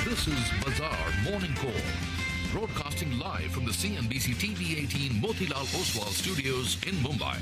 This is Bazaar Morning Call, broadcasting live from the CNBC-TV18 Motilal Oswal studios in Mumbai.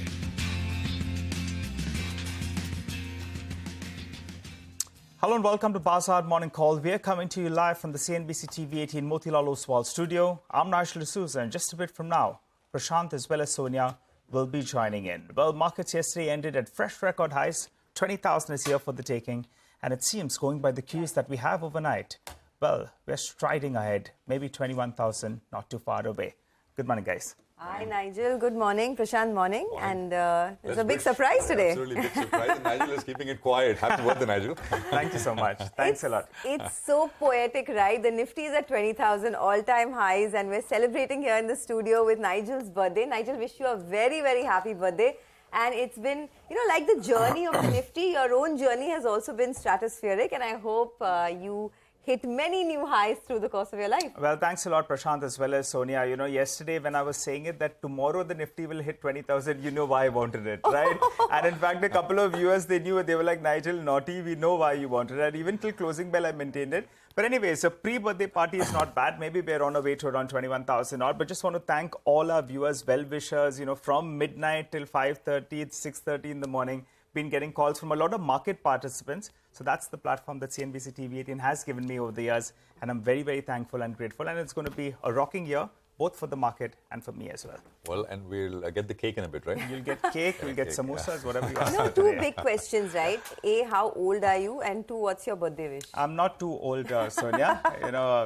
Hello and welcome to Bazaar Morning Call. We are coming to you live from the CNBC-TV18 Motilal Oswal studio. I'm Nigel D'Souza, and just a bit from now, Prashant as well as Sonia will be joining in. Well, markets yesterday ended at fresh record highs. 20,000 is here for the taking, and it seems, going by the cues that we have overnight, well, we're striding ahead, maybe 21,000, not too far away. Good morning, guys. Hi, Nigel. Good morning. Prashant, morning. And there's a big surprise today. Absolutely, big surprise. And Nigel is keeping it quiet. Happy birthday, Nigel. Thank you so much. Thanks a lot. It's so poetic, right? The Nifty is at 20,000 all-time highs, and we're celebrating here in the studio with Nigel's birthday. Nigel, wish you a very, very happy birthday. And it's been, like the journey of the Nifty, your own journey has also been stratospheric. And I hope you hit many new highs through the course of your life. Well, thanks a lot, Prashant, as well as Sonia. Yesterday when I was saying it that tomorrow the Nifty will hit 20,000, you know why I wanted it, right? And in fact, a couple of viewers, they knew it. They were like, Nigel, naughty, we know why you wanted it. And even till closing bell, I maintained it. But anyways, a pre-birthday party is not bad. Maybe we're on our way to around 21,000 odd. But just want to thank all our viewers, well-wishers, from midnight till 5:30, 6:30 in the morning. Been getting calls from a lot of market participants. So that's the platform that CNBC TV18 has given me over the years. And I'm very, very thankful and grateful. And it's going to be a rocking year, both for the market and for me as well. Well, and we'll get the cake in a bit, right? You'll get cake, we'll get samosas, whatever you want. No, two big questions, right? A, how old are you? And two, what's your birthday wish? I'm not too old, Sonia.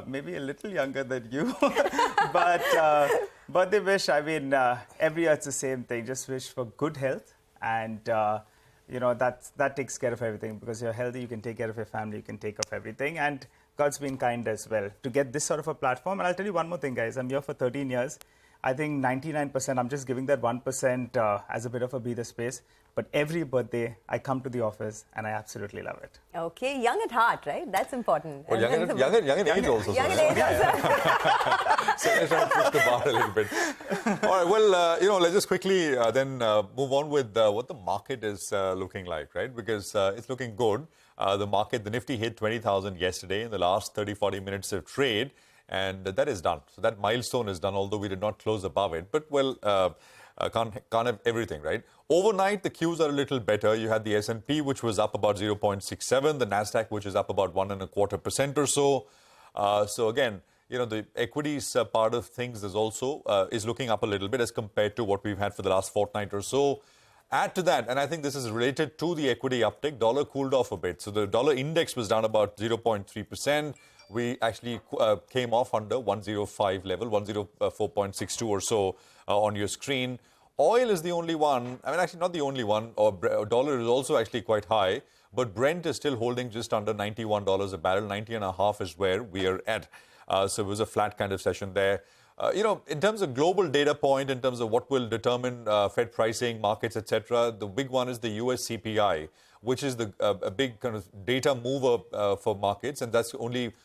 Maybe a little younger than you. But birthday wish, every year it's the same thing. Just wish for good health. And, that takes care of everything. Because you're healthy, you can take care of your family, you can take care of everything. And God's been kind as well to get this sort of a platform. And I'll tell you one more thing, guys. I'm here for 13 years. I think 99%, I'm just giving that 1% as a bit of a breather space. But every birthday, I come to the office and I absolutely love it. Okay, young at heart, right? That's important. Well, young in age also. Young in age also. So let's try to push the bar a little bit. All right, well, let's just quickly then move on with what the market is looking like, right? Because it's looking good. The Nifty hit 20,000 yesterday in the last 30-40 minutes of trade. And that is done. So that milestone is done, although we did not close above it. But, can't have everything, right? Overnight, the cues are a little better. You had the S&P, which was up about 0.67. The NASDAQ, which is up about 1.25% or so. So, again, the equities part of things is also is looking up a little bit as compared to what we've had for the last fortnight or so. Add to that, and I think this is related to the equity uptick, dollar cooled off a bit. So the dollar index was down about 0.3%. We actually came off under 105 level, 104.62 or so on your screen. Oil is the only one, actually not the only one, dollar is also actually quite high, but Brent is still holding just under $91 a barrel, 90.5 is where we are at. So it was a flat kind of session there. In terms of global data point, in terms of what will determine Fed pricing, markets, etc., the big one is the US CPI, which is a big kind of data mover for markets, and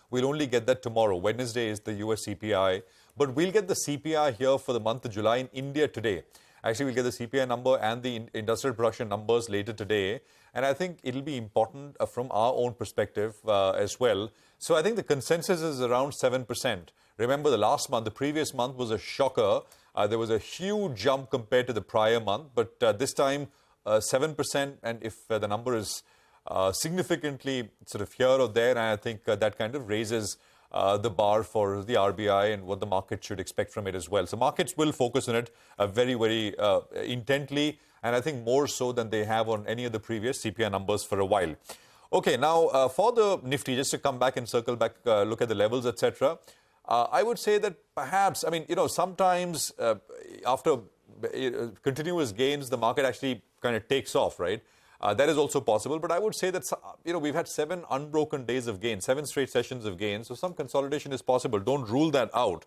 we'll only get that tomorrow. Wednesday is the US CPI, but we'll get the CPI here for the month of July in India today. Actually, we'll get the CPI number and the industrial production numbers later today, and I think it'll be important from our own perspective as well. So I think the consensus is around 7%. Remember, the previous month was a shocker. There was a huge jump compared to the prior month, but this time 7%, and if the number is significantly sort of here or there, I think that kind of raises the bar for the RBI and what the market should expect from it as well. So markets will focus on it very, very intently, and I think more so than they have on any of the previous CPI numbers for a while. Okay, now for the Nifty, just to come back and circle back, look at the levels, etc. I would say that perhaps, sometimes after continuous gains, the market actually kind of takes off, right? That is also possible. But I would say that, we've had 7 unbroken days of gain, 7 straight sessions of gain. So some consolidation is possible. Don't rule that out.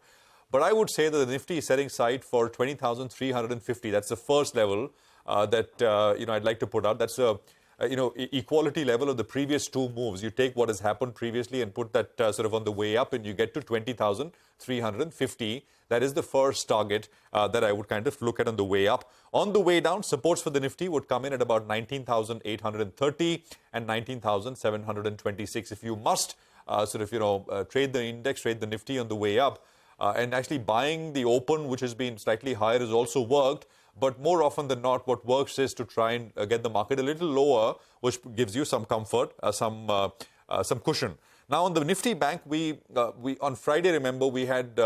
But I would say that the Nifty is setting sight for 20,350. That's the first level that, I'd like to put out. That's a equality level of the previous 2 moves. You take what has happened previously and put that sort of on the way up, and you get to 20,350. That is the first target that I would kind of look at on the way up. On the way down, supports for the Nifty would come in at about 19,830 and 19,726. If you must trade the index, trade the Nifty on the way up. And actually buying the open, which has been slightly higher, has also worked. But more often than not, what works is to try and get the market a little lower, which gives you some comfort, some cushion. Now, on the Nifty Bank, we on Friday, remember, we had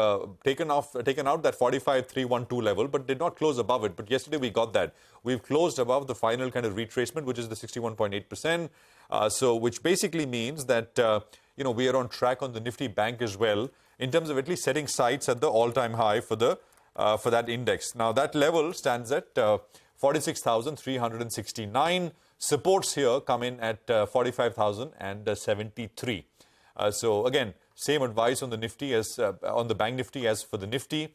taken out that 45,312 level, but did not close above it. But yesterday, we got that. We've closed above the final kind of retracement, which is the 61.8%. Which basically means that we are on track on the Nifty Bank as well, in terms of at least setting sights at the all-time high for that index. Now, that level stands at 46,369. Supports here come in at 45,073. So again, same advice on the Nifty as on the Bank Nifty as for the Nifty.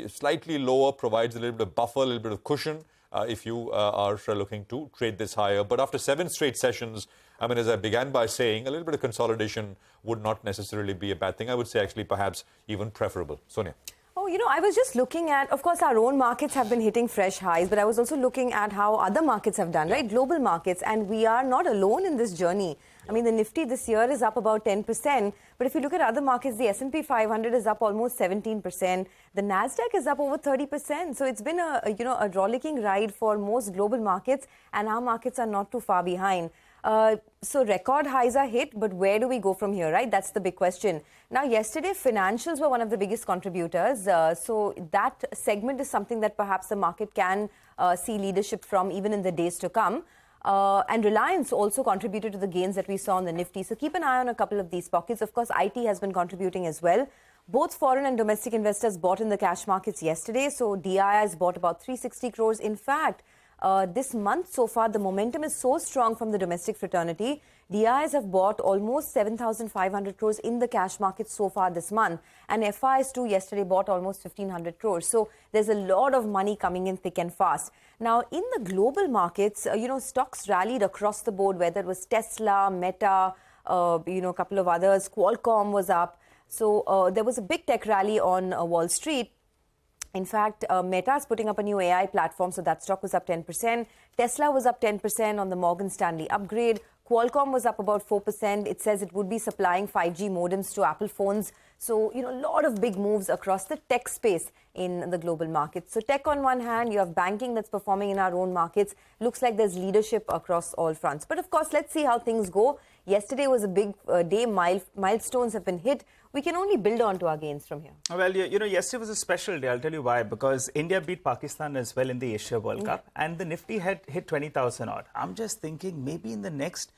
Slightly lower, provides a little bit of buffer, a little bit of cushion if you are looking to trade this higher. But after 7 straight sessions, I mean, as I began by saying, a little bit of consolidation would not necessarily be a bad thing. I would say actually perhaps even preferable. Sonia. Oh, I was just looking at, of course, our own markets have been hitting fresh highs, but I was also looking at how other markets have done, right? Global markets, and we are not alone in this journey. I mean, the Nifty this year is up about 10%, but if you look at other markets, the S&P 500 is up almost 17%. The Nasdaq is up over 30%. So it's been a rollicking ride for most global markets, and our markets are not too far behind. So record highs are hit, but where do we go from here, right? That's the big question. Now, yesterday, financials were one of the biggest contributors. So that segment is something that perhaps the market can see leadership from even in the days to come. And Reliance also contributed to the gains that we saw on the Nifty. So keep an eye on a couple of these pockets. Of course, IT has been contributing as well. Both foreign and domestic investors bought in the cash markets yesterday. So DIIs bought about 360 crores. In fact, this month so far, the momentum is so strong from the domestic fraternity. DIIs have bought almost 7,500 crores in the cash market so far this month. And FIs too yesterday bought almost 1,500 crores. So there's a lot of money coming in thick and fast. Now, in the global markets, stocks rallied across the board, whether it was Tesla, Meta, a couple of others. Qualcomm was up. So there was a big tech rally on Wall Street. In fact, Meta is putting up a new AI platform, so that stock was up 10%. Tesla was up 10% on the Morgan Stanley upgrade. Qualcomm was up about 4%. It says it would be supplying 5G modems to Apple phones. So, a lot of big moves across the tech space in the global markets. So tech on one hand, you have banking that's performing in our own markets. Looks like there's leadership across all fronts. But of course, let's see how things go. Yesterday was a big day. Milestones have been hit. We can only build on to our gains from here. Well, yesterday was a special day. I'll tell you why. Because India beat Pakistan as well in the Asia World Cup. And the Nifty had hit 20,000 odd. I'm just thinking maybe in the next,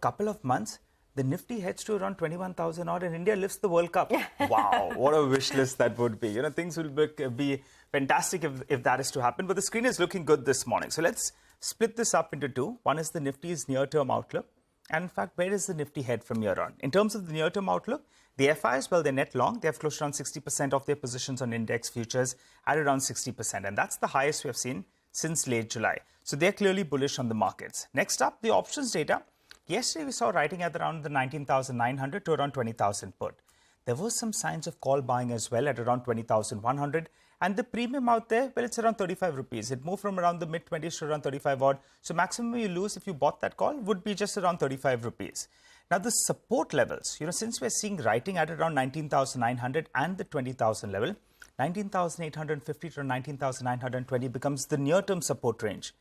couple of months, the Nifty heads to around 21,000 odd and India lifts the World Cup. Wow, what a wish list that would be. Things will be fantastic if that is to happen. But the screen is looking good this morning. So let's split this up into two. One is the Nifty's near-term outlook. And in fact, where does the Nifty head from here on? In terms of the near-term outlook, the FIs, well, they're net long. They have closed around 60% of their positions on index futures at around 60%. And that's the highest we have seen since late July. So they're clearly bullish on the markets. Next up, the options data. Yesterday, we saw writing at around the 19,900 to around 20,000 put. There was some signs of call buying as well at around 20,100. And the premium out there, well, it's around 35 rupees. It moved from around the mid-20s to around 35 odd. So maximum you lose if you bought that call would be just around 35 rupees. Now, the support levels, since we're seeing writing at around 19,900 and the 20,000 level, 19,850 to 19,920 becomes the near-term support range.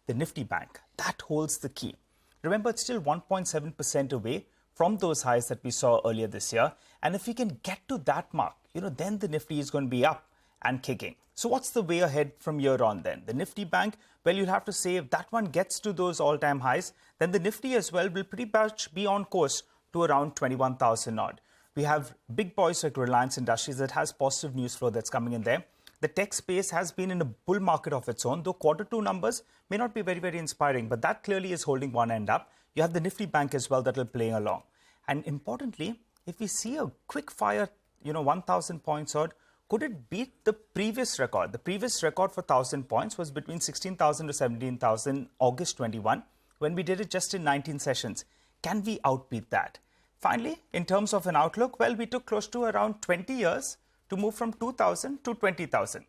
The Nifty Bank, that holds the key. Remember, it's still 1.7% away from those highs that we saw earlier this year. And if we can get to that mark, then the Nifty is going to be up and kicking. So what's the way ahead from here on then? The Nifty Bank, well, you'll have to say if that one gets to those all-time highs, then the Nifty as well will pretty much be on course to around 21,000 odd. We have big boys like Reliance Industries that has positive news flow that's coming in there. The tech space has been in a bull market of its own, though Q2 numbers may not be very, very inspiring, but that clearly is holding one end up. You have the Nifty Bank as well that will play along. And importantly, if we see a quick fire, 1,000 points odd, could it beat the previous record? The previous record for 1,000 points was between 16,000 to 17,000 August 21, when we did it just in 19 sessions. Can we outbeat that? Finally, in terms of an outlook, well, we took close to around 20 years to move from 2,000 to 20,000.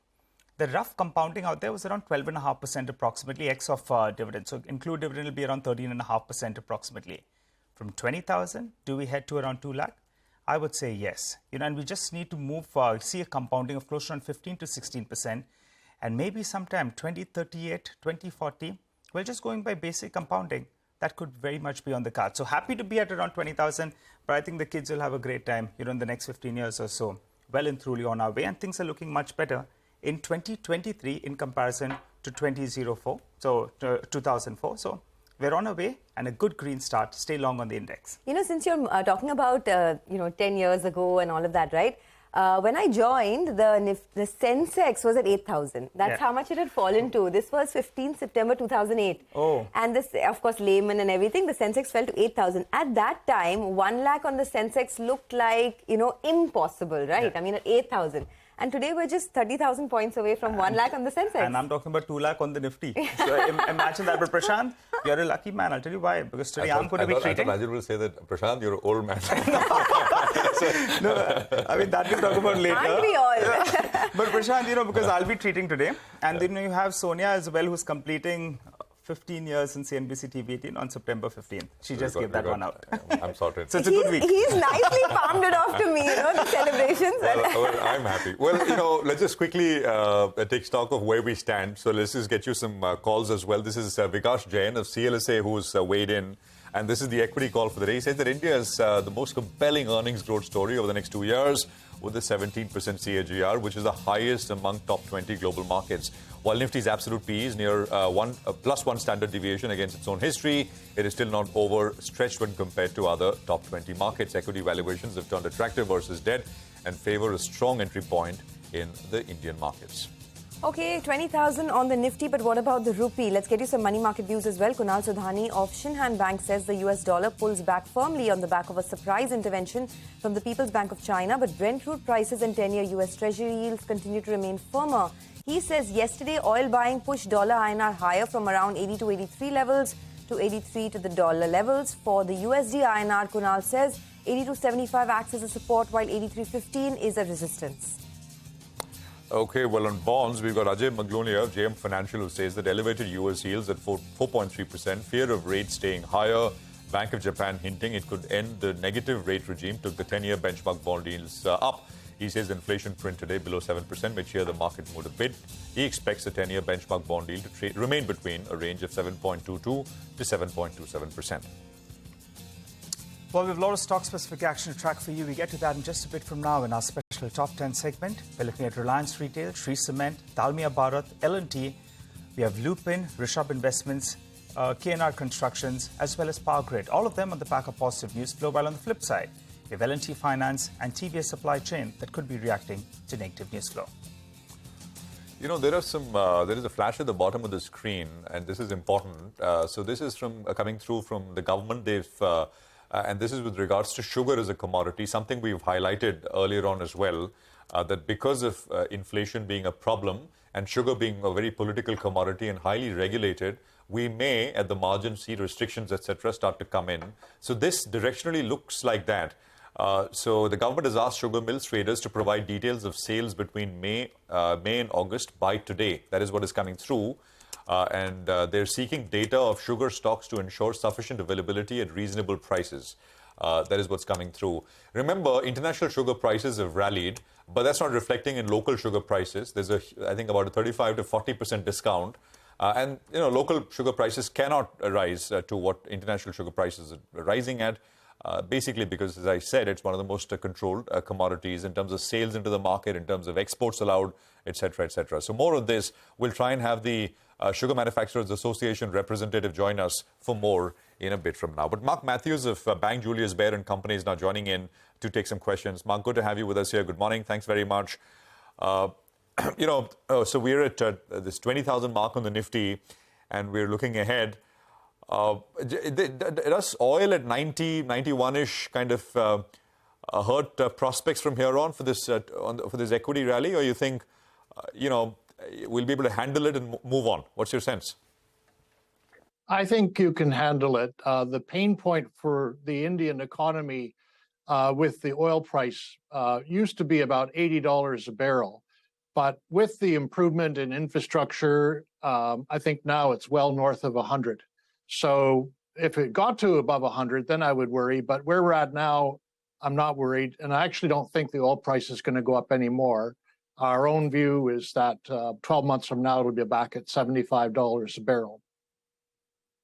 The rough compounding out there was around 12.5% approximately, ex of dividend. So include dividend will be around 13.5% approximately. From 20,000, do we head to around 2 lakh? I would say yes. And we just need to move, see a compounding of close to around 15 to 16%. And maybe sometime 2038, 2040, we're just going by basic compounding. That could very much be on the card. So happy to be at around 20,000, but I think the kids will have a great time, in the next 15 years or so. Well and truly on our way, and things are looking much better in 2023 in comparison to 2004, so 2004. So we're on our way and a good green start. Stay long on the index. Since you're talking about, 10 years ago and all of that, right? When I joined, the sensex was at 8,000. That's how much it had fallen to. This was 15 September 2008. Oh. And this, of course, layman and everything, the sensex fell to 8,000. At that time, 1 lakh on the sensex looked like, impossible, right? Yeah. I mean, at 8,000. And today we're just 30,000 points away from 1 lakh on the sensex. And I'm talking about 2 lakh on the nifty. So imagine that. But Prashant, you're a lucky man. I'll tell you why. Because today I'm going to be treating. I thought Rajat will say that, Prashant, you're an old man. No, I mean, that we'll talk about later. Aren't we all? But Prashant, because I'll be treating today. And then you have Sonia as well, who's completing 15 years in CNBC-TV18 on September 15th. She just gave that one out. I'm sorted. So it's a good week. He's nicely palmed it off to me, the celebrations. Well, I'm happy. Well, let's just quickly take stock of where we stand. So let's just get you some calls as well. This is Vikas Jain of CLSA who's weighed in. And this is the equity call for the day. He says that India is the most compelling earnings growth story over the next 2 years with a 17% CAGR, which is the highest among top 20 global markets. While Nifty's absolute PE is near plus one standard deviation against its own history, it is still not overstretched when compared to other top 20 markets. Equity valuations have turned attractive versus debt and favor a strong entry point in the Indian markets. Okay, 20,000 on the Nifty, but what about the rupee? Let's get you some money market views as well. Kunal Sudhani of Shinhan Bank says the US dollar pulls back firmly on the back of a surprise intervention from the People's Bank of China, but Brent crude prices and 10-year US Treasury yields continue to remain firmer. He says yesterday oil buying pushed dollar INR higher from around 80 to 83 levels to 83 to the dollar levels. For the USD INR, Kunal says 82.75 acts as a support while 83.15 is a resistance. Okay, well, on bonds, we've got Ajay Maglonia of JM Financial who says that elevated US yields at 4.3%, fear of rates staying higher, Bank of Japan hinting it could end the negative rate regime, took the 10-year benchmark bond yields up. He says inflation print today below 7% may cheer the market mood a bit. He expects the 10-year benchmark bond yield to remain between a range of 7.22 to 7.27%. Well, we have a lot of stock-specific action to track for you. We get to that in just a bit from now in our special Top 10 segment. We're looking at Reliance Retail, Shree Cement, Dalmia Bharat, L&T. We have Lupin, Rishabh Investments, KNR Constructions, as well as Power Grid. All of them on the back of positive news flow, while on the flip side, we have L&T Finance and TVS Supply Chain that could be reacting to negative news flow. There is a flash at the bottom of the screen, and this is important. So this is coming through from the government. And this is with regards to sugar as a commodity, something we've highlighted earlier on as well, that because of inflation being a problem and sugar being a very political commodity and highly regulated, we may, at the margin, see restrictions, etc., start to come in. So this directionally looks like that. So the government has asked sugar mills traders to provide details of sales between May and August by today. That is what is coming through. And they're seeking data of sugar stocks to ensure sufficient availability at reasonable prices. That is what's coming through. Remember, international sugar prices have rallied, but that's not reflecting in local sugar prices. There's I think about a 35 to 40% discount. And local sugar prices cannot rise to what international sugar prices are rising at. Basically because, as I said, it's one of the most controlled commodities in terms of sales into the market, in terms of exports allowed, etc., etc. So more of this, we'll try and have the Sugar Manufacturers Association representative join us for more in a bit from now. But Mark Matthews of Bank Julius Baer and Company is now joining in to take some questions. Mark, good to have you with us here. Good morning. Thanks very much. So we're at this 20,000 mark on the Nifty, and we're looking ahead. Does oil at 90, 91-ish kind of hurt prospects from here on for this equity rally, or you think, we'll be able to handle it and move on? What's your sense? I think you can handle it. The pain point for the Indian economy with the oil price used to be about $80 a barrel. But with the improvement in infrastructure, I think now it's well north of 100. So if it got to above 100, then I would worry. But where we're at now, I'm not worried. And I actually don't think the oil price is going to go up anymore. Our own view is that 12 months from now, it'll be back at $75 a barrel.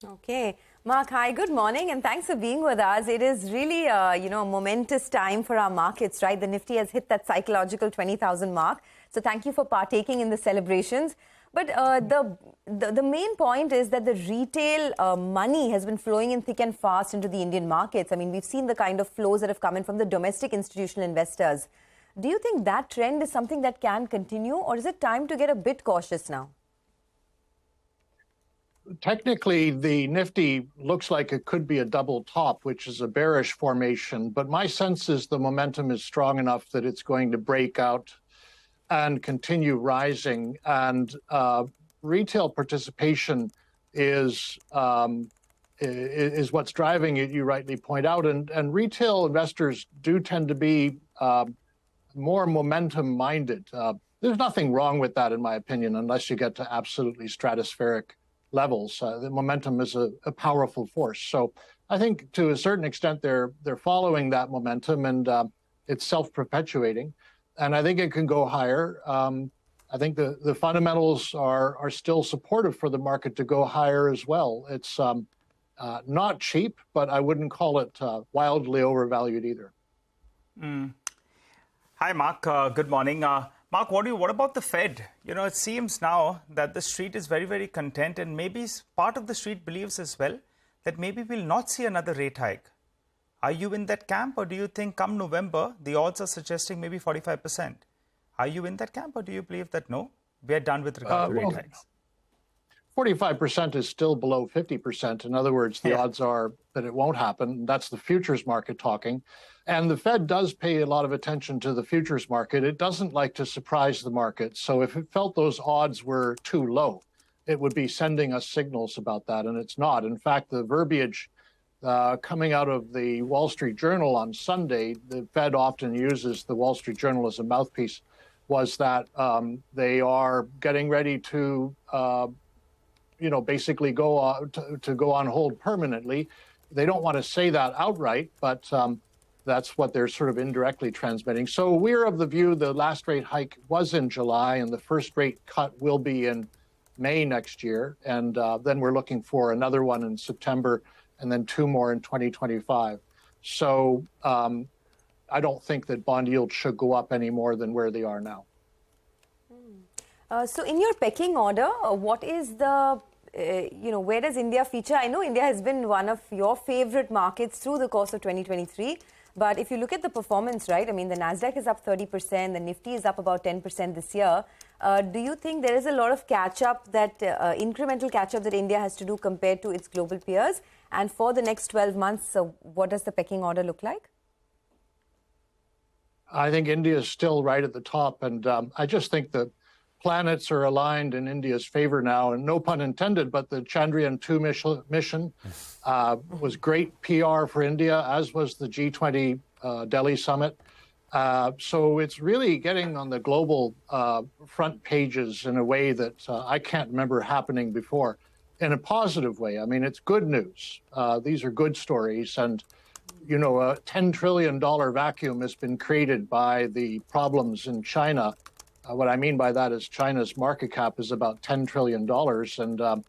Okay. Mark, hi, good morning, and thanks for being with us. It is really, a momentous time for our markets, right? The Nifty has hit that psychological 20,000 mark. So thank you for partaking in the celebrations. But the main point is that the retail money has been flowing in thick and fast into the Indian markets. I mean, we've seen the kind of flows that have come in from the domestic institutional investors. Do you think that trend is something that can continue, or is it time to get a bit cautious now? Technically, the Nifty looks like it could be a double top, which is a bearish formation. But my sense is the momentum is strong enough that it's going to break out and continue rising. And retail participation is what's driving it, you rightly point out. And retail investors do tend to be more momentum-minded. There's nothing wrong with that, in my opinion, unless you get to absolutely stratospheric levels. The momentum is a powerful force. So I think to a certain extent they're following that momentum, and it's self-perpetuating. And I think it can go higher. I think the fundamentals are still supportive for the market to go higher as well. It's not cheap, but I wouldn't call it wildly overvalued either. Hi, Mark. Good morning. Mark, what about the Fed? It seems now that the street is very, very content, and maybe part of the street believes as well that maybe we'll not see another rate hike. Are you in that camp, or do you think come November, the odds are suggesting maybe 45%? Are you in that camp, or do you believe that no, we are done with regard to rate hikes? 45% is still below 50%. In other words, the odds are that it won't happen. That's the futures market talking. And the Fed does pay a lot of attention to the futures market. It doesn't like to surprise the market. So if it felt those odds were too low, it would be sending us signals about that, and it's not. In fact, the verbiage coming out of the Wall Street Journal on Sunday, the Fed often uses the Wall Street Journal as a mouthpiece, was that they are getting ready to basically go on hold permanently. They don't want to say that outright, but that's what they're sort of indirectly transmitting. So we're of the view the last rate hike was in July, and the first rate cut will be in May next year. And then we're looking for another one in September, and then two more in 2025. So I don't think that bond yields should go up any more than where they are now. So in your pecking order, what is the, where does India feature? I know India has been one of your favorite markets through the course of 2023. But if you look at the performance, right, I mean, the Nasdaq is up 30%, the Nifty is up about 10% this year. Do you think there is a lot of catch-up, that incremental catch-up that India has to do compared to its global peers? And for the next 12 months, what does the pecking order look like? I think India is still right at the top. And I just think the planets are aligned in India's favor now, and no pun intended, but the Chandrayaan-2 mission was great PR for India, as was the G20 Delhi summit. So it's really getting on the global front pages in a way that I can't remember happening before, in a positive way. I mean, it's good news. These are good stories. And, a $10 trillion vacuum has been created by the problems in China. What I mean by that is China's market cap is about $10 trillion, and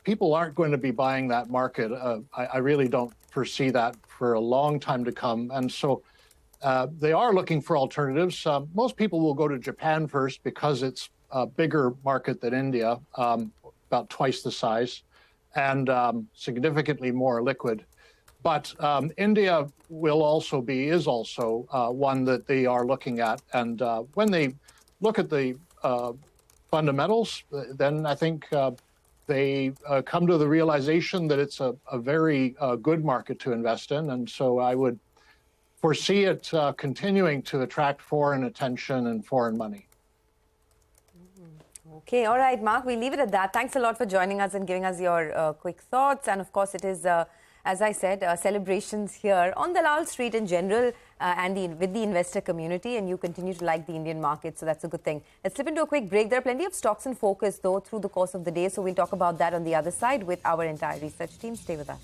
people aren't going to be buying that market. I really don't foresee that for a long time to come. And so they are looking for alternatives. Most people will go to Japan first because it's a bigger market than India, about twice the size, and significantly more liquid. But India is also one that they are looking at. And when they look at the fundamentals, then I think they come to the realization that it's a very good market to invest in. And so I would foresee it continuing to attract foreign attention and foreign money. Okay, all right, Mark, we'll leave it at that. Thanks a lot for joining us and giving us your quick thoughts. And of course, it is as I said, celebrations here on Dalal Street in general and with the investor community, and you continue to like the Indian market, so that's a good thing. Let's slip into a quick break. There are plenty of stocks in focus, though, through the course of the day, so we'll talk about that on the other side with our entire research team. Stay with us.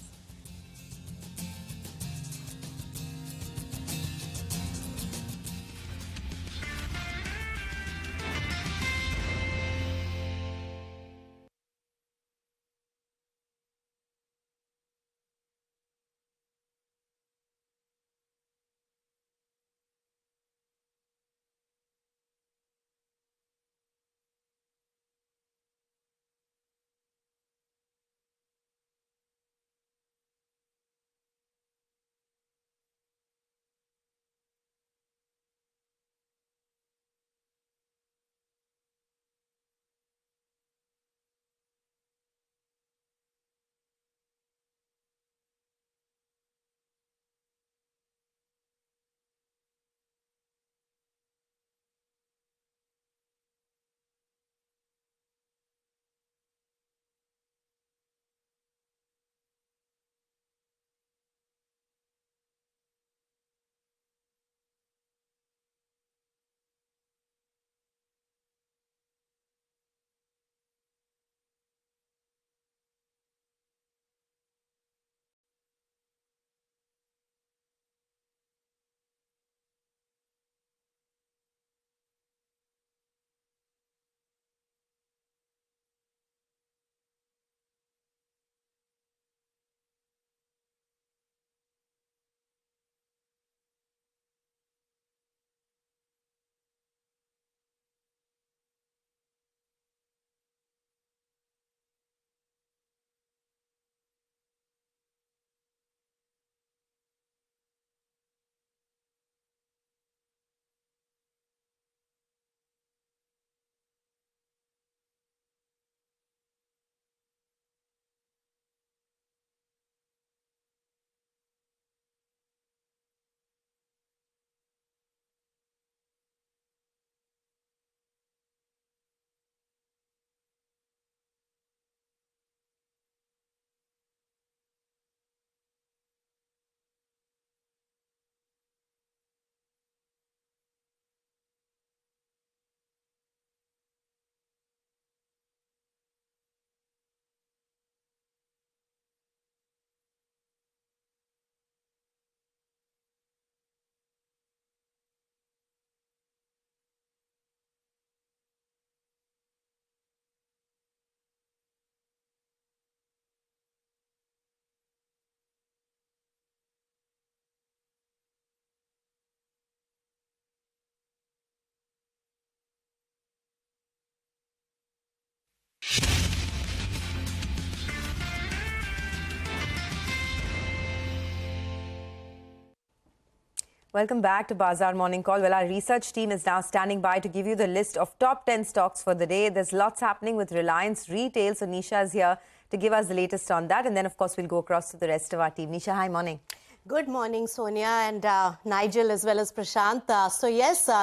Welcome back to Bazaar Morning Call. Well, our research team is now standing by to give you the list of top 10 stocks for the day. There's lots happening with Reliance Retail, so Nisha is here to give us the latest on that. And then, of course, we'll go across to the rest of our team. Nisha, hi, morning. Good morning, Sonia and Nigel as well as Prashant.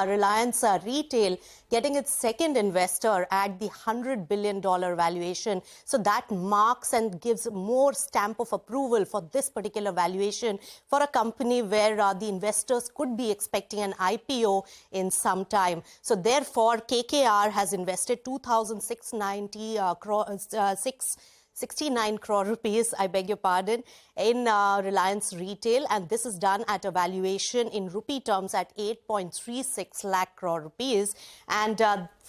Reliance Retail getting its second investor at the $100 billion valuation. So that marks and gives more stamp of approval for this particular valuation for a company where the investors could be expecting an IPO in some time. So therefore, KKR has invested 69 crore rupees, I beg your pardon, in Reliance Retail, and this is done at a valuation in rupee terms at 8.36 lakh crore rupees. And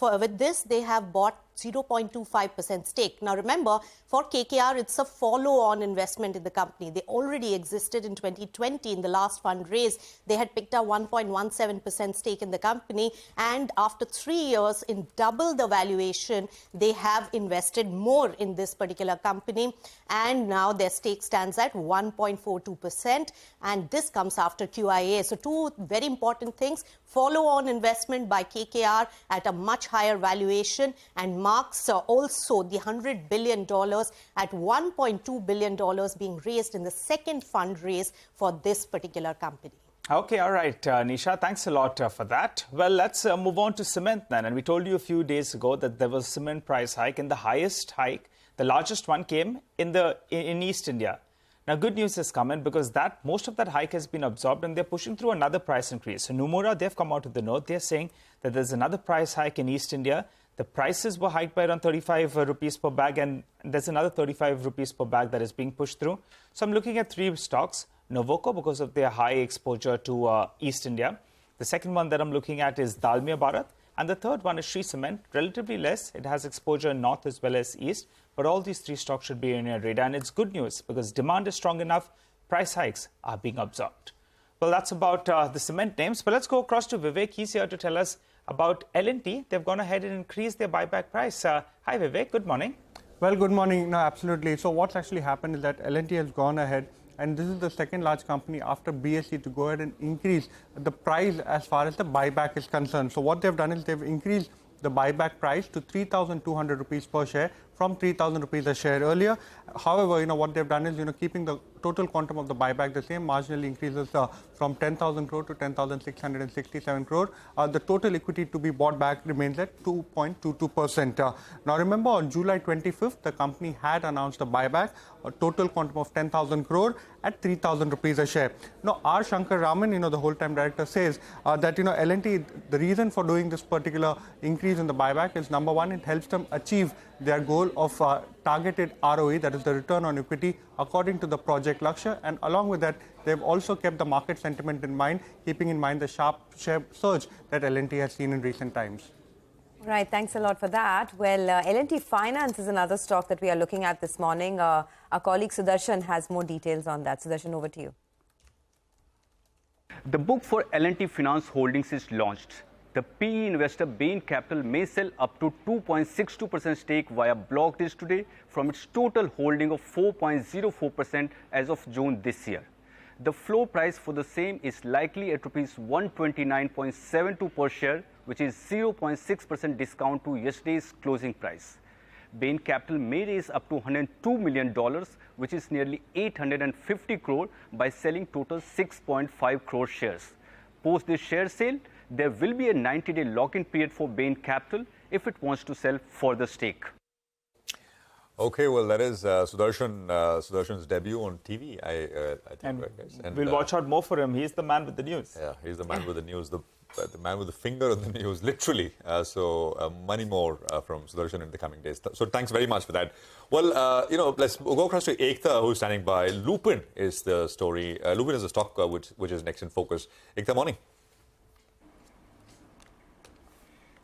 with this, they have bought 0.25% stake. Now remember, for KKR, it's a follow-on investment in the company. They already existed in 2020 in the last fundraise. They had picked up 1.17% stake in the company, and after 3 years, in double the valuation, they have invested more in this particular company, and now their stake stands at 1.42%, and this comes after QIA. So two very important things: follow-on investment by KKR at a much higher valuation, and marks also the $100 billion at $1.2 billion being raised in the second fundraise for this particular company. Okay, all right, Nisha, thanks a lot for that. Well, let's move on to cement then. And we told you a few days ago that there was cement price hike, and the highest hike, the largest one, came in East India. Now, good news has come in because most of that hike has been absorbed and they're pushing through another price increase. So Nomura, they've come out with the note. They're saying that there's another price hike in East India. The prices were hiked by around 35 rupees per bag, and there's another 35 rupees per bag that is being pushed through. So I'm looking at three stocks. Novoco, because of their high exposure to East India. The second one that I'm looking at is Dalmia Bharat. And the third one is Shree Cement, relatively less. It has exposure north as well as east. But all these three stocks should be in your radar. And it's good news because demand is strong enough. Price hikes are being absorbed. Well, that's about the cement names. But let's go across to Vivek. He's here to tell us about L&T. They've gone ahead and increased their buyback price. Hi, Vivek. Good morning. Well, good morning. No, absolutely. So what's actually happened is that L&T has gone ahead, and this is the second large company after BSE to go ahead and increase the price as far as the buyback is concerned. So what they've done is they've increased the buyback price to 3,200 rupees per share from 3,000 rupees a share earlier. However, what they've done is, keeping the total quantum of the buyback the same, marginally increases from 10,000 crore to 10,667 crore. The total equity to be bought back remains at 2.22%. Now, remember, on July 25th, the company had announced a buyback, a total quantum of 10,000 crore at 3,000 rupees a share. Now, R. Shankar Raman, the whole-time director, says that, L&T, the reason for doing this particular increase in the buyback is, number one, it helps them achieve their goal of targeted ROE, that is the return on equity, according to the Project Lakshya. And along with that, they've also kept the market sentiment in mind, keeping in mind the sharp share surge that L&T has seen in recent times. Right, thanks a lot for that. Well, L&T Finance is another stock that we are looking at this morning. Our colleague Sudarshan has more details on that. Sudarshan, over to you. The book for L&T Finance Holdings is launched. The PE investor Bain Capital may sell up to 2.62% stake via block deals today from its total holding of 4.04% as of June this year. The floor price for the same is likely at rupees 129.72 per share, which is 0.6% discount to yesterday's closing price. Bain Capital may raise up to $102 million, which is nearly 850 crore, by selling total 6.5 crore shares. Post this share sale, there will be a 90-day lock-in period for Bain Capital if it wants to sell further stake. Okay, well, that is Sudarshan's debut on TV, I think. And right, guys? And we'll watch out more for him. He's the man with the news. Yeah, he's the man with the news, the man with the finger on the news, literally. So many more from Sudarshan in the coming days. So thanks very much for that. Well, let's go across to Ekta, who's standing by. Lupin is the story. Lupin is the stock which is next in focus. Ekta, morning.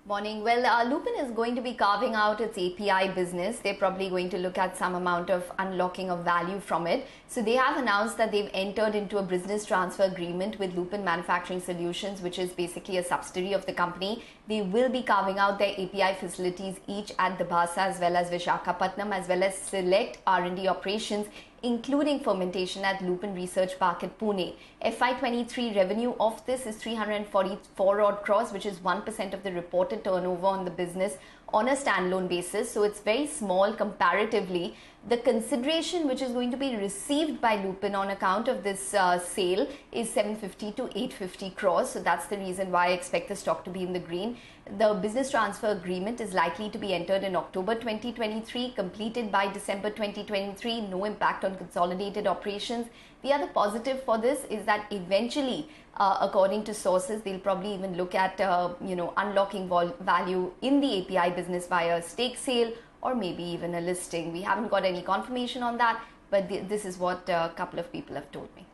Morning. Well, Lupin is going to be carving out its API business. They're probably going to look at some amount of unlocking of value from it. So they have announced that they've entered into a business transfer agreement with Lupin Manufacturing Solutions, which is basically a subsidiary of the company. They will be carving out their API facilities each at the Bazaar as well as Visakhapatnam, as well as select R&D operations, including fermentation at Lupin Research Park at Pune. FY23 revenue of this is 344 odd crores, which is 1% of the reported turnover on the business on a standalone basis. So it's very small comparatively. The consideration which is going to be received by Lupin on account of this sale is 750 to 850 crores. So that's the reason why I expect the stock to be in the green. The business transfer agreement is likely to be entered in October 2023, completed by December 2023, no impact on consolidated operations. The other positive for this is that eventually, according to sources, they'll probably even look at, unlocking value in the API business via a stake sale or maybe even a listing. We haven't got any confirmation on that, but this is what a couple of people have told me.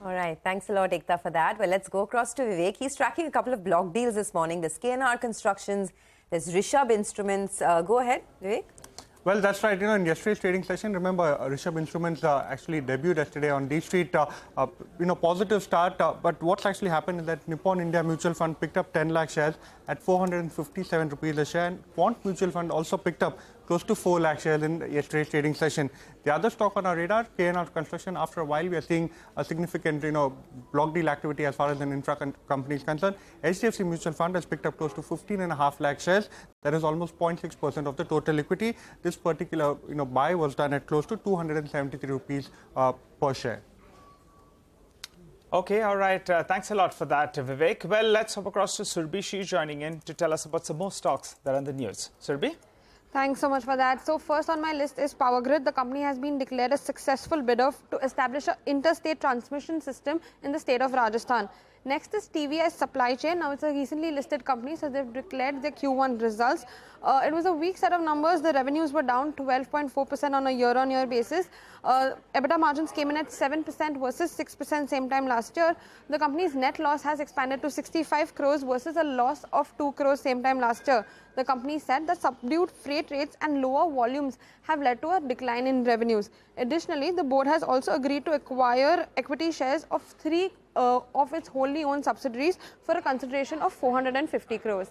All right. Thanks a lot, Ekta, for that. Well, let's go across to Vivek. He's tracking a couple of block deals this morning. There's KNR Constructions, there's Rishabh Instruments. Go ahead, Vivek. Well, that's right. In yesterday's trading session, remember, Rishabh Instruments actually debuted yesterday on D Street. Positive start. But what's actually happened is that Nippon India Mutual Fund picked up 10 lakh shares at 457 rupees a share. And Quant Mutual Fund also picked up close to 4 lakh shares in yesterday's trading session. The other stock on our radar, KNR Construction, after a while we are seeing a significant, block deal activity as far as an infra company is concerned. HDFC Mutual Fund has picked up close to 15.5 lakh shares. That is almost 0.6% of the total equity. This particular, buy was done at close to 273 rupees per share. Okay, all right. Thanks a lot for that, Vivek. Well, let's hop across to Surbi. She's joining in to tell us about some more stocks that are in the news. Surbi? Thanks so much for that. So first on my list is Power Grid. The company has been declared a successful bidder to establish an interstate transmission system in the state of Rajasthan. Next is TVS Supply Chain. Now it's a recently listed company, so they've declared their Q1 results. It was a weak set of numbers. The revenues were down 12.4% on a year-on-year basis. EBITDA margins came in at 7% versus 6% same time last year. The company's net loss has expanded to 65 crores versus a loss of 2 crores same time last year. The company said that subdued freight rates and lower volumes have led to a decline in revenues. Additionally, the board has also agreed to acquire equity shares of three of its wholly owned subsidiaries for a consideration of 450 crores.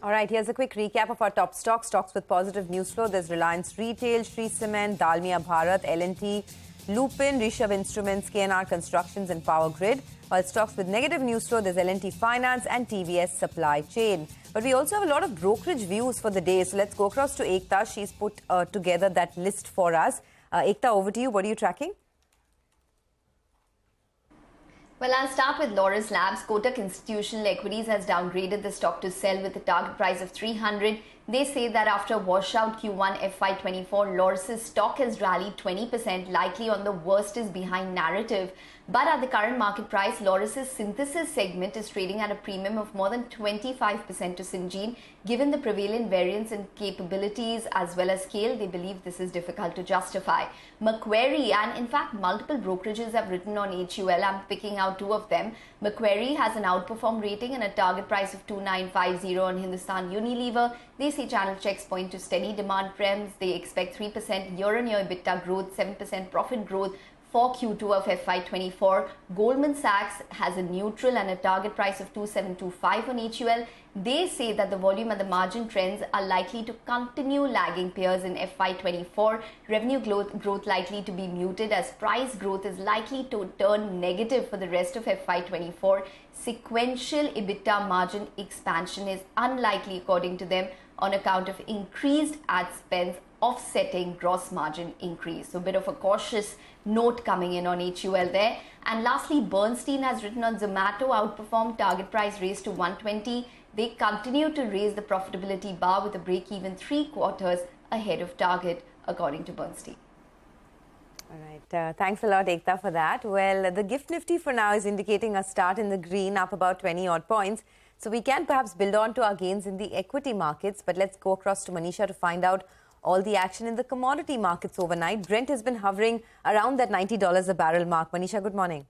All right, here's a quick recap of our top stocks. Stocks with positive news flow. There's Reliance Retail, Shree Cement, Dalmia Bharat, L&T, Lupin, Rishabh Instruments, KNR Constructions and Power Grid. While stocks with negative news flow, there's L&T Finance and TVS Supply Chain. But we also have a lot of brokerage views for the day. So let's go across to Ekta. She's put together that list for us. Ekta, over to you. What are you tracking? Well, I'll start with Laurus Labs. Kotak Institutional Equities has downgraded the stock to sell with a target price of 300. They say that after washout Q1 FY24, Laurus's stock has rallied 20%, likely on the worst is behind narrative. But at the current market price, Laurus's synthesis segment is trading at a premium of more than 25% to Syngene. Given the prevalent variance in capabilities as well as scale, they believe this is difficult to justify. Macquarie, and in fact multiple brokerages have written on HUL, I'm picking out two of them. Macquarie has an outperform rating and a target price of 2950 on Hindustan Unilever. They see channel checks point to steady demand trends. They expect 3% year-on-year EBITDA growth, 7% profit growth for Q2 of FY24. Goldman Sachs has a neutral and a target price of 2725 on HUL. They say that the volume and the margin trends are likely to continue lagging peers in FY24. Revenue growth likely to be muted as price growth is likely to turn negative for the rest of FY24. Sequential EBITDA margin expansion is unlikely according to them on account of increased ad spends offsetting gross margin increase. So a bit of a cautious note coming in on HUL there. And lastly, Bernstein has written on Zomato, outperformed, target price raised to 120. They continue to raise the profitability bar with a break-even 3 quarters ahead of target, according to Bernstein. All right. Thanks a lot, Ekta, for that. Well, the Gift Nifty for now is indicating a start in the green, up about 20 odd points. So we can perhaps build on to our gains in the equity markets. But let's go across to Manisha to find out all the action in the commodity markets overnight. Brent has been hovering around that $90 a barrel mark. Manisha, good morning.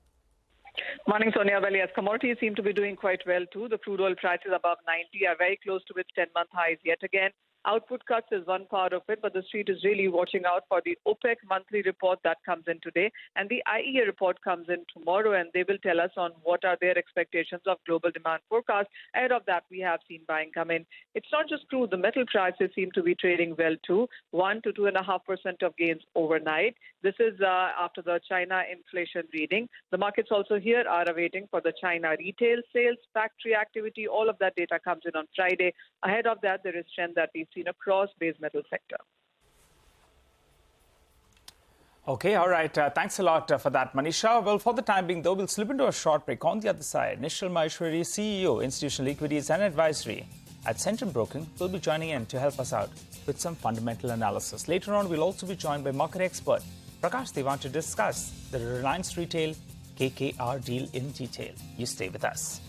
Morning, Sonia. Well, yes, commodities seem to be doing quite well too. The crude oil prices above 90 are very close to its 10-month highs yet again. Output cuts is one part of it, but the street is really watching out for the OPEC monthly report that comes in today. And the IEA report comes in tomorrow, and they will tell us on what are their expectations of global demand forecast. Ahead of that, we have seen buying come in. It's not just crude. The metal prices seem to be trading well too, 1 to 2.5% of gains overnight. This is after the China inflation reading. The markets also here are awaiting for the China retail sales, factory activity. All of that data comes in on Friday. Ahead of that, there is trend that we've seen across base metal sector. Okay, all right. Thanks a lot for that, Manisha. Well, for the time being, though, we'll slip into a short break. On the other side, Nishal Maheshwari, CEO, Institutional Equities and Advisory at Centrum Broking, will be joining in to help us out with some fundamental analysis. Later on, we'll also be joined by market expert Prakash Devan to discuss the Reliance Retail KKR deal in detail. You stay with us.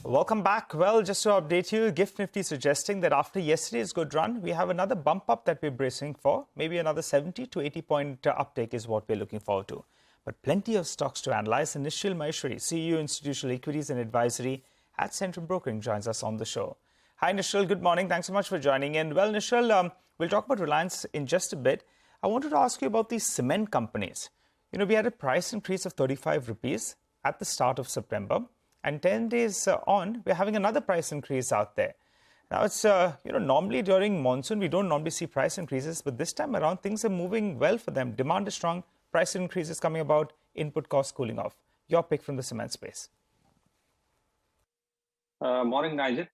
Welcome back. Well, just to update you, Gift Nifty suggesting that after yesterday's good run, we have another bump up that we're bracing for. Maybe another 70 to 80 point uptake is what we're looking forward to. But plenty of stocks to analyze. And Nishil Maheshwari, CEO Institutional Equities and Advisory at Centrum Broking, joins us on the show. Hi, Nishil. Good morning. Thanks so much for joining in. Well, Nishil, we'll talk about Reliance in just a bit. I wanted to ask you about these cement companies. You know, we had a price increase of 35 rupees at the start of September. And 10 days on, we're having another price increase out there. Now, it's, normally during monsoon, we don't normally see price increases. But this time around, things are moving well for them. Demand is strong. Price increases coming about. Input costs cooling off. Your pick from the cement space. Morning, Nigel.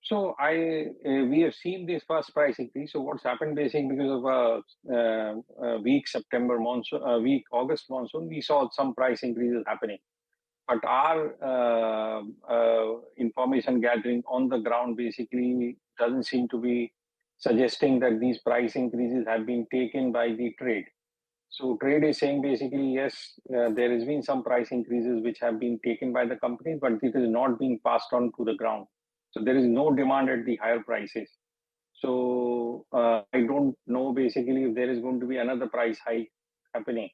We have seen this first price increase. So what's happened basically because of a weak September monsoon, weak August monsoon, we saw some price increases happening. But our information gathering on the ground basically doesn't seem to be suggesting that these price increases have been taken by the trade. So trade is saying basically, yes, there has been some price increases which have been taken by the companies, but it is not being passed on to the ground. So there is no demand at the higher prices. So I don't know basically if there is going to be another price hike happening.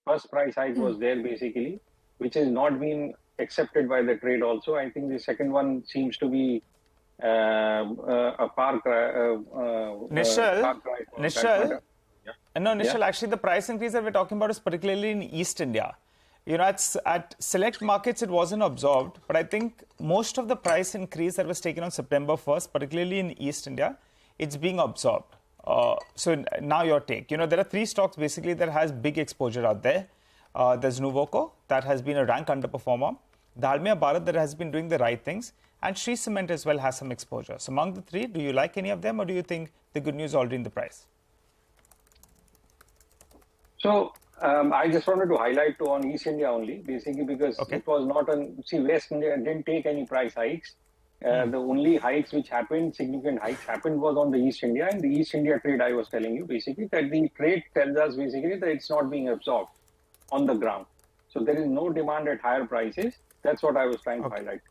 First price hike was there basically, which is not being accepted by the trade also. I think the second one seems to be a far cry. Nishal, actually the price increase that we're talking about is particularly in East India. You know, at select markets, it wasn't absorbed, but I think most of the price increase that was taken on September 1st, particularly in East India, it's being absorbed. So now your take. You know, there are three stocks basically that has big exposure out there. There's Nuvoco, that has been a rank underperformer. Dalmia Bharat, that has been doing the right things. And Shree Cement as well has some exposure. So among the three, do you like any of them or do you think the good news is already in the price? So I just wanted to highlight on East India only, basically because it was not West India didn't take any price hikes. The only hikes which happened, significant hikes happened was on the East India. And the East India trade, I was telling you, basically, that the trade tells us basically that it's not being absorbed on the ground. So there is no demand at higher prices. That's what I was trying to highlight.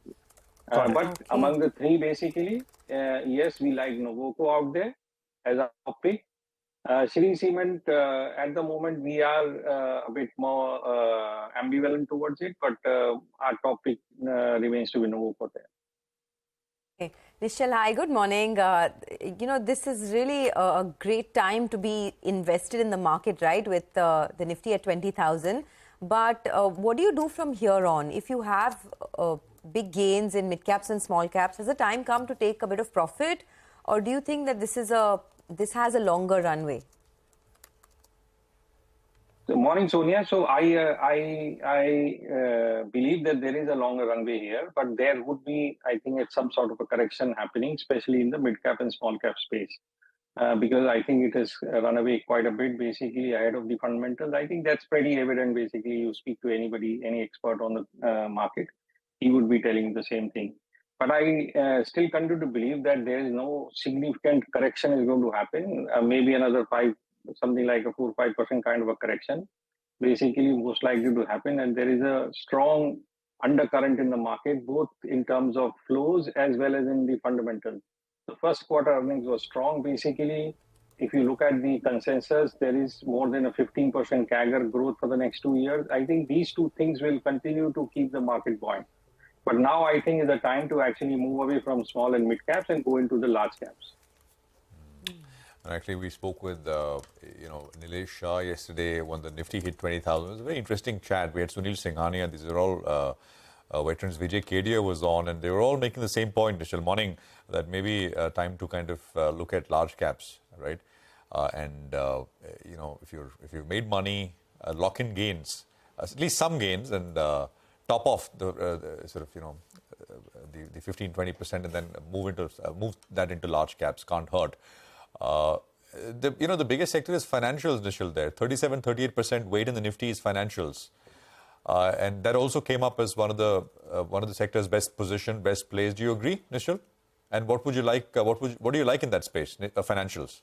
But among the three, basically, yes, we like Nuvoco out there as a pick. Shree Cement, at the moment, we are a bit more ambivalent towards it, but our top pick remains to be Nuvoco there. Okay. Nishal, hi, good morning. This is really a great time to be invested in the market, right, with the Nifty at 20,000. But what do you do from here on? If you have big gains in mid caps and small caps, has the time come to take a bit of profit? Or do you think that this has a longer runway? So, morning, Sonia. So I believe that there is a longer runway here, but there would be, I think, some sort of a correction happening, especially in the mid cap and small cap space, because I think it has run away quite a bit, basically ahead of the fundamentals. I think that's pretty evident. Basically, you speak to anybody, any expert on the market, he would be telling the same thing. But I still continue to believe that there is no significant correction is going to happen. Maybe another something like a 4-5% kind of a correction, basically most likely to happen. And there is a strong undercurrent in the market, both in terms of flows as well as in the fundamentals. The first quarter earnings was strong. Basically, if you look at the consensus, there is more than a 15% CAGR growth for the next 2 years. I think these two things will continue to keep the market buoyant. But now I think is the time to actually move away from small and mid caps and go into the large caps. And actually, we spoke with Nilesh Shah yesterday when the Nifty hit 20,000. It was a very interesting chat. We had Sunil Singhania. These are all veterans. Vijay Kedia was on, and they were all making the same point, Nishal, morning, that maybe time to kind of look at large caps, right? If you've made money, lock in gains, at least some gains, and top off the the 15-20%, and then move that into large caps. Can't hurt. The biggest sector is financials, Nishal, there. 37-38% weight in the Nifty is financials. And that also came up as one of the sector's best positioned, best placed. Do you agree, Nishal? And what would you like? What do you like in that space, financials?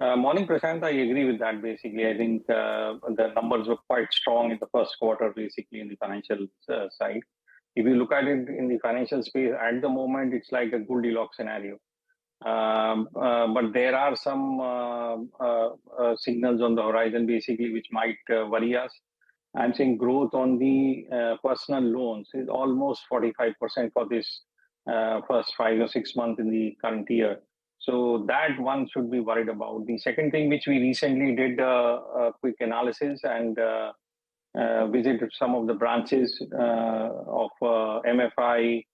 Morning, Prashant. I agree with that. Basically, I think the numbers were quite strong in the first quarter, basically in the financial side. if you look at it in the financial space at the moment, it's like a Goldilocks scenario. But there are some signals on the horizon, basically, which might worry us. I'm saying growth on the personal loans is almost 45% for this first 5 or 6 months in the current year. So that one should be worried about. The second thing, which we recently did a quick analysis and visited some of the branches of MFI,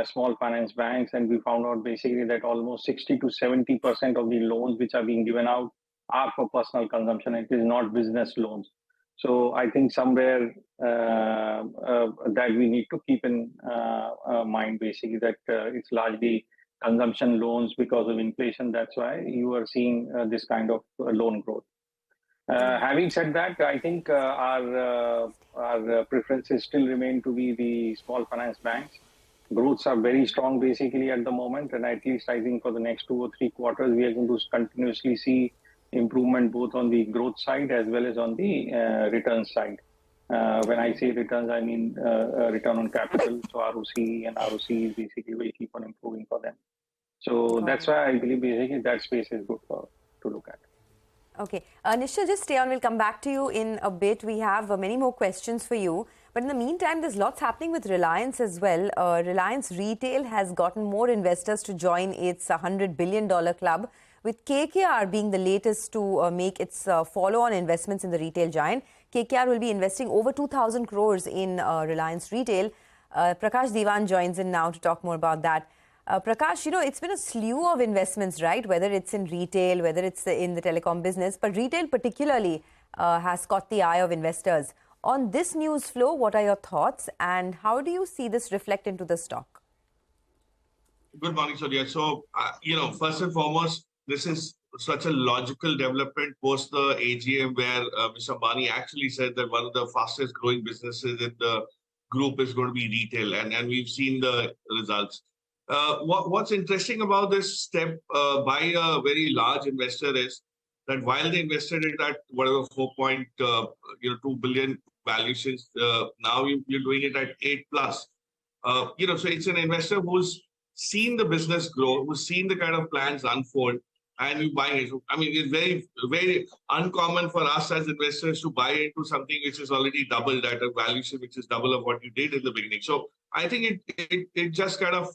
small finance banks, and we found out basically that almost 60 to 70% of the loans which are being given out are for personal consumption. It is not business loans. So I think somewhere that we need to keep in mind, basically, that it's largely consumption loans because of inflation. That's why you are seeing this kind of loan growth. Having said that, I think our preferences still remain to be the small finance banks. Growths are very strong, basically, at the moment, and at least I think for the next 2 or 3 quarters, we are going to continuously see improvement both on the growth side as well as on the return side. When I say returns, I mean return on capital. So ROC and ROC basically will keep on improving for them. So that's why I believe basically that space is good to look at. Okay. Nishal, just stay on. We'll come back to you in a bit. We have many more questions for you. But in the meantime, there's lots happening with Reliance as well. Reliance Retail has gotten more investors to join its $100 billion club, with KKR being the latest to make its follow-on investments in the retail giant. KKR will be investing over 2,000 crores in Reliance Retail. Prakash Diwan joins in now to talk more about that. Prakash, you know, it's been a slew of investments, right? Whether it's in retail, whether it's in the telecom business, but retail particularly has caught the eye of investors. On this news flow, what are your thoughts and how do you see this reflect into the stock? Good morning, Sonia. So, first and foremost, this is such a logical development post the AGM where Mr. Ambani actually said that one of the fastest growing businesses in the group is going to be retail, and we've seen the results. What's interesting about this step by a very large investor is that while they invested it at whatever 4.2 billion valuations, now you're doing it at 8 plus. So it's an investor who's seen the business grow, who's seen the kind of plans unfold, and you buy it. I mean, it's very, very uncommon for us as investors to buy into something which is already doubled at a valuation which is double of what you did in the beginning. So I think it just kind of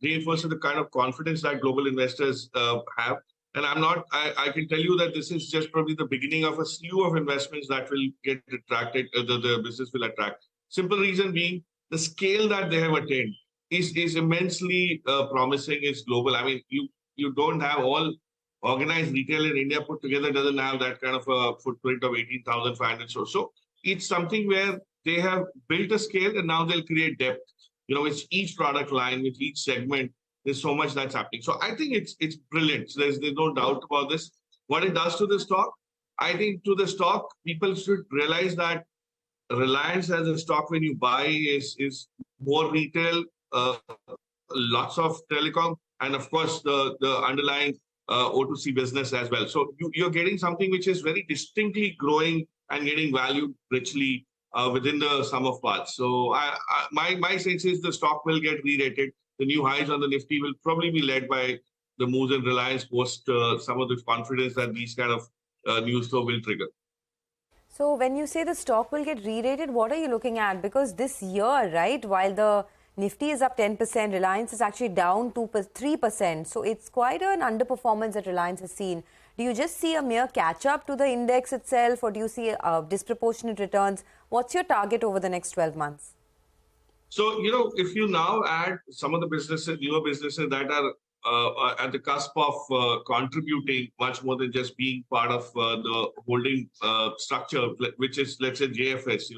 reinforces the kind of confidence that global investors have. And I can tell you that this is just probably the beginning of a slew of investments that will get attracted, the business will attract. Simple reason being the scale that they have attained is immensely promising. It's global. I mean, you don't have all organized retail in India put together doesn't have that kind of a footprint of 18,500 stores. So it's something where they have built a scale and now they'll create depth. With each product line, with each segment, there's so much that's happening. So I think it's brilliant. So there's no doubt about this. What it does to the stock, I think to the stock, people should realize that Reliance as a stock when you buy is more retail, lots of telecom, and of course the underlying O2C business as well. So you're getting something which is very distinctly growing and getting valued richly within the sum of parts. So my sense is the stock will get re-rated. The new highs on the Nifty will probably be led by the moves in Reliance post some of the confidence that these kind of news flow will trigger. So when you say the stock will get re-rated, what are you looking at? Because this year, right, while the Nifty is up 10%, Reliance is actually down 3%. So it's quite an underperformance that Reliance has seen. Do you just see a mere catch-up to the index itself, or do you see disproportionate returns? What's your target over the next 12 months? So, if you now add some of the businesses, newer businesses that are at the cusp of contributing much more than just being part of the holding structure, which is, let's say, JFS,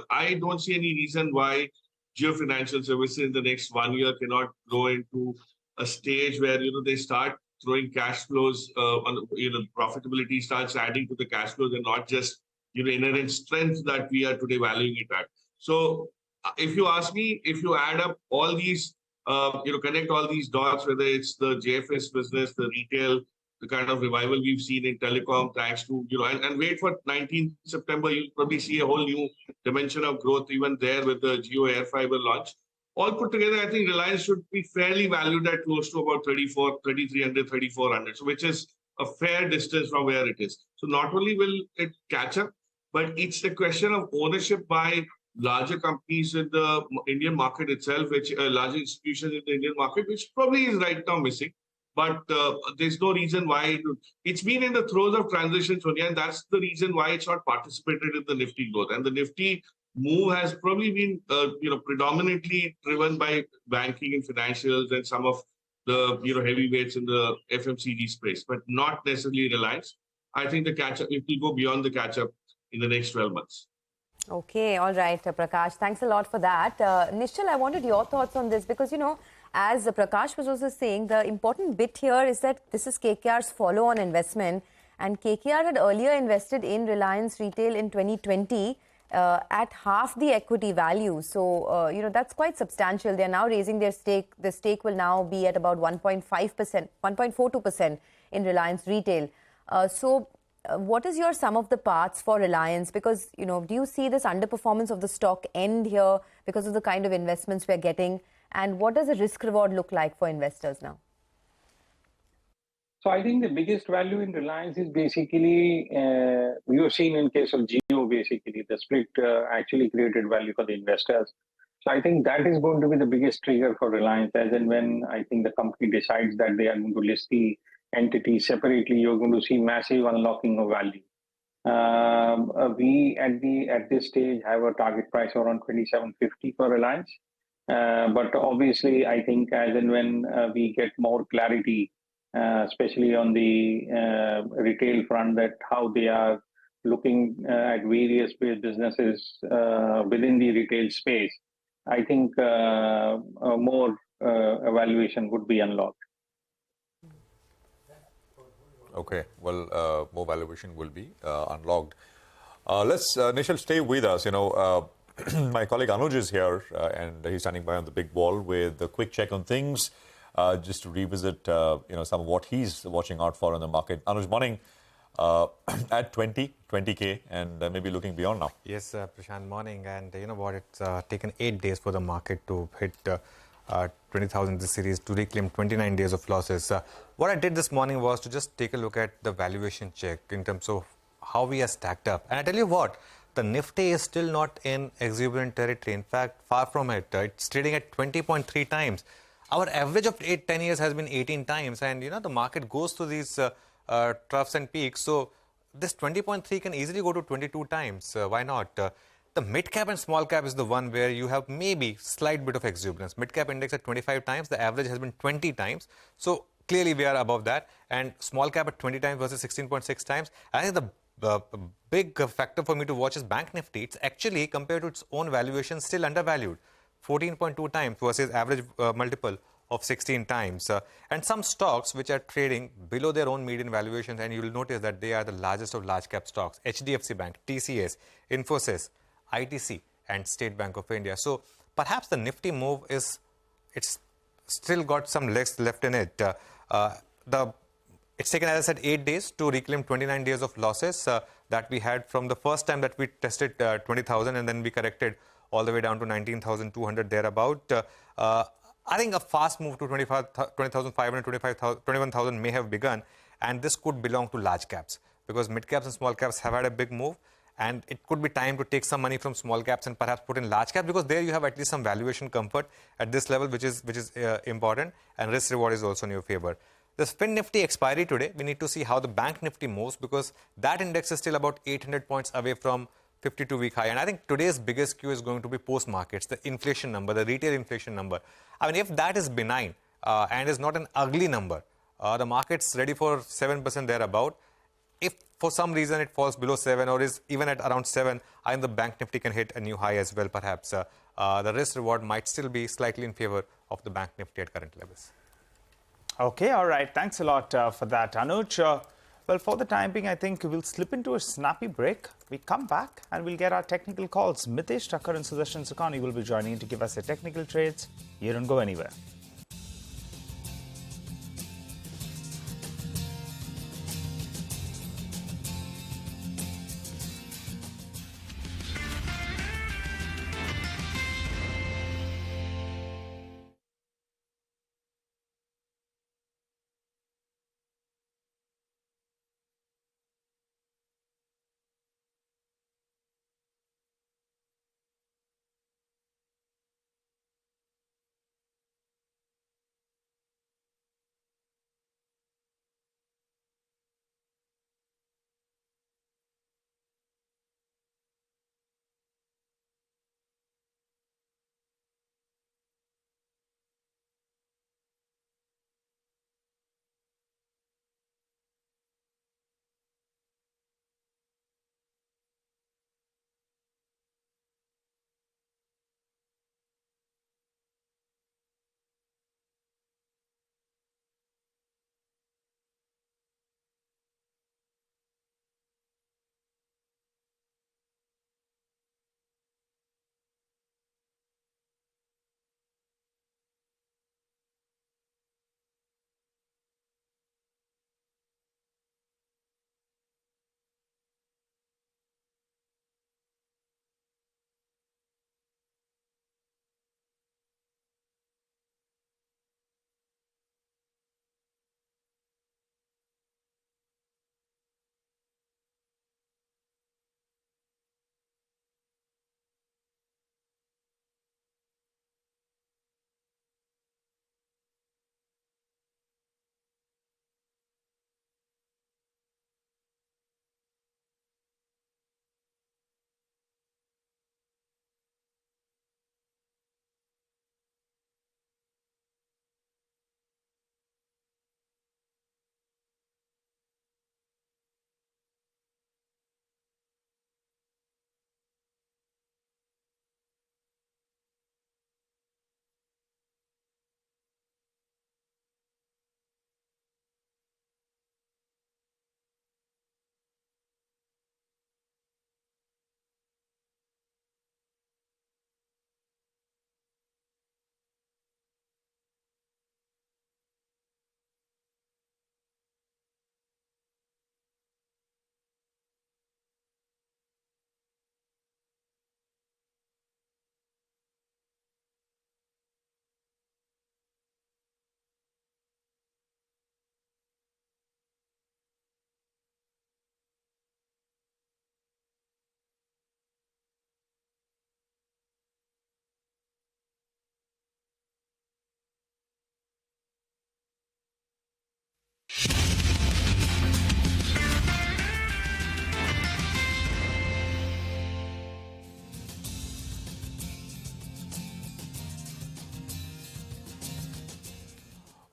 I don't see any reason why Jio Financial Services in the next 1 year cannot go into a stage where, they start throwing cash flows, profitability starts adding to the cash flows and not just, inherent strength that we are today valuing it at. So if you ask me, if you add up all these, connect all these dots, whether it's the JFS business, the retail, the kind of revival we've seen in telecom, thanks to, and wait for 19th September, you'll probably see a whole new dimension of growth even there with the Jio Air Fiber launch. All put together, I think Reliance should be fairly valued at close to about 3,300, 3,400, so which is a fair distance from where it is. So not only will it catch up, but it's a question of ownership by larger companies in the Indian market itself, which larger institutions in the Indian market, which probably is right now missing. But there's no reason why it's been in the throes of transition, Sonia, and that's the reason why it's not participated in the Nifty growth. And the Nifty move has probably been, predominantly driven by banking and financials and some of the, heavyweights in the FMCG space, but not necessarily Reliance. I think the catch-up, it will go beyond the catch-up in the next 12 months. Okay, all right, Prakash. Thanks a lot for that. Nishal, I wanted your thoughts on this because, as Prakash was also saying, the important bit here is that this is KKR's follow-on investment, and KKR had earlier invested in Reliance Retail in 2020 at half the equity value. So, that's quite substantial. They're now raising their stake. The stake will now be at about 1.5%, 1.42% in Reliance Retail. What is your sum of the parts for Reliance? Because, do you see this underperformance of the stock end here because of the kind of investments we're getting? And what does the risk reward look like for investors now? So I think the biggest value in Reliance is basically, we have seen in case of Jio, basically, the split actually created value for the investors. So I think that is going to be the biggest trigger for Reliance, as and when I think the company decides that they are going to list the entity separately, you're going to see massive unlocking of value. We at this stage have a target price around 27.50 for Reliance. But obviously, I think as and when we get more clarity, especially on the retail front, that how they are looking at various businesses within the retail space, I think more evaluation would be unlocked. Okay, well, more valuation will be unlocked. Let's, Nishal, stay with us. My colleague Anuj is here, and he's standing by on the big wall with a quick check on things, just to revisit, some of what he's watching out for in the market. Anuj, morning. At 20K, and maybe looking beyond now. Yes, Prashant, morning. And you know what? It's taken 8 days for the market to hit 20,000 this series to reclaim 29 days of losses. What I did this morning was to just take a look at the valuation check in terms of how we are stacked up. And I tell you what, the Nifty is still not in exuberant territory. In fact, far from it. It's trading at 20.3 times. Our average of 10 years has been 18 times. And, the market goes through these troughs and peaks. So this 20.3 can easily go to 22 times. Why not? The mid-cap and small-cap is the one where you have maybe slight bit of exuberance. Mid-cap index at 25 times. The average has been 20 times. So clearly we are above that. And small-cap at 20 times versus 16.6 times. I think the big factor for me to watch is Bank Nifty. It's actually, compared to its own valuation, still undervalued. 14.2 times versus average multiple of 16 times. And some stocks which are trading below their own median valuations, and you will notice that they are the largest of large cap stocks. HDFC Bank, TCS, Infosys, ITC, and State Bank of India. So perhaps the Nifty move it's still got some legs left in it. It's taken, as I said, 8 days to reclaim 29 days of losses that we had from the first time that we tested 20,000, and then we corrected all the way down to 19,200 thereabout. I think a fast move to 20,500, 21,000 may have begun, and this could belong to large caps because mid caps and small caps have had a big move, and it could be time to take some money from small caps and perhaps put in large caps because there you have at least some valuation comfort at this level, which is important, and risk reward is also in your favor. The Fin Nifty expiry today, we need to see how the Bank Nifty moves because that index is still about 800 points away from 52-week high. And I think today's biggest cue is going to be post-markets, the inflation number, the retail inflation number. I mean, if that is benign and is not an ugly number, the market's ready for 7% thereabout. If for some reason it falls below 7 or is even at around 7, I think the Bank Nifty can hit a new high as well, perhaps. The risk reward might still be slightly in favor of the Bank Nifty at current levels. Okay, all right. Thanks a lot for that, Anuj. Well, for the time being, I think we'll slip into a snappy break. We come back and we'll get our technical calls. Mitesh Thakkar and Sudarshan Sukhani will be joining in to give us their technical trades. You don't go anywhere.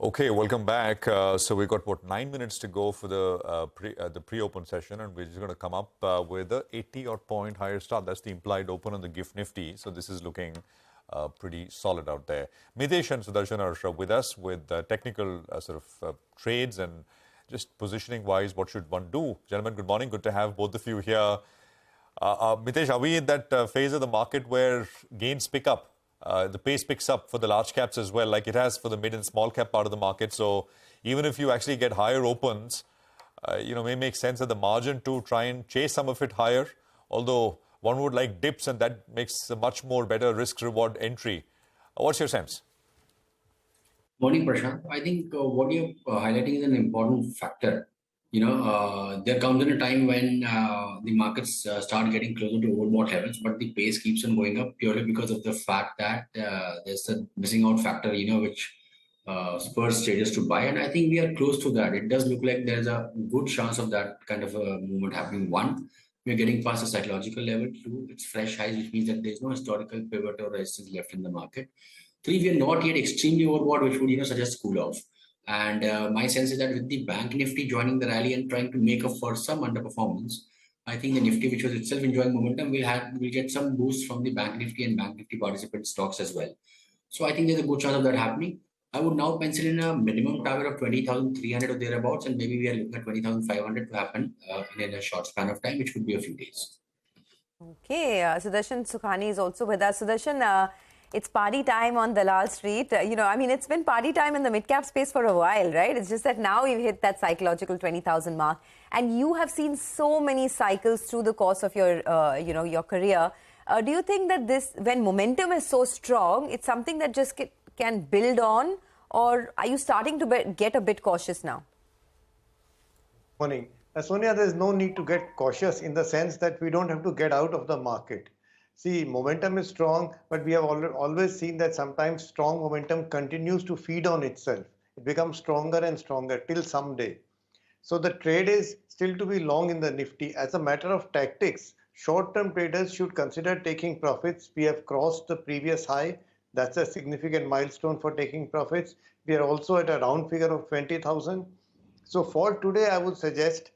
Okay, welcome back. So we've got, 9 minutes to go for the pre-open session, and we're just going to come up with a 80-odd point higher start. That's the implied open on the GIFT Nifty. So this is looking pretty solid out there. Mitesh and Sudarshan are with us with technical trades and just positioning-wise, what should one do? Gentlemen, good morning. Good to have both of you here. Mitesh, are we in that phase of the market where gains pick up? The pace picks up for the large caps as well, like it has for the mid and small cap part of the market. So even if you actually get higher opens, may make sense at the margin to try and chase some of it higher. Although one would like dips, and that makes a much more better risk-reward entry. What's your sense? Morning, Prashant. I think what you're highlighting is an important factor. There comes in a time when the markets start getting closer to overbought levels, but the pace keeps on going up purely because of the fact that there's a missing out factor, which spurs traders to buy. And I think we are close to that. It does look like there's a good chance of that kind of a movement happening. One, we're getting past the psychological level. Two, it's fresh highs, which means that there's no historical pivot or resistance left in the market. Three, we are not yet extremely overbought, which would suggest cool off. And my sense is that with the Bank Nifty joining the rally and trying to make up for some underperformance, I think the Nifty, which was itself enjoying momentum, will get some boost from the Bank Nifty and Bank Nifty participant stocks as well. So I think there's a good chance of that happening. I would now pencil in a minimum target of 20,300 or thereabouts, and maybe we are looking at 20,500 to happen in a short span of time, which could be a few days. Okay, Sudarshan Sukhani is also with us. Sudarshan, it's party time on Dalal Street. It's been party time in the mid-cap space for a while, right? It's just that now we've hit that psychological 20,000 mark. And you have seen so many cycles through the course of your, your career. Do you think that when momentum is so strong, it's something that just can build on? Or are you starting to get a bit cautious now? Morning. Sonia, there's no need to get cautious in the sense that we don't have to get out of the market. See, momentum is strong, but we have always seen that sometimes strong momentum continues to feed on itself. It becomes stronger and stronger till someday. So the trade is still to be long in the Nifty. As a matter of tactics, short-term traders should consider taking profits. We have crossed the previous high. That's a significant milestone for taking profits. We are also at a round figure of 20,000. So for today, I would suggest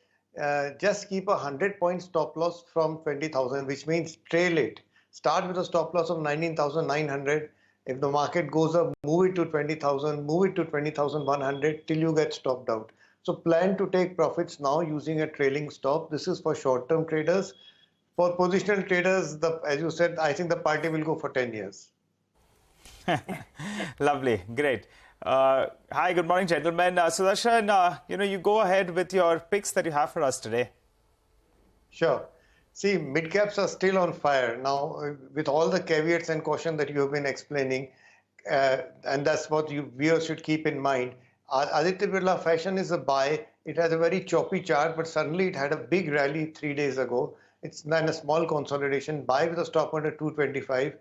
just keep a 100-point stop loss from 20,000, which means trail it. Start with a stop loss of 19,900. If the market goes up, move it to 20,000, move it to 20,100 till you get stopped out. So plan to take profits now using a trailing stop. This is for short-term traders. For positional traders, as you said, I think the party will go for 10 years. Lovely. Great. Hi, good morning, gentlemen. Sudarshan, you go ahead with your picks that you have for us today. Sure. See, mid-caps are still on fire. Now, with all the caveats and caution that you have been explaining, and that's what viewers should keep in mind, Aditya Birla Fashion is a buy. It has a very choppy chart, but suddenly it had a big rally 3 days ago. It's then a small consolidation, buy with a stop under 225.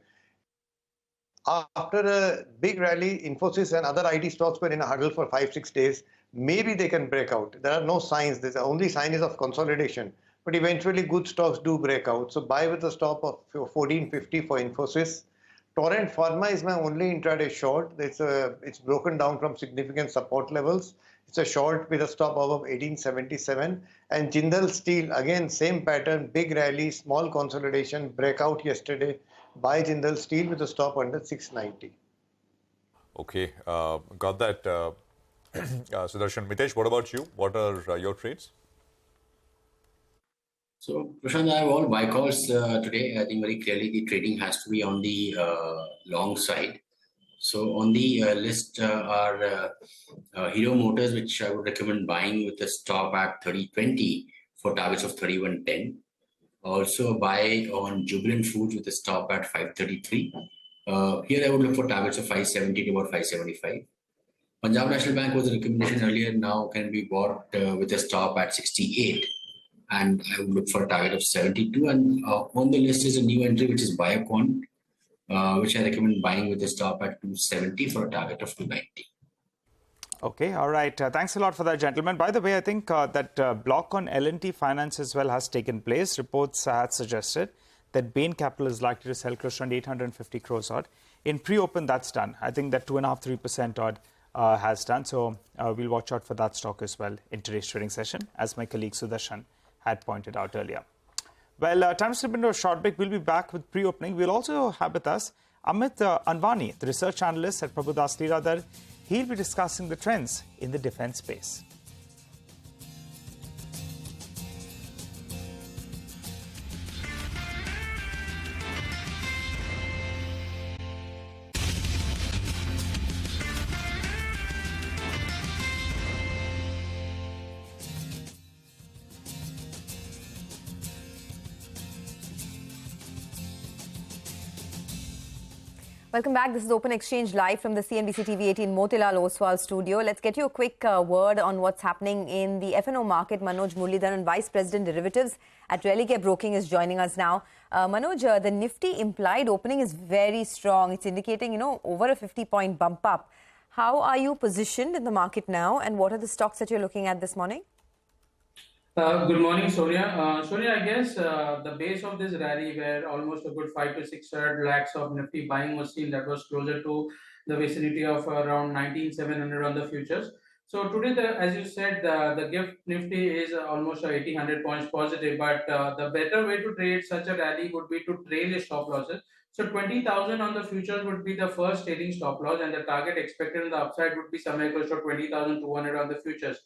After a big rally, Infosys and other IT stocks were in a huddle for 5-6 days. Maybe they can break out. There are no signs. The only sign is of consolidation. But eventually, good stocks do break out. So buy with a stop of 1450 for Infosys. Torrent Pharma is my only intraday short. It's broken down from significant support levels. It's a short with a stop above 1877. And Jindal Steel, again, same pattern, big rally, small consolidation, breakout yesterday. Buy Jindal Steel with a stop under 690. Okay, got that. Sudarshan. Mitesh, what about you? What are your trades? So, Prashant, I have all buy calls today. I think very clearly the trading has to be on the long side. So, on the list are Hero Motors, which I would recommend buying with a stop at 3020 for targets of 3110. Also, a buy on Jubilant Foods with a stop at 533. Here, I would look for targets of 570 to about 575. Punjab National Bank was a recommendation earlier. Now can be bought with a stop at 68. And I would look for a target of 72. And on the list is a new entry, which is Biocon, which I recommend buying with a stop at 270 for a target of 290. Okay, all right. Thanks a lot for that, gentlemen. By the way, I think that block on L&T Finance as well has taken place. Reports had suggested that Bain Capital is likely to sell close to around 850 crores odd. In pre-open, that's done. I think that 2.5-3% odd has done. So we'll watch out for that stock as well in today's trading session, as my colleague Sudarshan had pointed out earlier. Well, time to slip into a short break. We'll be back with pre-opening. We'll also have with us Amit Anwani, the research analyst at Prabhudas Lilladher. He'll be discussing the trends in the defense space. Welcome back. This is Open Exchange live from the CNBC-TV18 Motilal Oswal studio. Let's get you a quick word on what's happening in the F&O market. Manoj Muralidharan, Vice President Derivatives at Reliance Broking, is joining us now. Manoj, the Nifty implied opening is very strong. It's indicating, over a 50-point bump up. How are you positioned in the market now, and what are the stocks that you're looking at this morning? Good morning, Sonia. Sonia, I guess the base of this rally where almost a good 5 to 6 lakhs of Nifty buying was seen, that was closer to the vicinity of around 19,700 on the futures. So today, as you said, the gift Nifty is almost 1,800 points positive, but the better way to trade such a rally would be to trail a stop losses. So 20,000 on the futures would be the first trading stop loss, and the target expected on the upside would be somewhere close to 20,200 on the futures.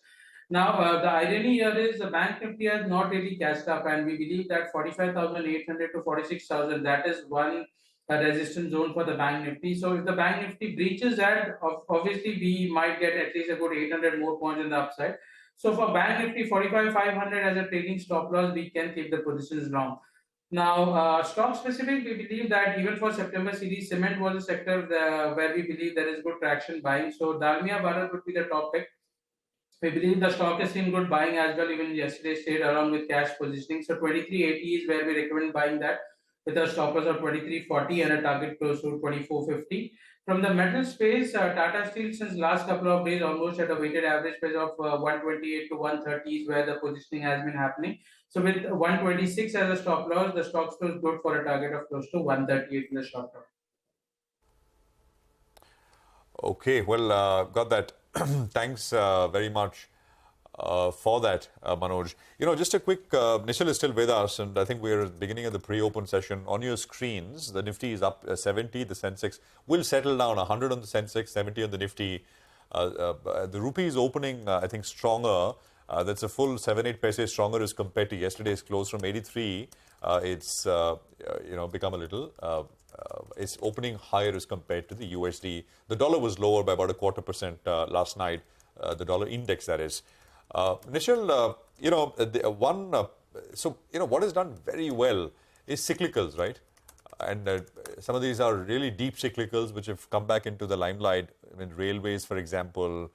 Now, the irony here is the Bank Nifty has not really cashed up, and we believe that 45,800 to 46,000, that is one resistance zone for the Bank Nifty. So if the Bank Nifty breaches that, obviously we might get at least about 800 more points in the upside. So for Bank Nifty, 45,500 as a trading stop loss, we can keep the positions long. Now, stock specific, we believe that even for September series, cement was a sector where we believe there is good traction buying. So Dalmia Bharat would be the top pick. We believe the stock has seen good buying as well. Even yesterday stayed around with cash positioning. So 2380 is where we recommend buying that, with a stop loss of 2340 and a target close to 2450. From the metal space, Tata Steel since last couple of days almost at a weighted average price of 128 to 130 is where the positioning has been happening. So with 126 as a stop loss, the stock still good for a target of close to 138 in the short term. Okay, well, got that. Thanks very much for that, Manoj. Just a quick, Nishal is still with us, and I think we're at the beginning of the pre-open session. On your screens, the Nifty is up 70, the sensex will settle down 100 on the sensex, 70 on the Nifty. The rupee is opening, I think, stronger. That's a full 7-8 paise stronger as compared to yesterday's close from 83. It's, become a little... it's opening higher as compared to the USD. The dollar was lower by about 0.25% last night, the dollar index, that is. Nishal, what is done very well is cyclicals, right? And some of these are really deep cyclicals which have come back into the limelight. Railways, for example,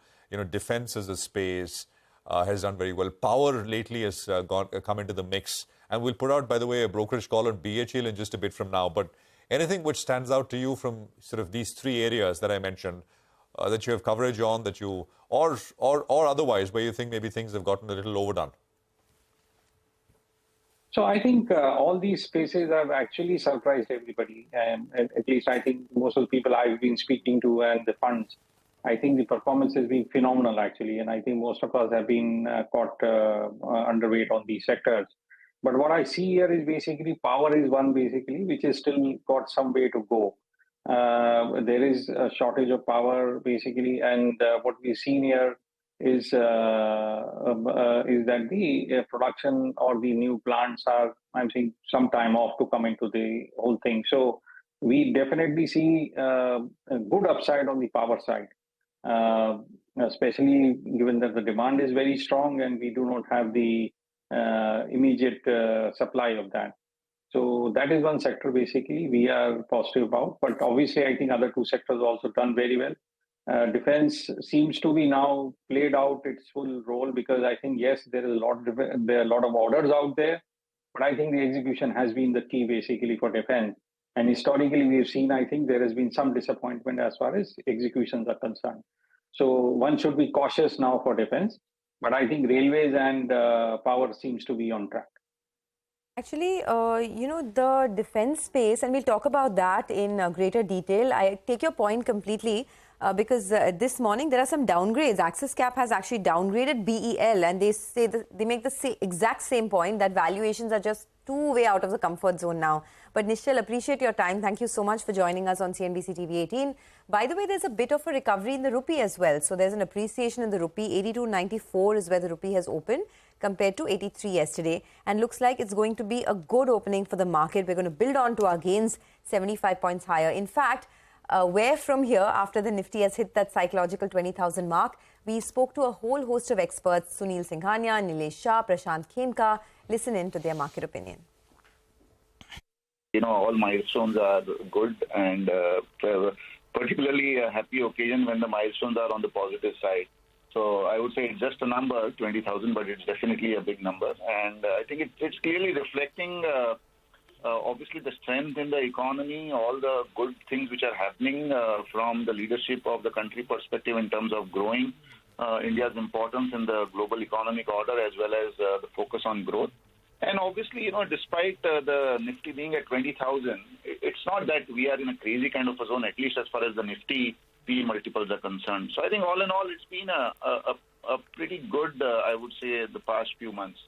defense as a space has done very well. Power lately has come into the mix. And we'll put out, by the way, a brokerage call on BHL in just a bit from now. But anything which stands out to you from sort of these three areas that I mentioned that you have coverage on, that you or otherwise where you think maybe things have gotten a little overdone? So I think all these spaces have actually surprised everybody. At least I think most of the people I've been speaking to and the funds, I think the performance has been phenomenal actually. And I think most of us have been caught underweight on these sectors. But what I see here is basically power is one basically, which is still got some way to go. There is a shortage of power basically, and what we've seen here is that the production or the new plants are, I'm saying, some time off to come into the whole thing. So we definitely see a good upside on the power side, especially given that the demand is very strong and we do not have the immediate supply of that. So that is one sector basically we are positive about. But obviously, I think other two sectors also done very well. Defense seems to be now played out its full role because I think, yes, there are a lot of orders out there, but I think the execution has been the key basically for defense. And historically, we've seen, I think there has been some disappointment as far as executions are concerned. So one should be cautious now for defense, but I think railways and power seems to be on track. Actually, the defense space, and we'll talk about that in greater detail. I take your point completely. because this morning there are some downgrades. Axis Cap has actually downgraded BEL, and they say that they make the exact same point that valuations are just way out of the comfort zone now. But Nishal, appreciate your time. Thank you so much for joining us on CNBC TV18. By the way, there's a bit of a recovery in the rupee as well. So there's an appreciation in the rupee. 82.94 is where the rupee has opened compared to 83 yesterday. And looks like it's going to be a good opening for the market. We're going to build on to our gains 75 points higher. In fact, where from here, after the Nifty has hit that psychological 20,000 mark, we spoke to a whole host of experts, Sunil Singhania, Nilesh Shah, Prashant Khemka. Listen in to their market opinion. All milestones are good, and particularly a happy occasion when the milestones are on the positive side. So I would say it's just a number, 20,000, but it's definitely a big number. And I think it's clearly reflecting, obviously, the strength in the economy, all the good things which are happening from the leadership of the country perspective in terms of growing India's importance in the global economic order, as well as the focus on growth. And obviously, despite the Nifty being at 20,000, it's not that we are in a crazy kind of a zone, at least as far as the Nifty P multiples are concerned. So I think all in all, it's been a pretty good, I would say, the past few months.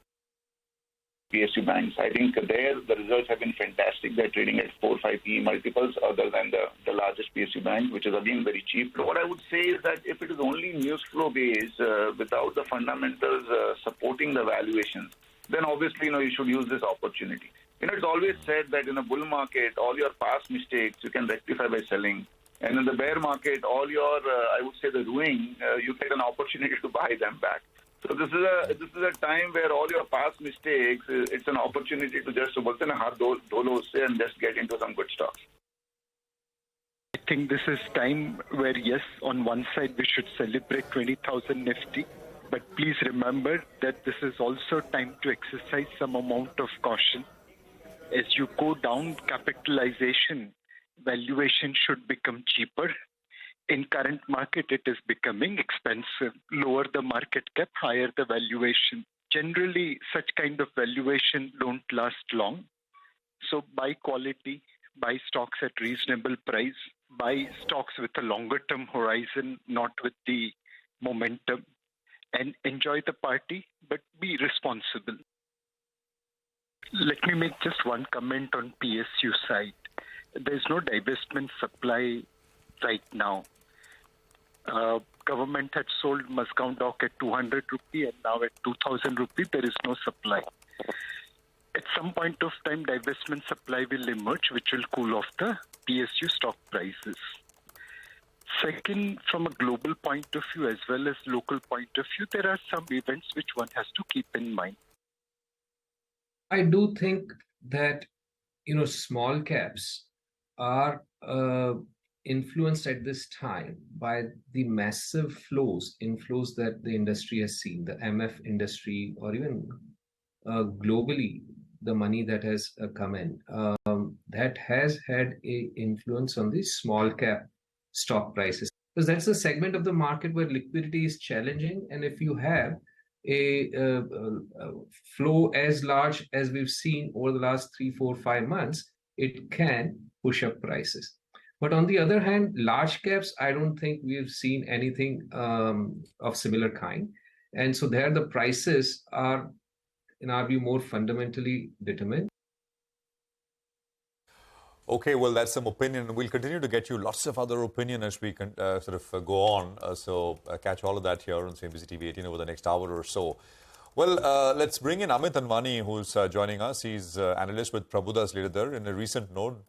PSU banks, I think there the results have been fantastic. They're trading at 4 or 5 PE multiples other than the largest PSU bank, which is again very cheap. So what I would say is that if it is only news flow based, without the fundamentals supporting the valuations, then obviously you should use this opportunity. It's always said that in a bull market, all your past mistakes you can rectify by selling. And in the bear market, all your, I would say, the ruin, you get an opportunity to buy them back. So this is a time where all your past mistakes, it's an opportunity to just and just get into some good stocks. I think this is time where, yes, on one side we should celebrate 20,000 Nifty, but please remember that this is also time to exercise some amount of caution. As you go down capitalization, valuation should become cheaper. In current market, it is becoming expensive. Lower the market cap, higher the valuation. Generally, such kind of valuation don't last long. So buy quality, buy stocks at reasonable price, buy stocks with a longer term horizon, not with the momentum, and enjoy the party, but be responsible. Let me make just one comment on PSU side. There's no divestment supply right now. Government had sold Mazgaon Dock at 200 rupee and now at 2,000 rupee. There is no supply. At some point of time, divestment supply will emerge, which will cool off the PSU stock prices. Second, from a global point of view as well as local point of view, there are some events which one has to keep in mind. I do think that, small caps are influenced at this time by the massive inflows that the industry has seen, the MF industry, or even globally, the money that has come in. That has had an influence on the small cap stock prices. Because that's a segment of the market where liquidity is challenging. And if you have a flow as large as we've seen over the last 3, 4, 5 months, it can push up prices. But on the other hand, large caps, I don't think we've seen anything of similar kind. And so there the prices are, in our view, more fundamentally determined. Okay, well, that's some opinion. We'll continue to get you lots of other opinion as we can go on. So catch all of that here on CNBC TV18 over the next hour or so. Well, let's bring in Amit Anwani, who's joining us. He's analyst with Prabhudas Leader. In a recent note,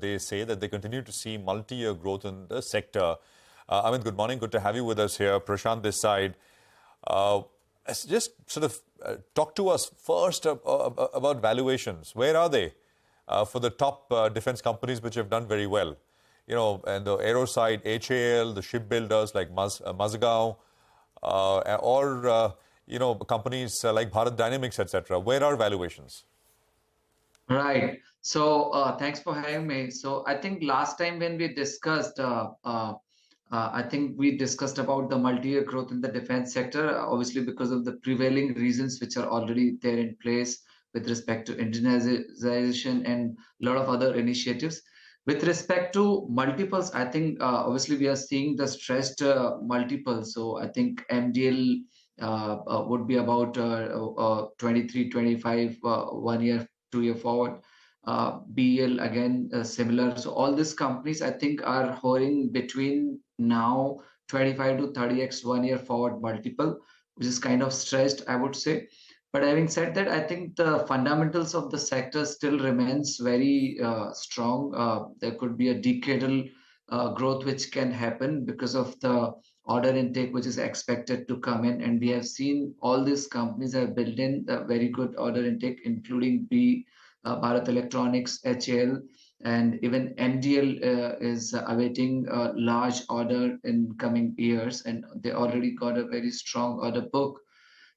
they say that they continue to see multi-year growth in the sector. Amit, good morning. Good to have you with us here. Prashant, this side. Just talk to us first about valuations. Where are they for the top defense companies which have done very well? And the aero side, HAL, the shipbuilders like Mazgaon, or companies like Bharat Dynamics, etc. Where are valuations? Right. So thanks for having me. So I think last time when we discussed, I think we discussed about the multi-year growth in the defense sector, obviously because of the prevailing reasons which are already there in place with respect to indigenization and a lot of other initiatives. With respect to multiples, I think obviously we are seeing the stressed multiples. So I think MDL would be about 23, 25 1 year, 2 year forward. BL again similar. So all these companies I think are hovering between now 25 to 30x 1 year forward multiple, which is kind of stressed, I would say. But having said that, I think the fundamentals of the sector still remains very strong. There could be a decadal growth which can happen because of the order intake which is expected to come in. And we have seen all these companies have built in a very good order intake, including Bharat Electronics, HAL, and even MDL is awaiting a large order in coming years, and they already got a very strong order book.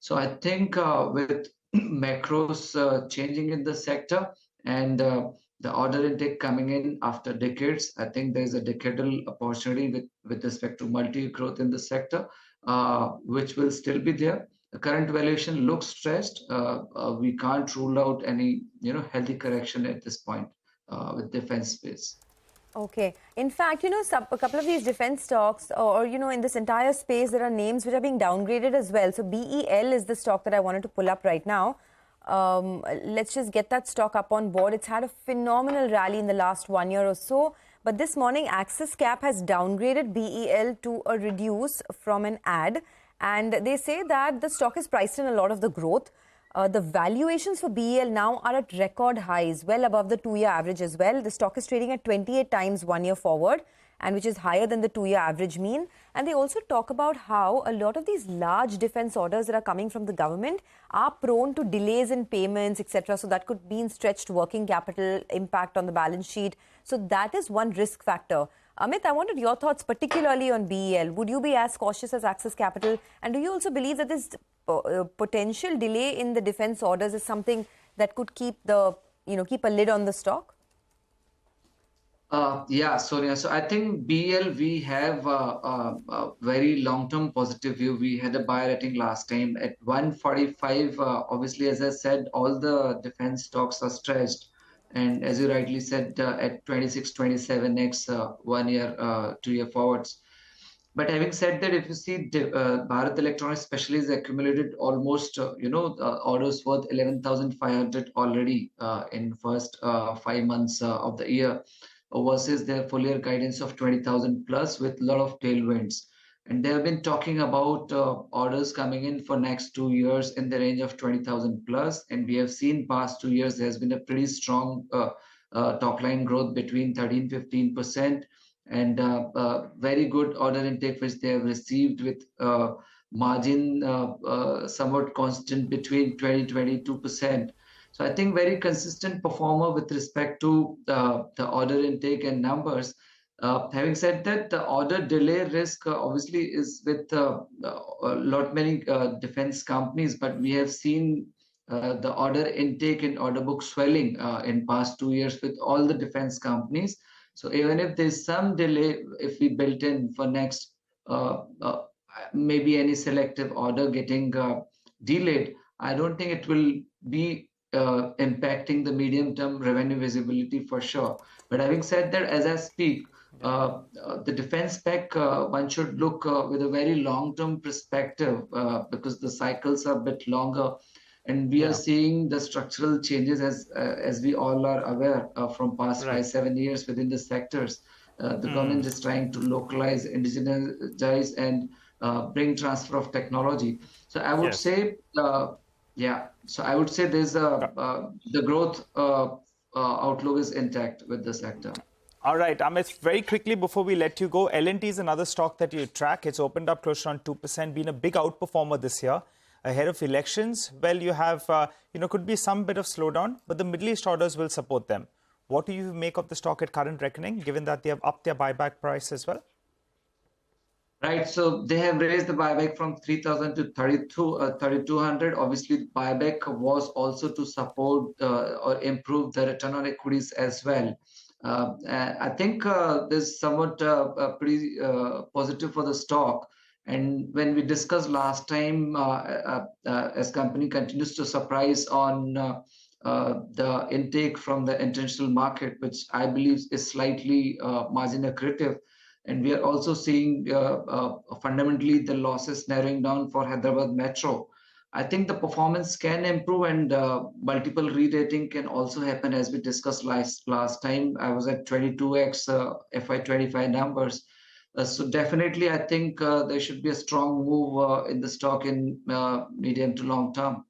So I think with macros changing in the sector and the order intake coming in after decades, I think there's a decadal opportunity with respect to multi-growth in the sector, which will still be there. The current valuation looks stressed. We can't rule out any healthy correction at this point with defense space. Okay. In fact, a couple of these defense stocks or, in this entire space, there are names which are being downgraded as well. So BEL is the stock that I wanted to pull up right now. Let's just get that stock up on board. It's had a phenomenal rally in the last 1 year or so. But this morning, Axis Cap has downgraded BEL to a reduce from an add. And they say that the stock is priced in a lot of the growth. The valuations for BEL now are at record highs, well above the 2-year average as well. The stock is trading at 28 times 1 year forward, and which is higher than the 2-year average mean. And they also talk about how a lot of these large defense orders that are coming from the government are prone to delays in payments, etc. So that could mean stretched working capital impact on the balance sheet. So that is one risk factor. Amit, I wanted your thoughts particularly on BEL. Would you be as cautious as Axis Capital? And do you also believe that this potential delay in the defense orders is something that could keep a lid on the stock? Yeah, Sonia. So I think BEL, we have a very long-term positive view. We had a buy rating last time at 145. Obviously, as I said, all the defense stocks are stretched. And as you rightly said, at 26, 27x 1 year, 2 year forwards. But having said that, if you see Bharat Electronics especially has accumulated almost, orders worth 11,500 already in first 5 months of the year versus their full year guidance of 20,000 plus with a lot of tailwinds. And they have been talking about orders coming in for next 2 years in the range of 20,000 plus. And we have seen past 2 years, there has been a pretty strong top line growth between 13-15%. And very good order intake which they have received with margin somewhat constant between 20-22%. So I think very consistent performer with respect to the order intake and numbers. Having said that, the order delay risk obviously is with many defense companies, but we have seen the order intake and order book swelling in past 2 years with all the defense companies. So even if there's some delay, if we built in for next, maybe any selective order getting delayed, I don't think it will be impacting the medium-term revenue visibility for sure. But having said that, as I speak, the defense spec, one should look with a very long-term perspective because the cycles are a bit longer. And we are seeing the structural changes as we all are aware from past 5-7 years within the sectors. The government is trying to localize, indigenize, and bring transfer of technology. So I would say, So I would say there's the growth outlook is intact with the sector. All right, Amit, very quickly before we let you go, L&T is another stock that you track. It's opened up close to around 2%, been a big outperformer this year. Ahead of elections, well, you have, could be some bit of slowdown, but the Middle East orders will support them. What do you make of the stock at current reckoning, given that they have upped their buyback price as well? Right, so they have raised the buyback from 3,000 to 3,200. Obviously, buyback was also to support or improve the return on equities as well. I think this somewhat pretty positive for the stock. And when we discussed last time, as company continues to surprise on the intake from the international market, which I believe is slightly margin accretive. And we are also seeing fundamentally the losses narrowing down for Hyderabad Metro. I think the performance can improve and multiple re-rating can also happen, as we discussed last time. I was at 22x FY25 numbers. So definitely, I think there should be a strong move in the stock in medium to long term.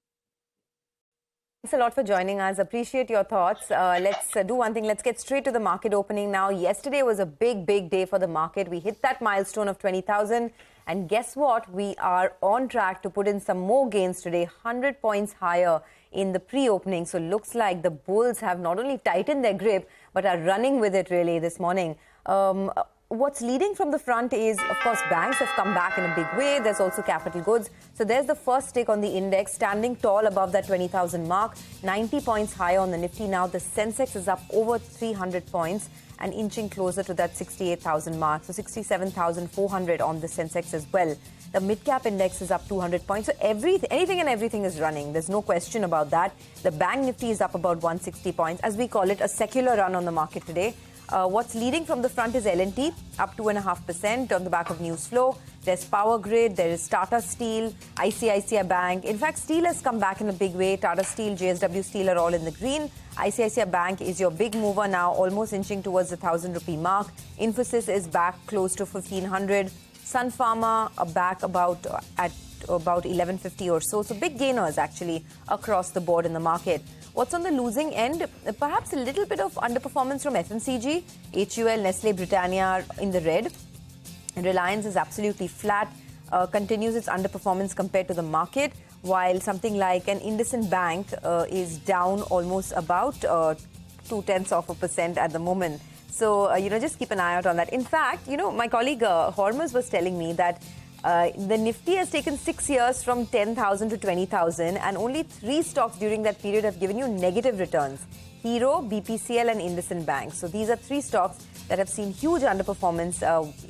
Thanks a lot for joining us. Appreciate your thoughts. Let's do one thing. Let's get straight to the market opening now. Yesterday was a big day for the market. We hit that milestone of 20,000. And guess what? We are on track to put in some more gains today, 100 points higher in the pre-opening. So looks like the bulls have not only tightened their grip, but are running with it really this morning. What's leading from the front is, of course, banks have come back in a big way. There's also capital goods. So there's the first tick on the index, standing tall above that 20,000 mark, 90 points higher on the Nifty now. The sensex is up over 300 points and inching closer to that 68,000 mark. So 67,400 on the sensex as well. The mid-cap index is up 200 points. So anything and everything is running. There's no question about that. The bank Nifty is up about 160 points. As we call it, a secular run on the market today. What's leading from the front is L&T, up 2.5% on the back of news flow. There's Power Grid, there is Tata Steel, ICICI Bank. In fact, Steel has come back in a big way. Tata Steel, JSW Steel are all in the green. ICICI Bank is your big mover now, almost inching towards the 1,000 rupee mark. Infosys is back close to 1,500. Sun Pharma are back at about 1150 or so. So big gainers actually across the board in the market. What's on the losing end? Perhaps a little bit of underperformance from FMCG. HUL, Nestle, Britannia are in the red. And Reliance is absolutely flat, continues its underperformance compared to the market, while something like an IndusInd Bank is down almost about 0.2% at the moment. So, just keep an eye out on that. In fact, my colleague Hormuz was telling me that the Nifty has taken 6 years from 10,000 to 20,000 and only 3 stocks during that period have given you negative returns. Hero, BPCL and IndusInd Bank. So these are 3 stocks that have seen huge underperformance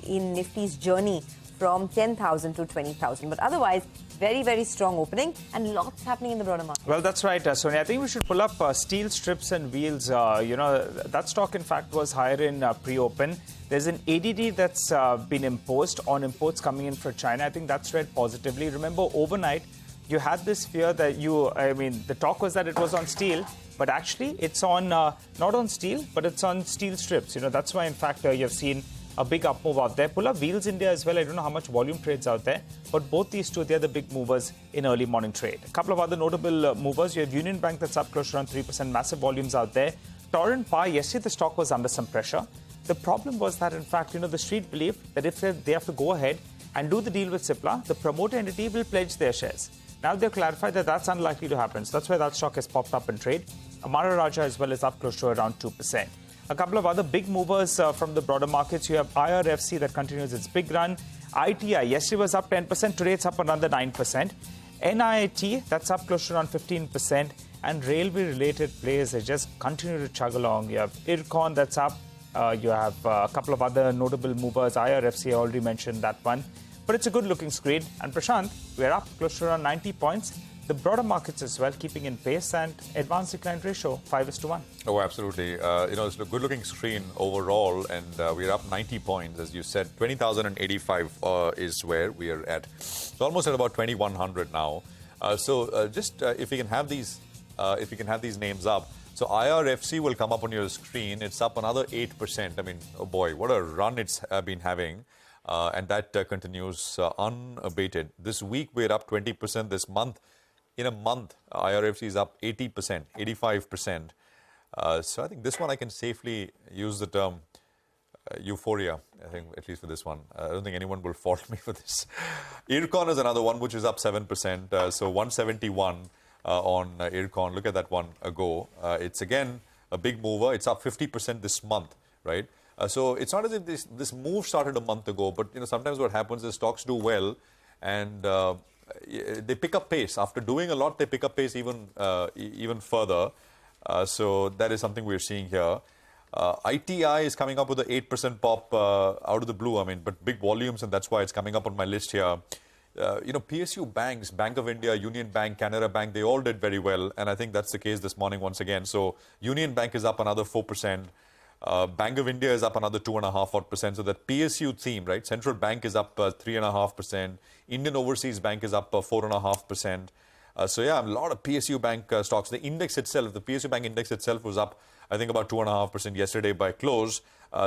in Nifty's journey from 10,000 to 20,000. But otherwise, very strong opening and lots happening in the broader market. Well, that's right, Sonia. I think we should pull up steel strips and wheels. That stock, in fact, was higher in pre-open. There's an ADD that's been imposed on imports coming in from China. I think that's read positively. Remember, overnight, you had this fear that the talk was that it was on steel, but actually it's on, not on steel, but it's on steel strips. That's why, in fact, you've seen a big up move out there. Pull up Wheels India as well. I don't know how much volume trades out there, but both these two, they're the big movers in early morning trade. A couple of other notable movers. You have Union Bank that's up close to around 3%, massive volumes out there. Torrent Power, yesterday the stock was under some pressure. The problem was that, in fact, the street believed that if they have to go ahead and do the deal with Cipla, the promoter entity will pledge their shares. Now they've clarified that that's unlikely to happen. So that's why that stock has popped up in trade. Amara Raja as well is up close to around 2%. A couple of other big movers from the broader markets. You have IRFC that continues its big run. ITI, yesterday was up 10%. Today it's up another 9%. NIIT, that's up close to around 15%. And railway-related players, they just continue to chug along. You have IRCON, that's up. You have a couple of other notable movers. IRFC, I already mentioned that one. But it's a good-looking screen. And Prashant, we're up close to around 90 points. The broader markets as well, keeping in pace, and advanced decline ratio 5:1. Oh, absolutely. It's a good-looking screen overall, and we're up 90 points, as you said. 20,085 is where we are at. So almost at about 2,100 now. If we can have these names up. So IRFC will come up on your screen. It's up another 8%. I mean, oh boy, what a run it's been having. And that continues unabated. This week, we're up 20%. This month, in a month, IRFC is up 80%, 85%. So I think this one I can safely use the term euphoria, I think, at least for this one. I don't think anyone will fault me for this. IRCON is another one which is up 7%. So 171 on IRCON. Look at that one go. It's again a big mover. It's up 50% this month, right? So it's not as if this move started a month ago, but sometimes what happens is stocks do well and they pick up pace. After doing a lot, they pick up pace even further. So that is something we're seeing here. ITI is coming up with an 8% pop out of the blue. But big volumes, and that's why it's coming up on my list here. PSU banks, Bank of India, Union Bank, Canara Bank, they all did very well. And I think that's the case this morning once again. So Union Bank is up another 4%. Bank of India is up another 2.5%. So that PSU theme, right? Central Bank is up 3.5%. Indian Overseas Bank is up 4.5%. So yeah, a lot of PSU bank stocks. The index itself, the PSU bank index itself was up, I think, about 2.5% yesterday by close.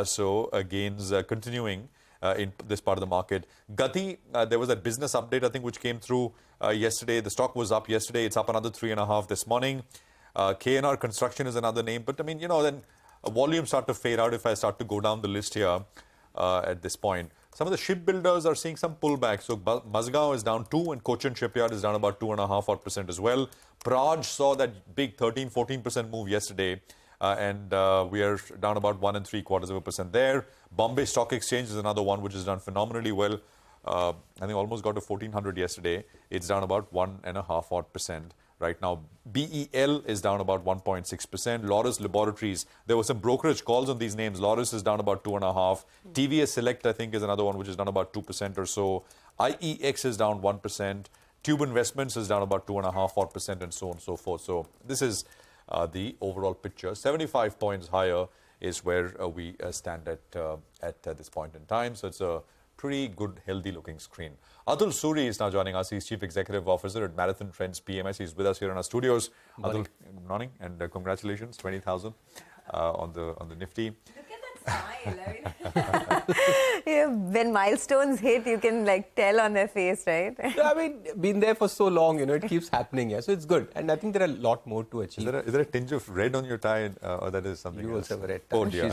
So gains continuing in this part of the market. Gati, there was that business update, I think, which came through yesterday. The stock was up yesterday. It's up another 3.5% this morning. KNR Construction is another name. But I mean, then volumes start to fade out if I start to go down the list here at this point. Some of the shipbuilders are seeing some pullback. So Mazgaon is down 2% and Cochin Shipyard is down about 2.5% as well. Praj saw that big 13-14% move yesterday. And we are down about 1.75% there. Bombay Stock Exchange is another one which has done phenomenally well. I think almost got to 1400 yesterday. It's down about 1.5% right now. BEL is down about 1.6%. Laurus Laboratories, there were some brokerage calls on these names. Laurus is down about 2.5%. TVS Select, I think, is another one which is down about 2% or so. IEX is down 1%. Tube Investments is down about 2.5% and so on and so forth. So this is the overall picture. 75 points higher is where we stand at this point in time. So it's a pretty good, healthy-looking screen. Atul Suri is now joining us. He's Chief Executive Officer at Marathon Trends PMS. He's with us here in our studios. Atul, good morning and congratulations, 20,000 on the Nifty. Yeah, when milestones hit, you can tell on their face, right? I mean, been there for so long, it keeps happening. Yeah, so it's good, and I think there are a lot more to achieve. Is there a tinge of red on your tie, or that is something? You else? also have a red tie. Oh dear.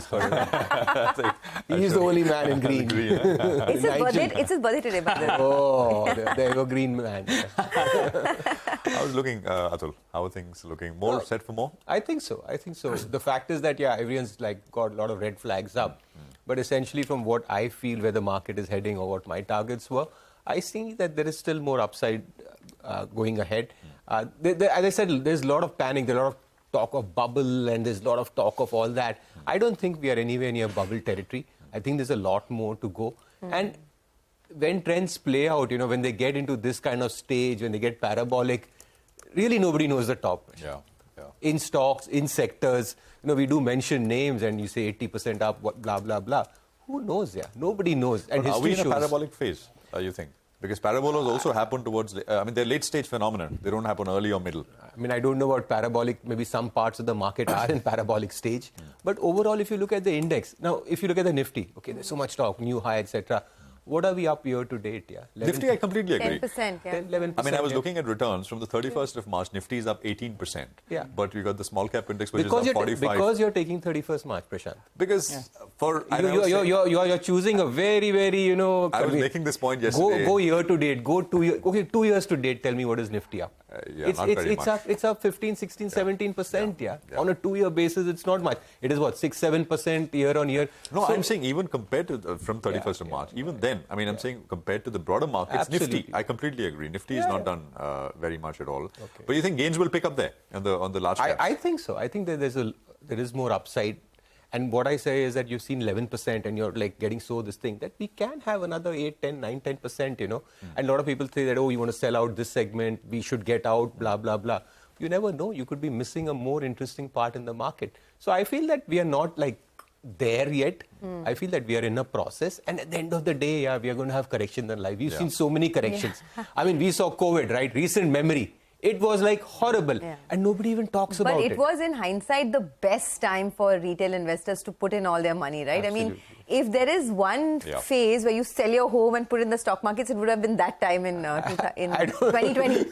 He's the only man in green. It's his birthday today, by the way. Oh, the evergreen man. How's it looking, Atul? How are things looking? More set for more? I think so. The fact is that everyone's got a lot of red flags up. But essentially, from what I feel where the market is heading or what my targets were, I see that there is still more upside going ahead. As I said, there's a lot of panic, there's a lot of talk of bubble, and there's a lot of talk of all that. I don't think we are anywhere near bubble territory. I think there's a lot more to go. And when trends play out, when they get into this kind of stage, when they get parabolic, really nobody knows the top. Yeah. In stocks, in sectors, we do mention names and you say 80% up, blah, blah, blah. Who knows? Yeah, nobody knows. And are we in a parabolic phase, you think? Because parabolas also happen towards, they're late stage phenomenon. They don't happen early or middle. I don't know about parabolic. Maybe some parts of the market are in parabolic stage. But overall, if you look at the index, now, if you look at the Nifty, okay, there's so much talk, new high, etc. What are we up year to date? Yeah, Nifty, I completely agree. 10%, yeah. 11%. I was looking at returns from the 31st of March. Nifty is up 18%. Yeah. But you got the small cap index, which is up 45%. Because you're taking 31st March, Prashant. Because you're choosing a very, very, I was making this point yesterday. Go year to date. Go 2 years. Okay, 2 years to date. Tell me what is Nifty up? It's up 15, 16, 17%. Yeah. On a 2 year basis, it's not much. It is what, 6-7% year on year. No, I'm saying even compared to from 31st of March, even then, I'm saying compared to the broader markets, Nifty, I completely agree. Nifty is not done very much at all. Okay. But you think gains will pick up there on the large caps? I think so. I think that there is more upside. And what I say is that you've seen 11% and you're getting this thing, that we can have another 8, 10, 9, 10%, And a lot of people say that, you want to sell out this segment, we should get out, blah, blah, blah. You never know. You could be missing a more interesting part in the market. So I feel that we are not there yet. I feel that we are in a process. And at the end of the day, we are going to have corrections in life. We've seen so many corrections. We saw COVID, right? Recent memory. It was horrible and nobody even talks about it. But it was in hindsight the best time for retail investors to put in all their money, right? Absolutely. If there is one phase where you sell your home and put in the stock markets, it would have been that time in 2020.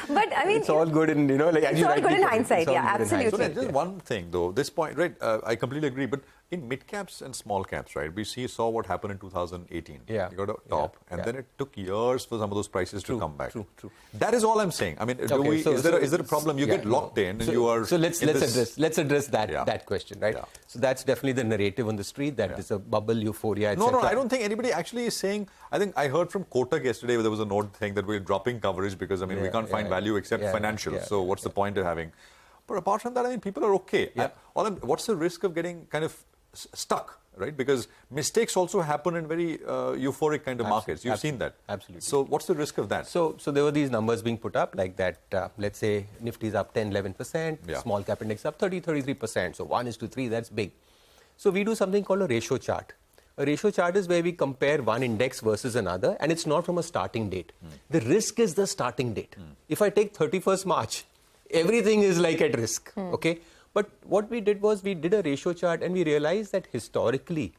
But it's all good in, it's all good in hindsight, absolutely. So just one thing though, this point, right, I completely agree, but in mid caps and small caps, right, we saw what happened in 2018. Yeah. You got a top, and then it took years for some of those prices to come back. True. That is all I'm saying. Is there a problem? You get locked in, and you are. So let's address that question, right? Yeah. So that's definitely the narrative on the street that there's a bubble, euphoria, etc. No, I don't think anybody actually is saying. I think I heard from Kotak yesterday where there was a note saying that we're dropping coverage because we can't find value except financial. So what's the point of having? But apart from that, people are okay. Yeah. What's the risk of getting kind of stuck, right? Because mistakes also happen in very euphoric kind of markets. You've seen that. Absolutely. So what's the risk of that? So there were these numbers being put up like that, let's say Nifty is up 10, 11%, small cap index up 30, 33%. So 1:3, that's big. So we do something called a ratio chart. A ratio chart is where we compare one index versus another, and it's not from a starting date. The risk is the starting date. If I take 31st March, everything is like at risk, okay? But what we did was we did a ratio chart and we realized that historically,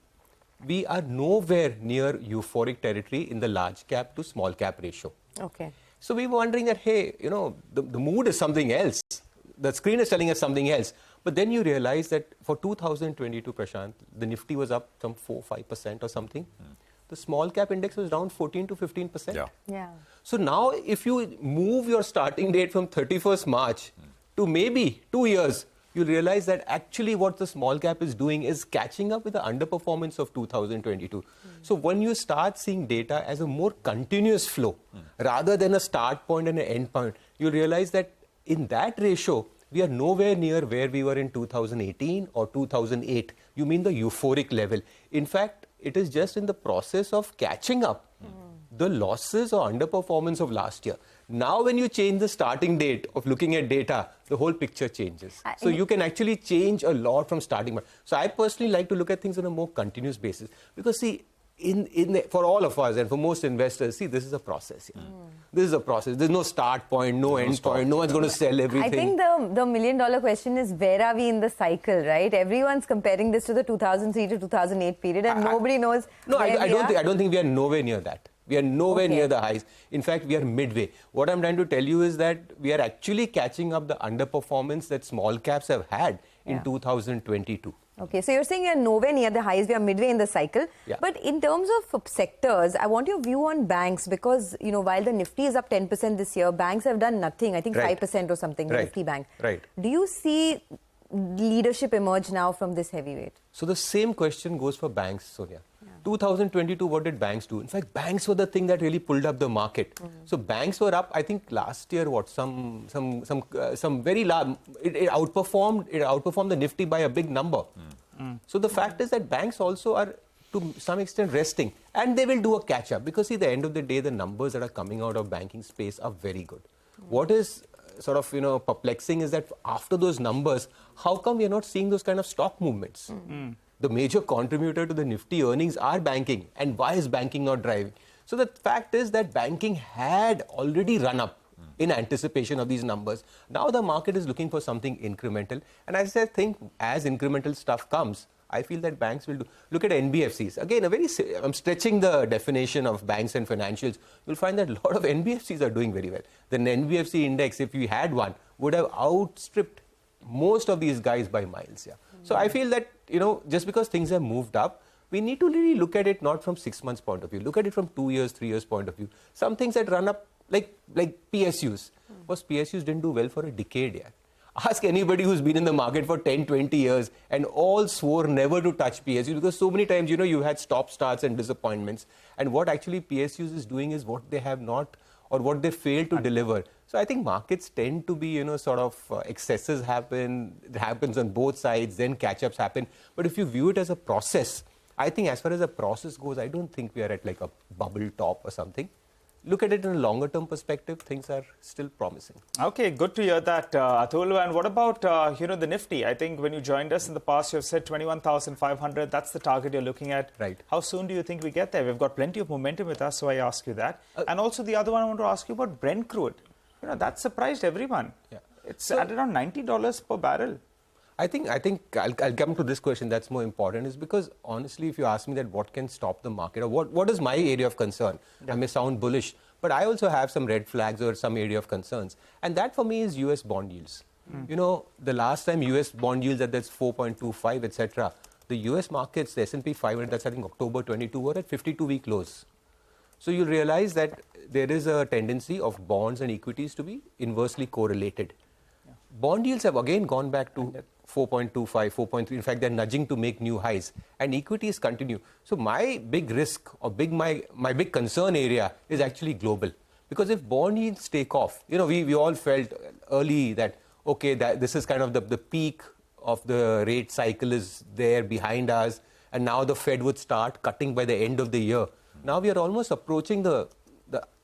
we are nowhere near euphoric territory in the large cap to small cap ratio. Okay. So we were wondering that, hey, the mood is something else. The screen is telling us something else. But then you realize that for 2022, Prashant, the Nifty was up some 4-5% or something. The small cap index was down 14 to 15%. Yeah. So now if you move your starting date from 31st March to maybe 2 years, you'll realize that actually what the small cap is doing is catching up with the underperformance of 2022. So when you start seeing data as a more continuous flow, rather than a start point and an end point, you'll realize that in that ratio, we are nowhere near where we were in 2018 or 2008. You mean the euphoric level. In fact, it is just in the process of catching up the losses or underperformance of last year. Now, when you change the starting date of looking at data, the whole picture changes. So you can actually change a lot from starting point. So I personally like to look at things on a more continuous basis. Because see, for all of us and for most investors, see, this is a process. This is a process. There's no start point, no end point. No one's going to sell everything. I think the million-dollar question is, where are we in the cycle, right? Everyone's comparing this to the 2003 to 2008 period, and nobody knows. No, I don't think we are nowhere near that. We are nowhere near the highs. In fact, we are midway. What I'm trying to tell you is that we are actually catching up the underperformance that small caps have had in 2022. Okay, so you're saying you're nowhere near the highs, we are midway in the cycle. Yeah. But in terms of sectors, I want your view on banks, because, while the Nifty is up 10% this year, banks have done nothing, I think 5% or something, the Nifty bank. Right. Do you see leadership emerge now from this heavyweight? So the same question goes for banks, Sonia. 2022, what did banks do? In fact, banks were the thing that really pulled up the market. So banks were up, I think last year, some very large, it outperformed the Nifty by a big number. So the fact is that banks also are to some extent resting, and they will do a catch up, because at the end of the day, the numbers that are coming out of banking space are very good. What is sort of perplexing is that after those numbers, how come we are not seeing those kind of stock movements? The major contributor to the Nifty earnings are banking. And why is banking not driving? So the fact is that banking had already run up in anticipation of these numbers. Now the market is looking for something incremental. And as I think as incremental stuff comes, I feel that banks will do. Look at NBFCs. Again, I'm stretching the definition of banks and financials. You'll find that a lot of NBFCs are doing very well. The NBFC index, if we had one, would have outstripped most of these guys by miles. So I feel that, just because things have moved up, we need to really look at it not from 6 months point of view. Look at it from 2 years, 3 years point of view. Some things that run up like PSUs. Because PSUs didn't do well for a decade yet. Ask anybody who's been in the market for 10, 20 years and all swore never to touch PSUs, because so many times, you had stop starts and disappointments. And what actually PSUs is doing is what they have not, or what they fail to deliver. So I think markets tend to be, excesses happen, it happens on both sides, then catch-ups happen. But if you view it as a process, I think as far as the process goes, I don't think we are at like a bubble top or something. Look at it in a longer term perspective, things are still promising. Okay, good to hear that, Atul. And what about, the Nifty? I think when you joined us in the past, you've said 21,500. That's the target you're looking at. Right. How soon do you think we get there? We've got plenty of momentum with us, so I ask you that. And also the other one I want to ask you about Brent crude. That surprised everyone. Yeah. It's at around $90 per barrel. I think I'll come to this question that's more important, is because honestly, if you ask me that what can stop the market, or what is my area of concern, I may sound bullish, but I also have some red flags or some area of concerns. And that for me is US bond yields. The last time US bond yields at that's 4.25, etc., the US markets, the S&P 500, that's I think October 22, were at 52-week lows. So you realize that there is a tendency of bonds and equities to be inversely correlated. Bond yields have again gone back to 4.25, 4.3. In fact, they're nudging to make new highs. And equities continue. So my big risk, or my big concern area is actually global. Because if bond yields take off, we all felt early that, okay, that this is kind of the peak of the rate cycle is there behind us, and now the Fed would start cutting by the end of the year. Now we are almost approaching the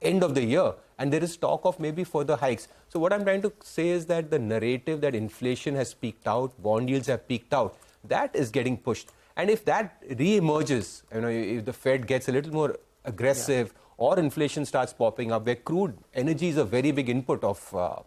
end of the year, and there is talk of maybe further hikes. So what I'm trying to say is that the narrative that inflation has peaked out, bond yields have peaked out, that is getting pushed. And if that re-emerges, if the Fed gets a little more aggressive, or inflation starts popping up, where crude energy is a very big input of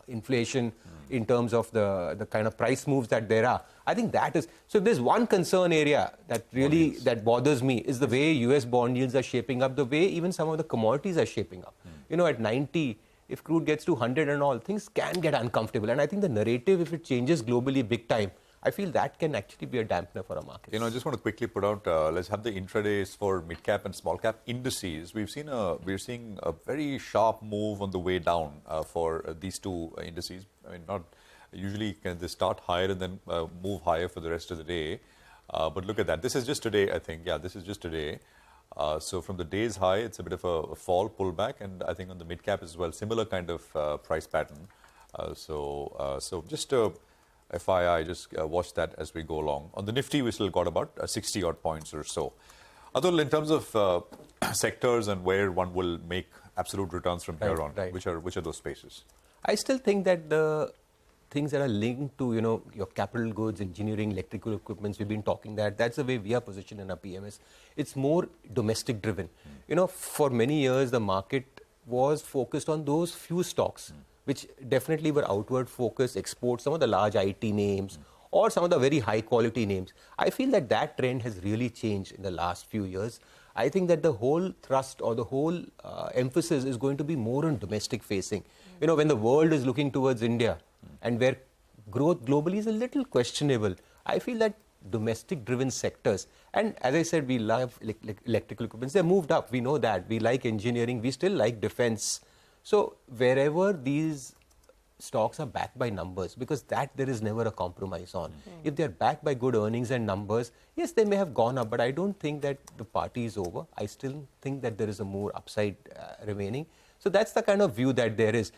inflation in terms of the kind of price moves that there are. I think that is, so if there's one concern area that really that bothers me is the way US bond yields are shaping up, the way even some of the commodities are shaping up. At 90, if crude gets to 100 and all, things can get uncomfortable. And I think the narrative, if it changes globally big time, I feel that can actually be a dampener for our markets. I just want to quickly put out, let's have the intradays for mid-cap and small-cap indices. We're seeing a very sharp move on the way down for these two indices. I mean, not usually can they start higher and then move higher for the rest of the day. But look at that. This is just today, I think. Yeah, this is just today. So from the day's high, it's a bit of a fall pullback. And I think on the mid-cap as well, similar kind of price pattern. So just FYI, just watch that as we go along. On the Nifty, we still got about 60 odd points or so. Atul, in terms of sectors and where one will make absolute returns from here on, which are those spaces? I still think that the things that are linked to, your capital goods, engineering, electrical equipments, we've been talking that's the way we are positioned in our PMS. It's more domestic driven. For many years, the market was focused on those few stocks, which definitely were outward focused, export, some of the large IT names, or some of the very high quality names. I feel that trend has really changed in the last few years. I think that the whole thrust or the whole emphasis is going to be more on domestic facing. When the world is looking towards India and where growth globally is a little questionable, I feel that domestic driven sectors, and as I said, we love electrical equipment, they're moved up. We know that. We like engineering. We still like defense. So wherever these stocks are backed by numbers, because that there is never a compromise on. If they're backed by good earnings and numbers, yes, they may have gone up, but I don't think that the party is over. I still think that there is a more upside remaining. So that's the kind of view that there is.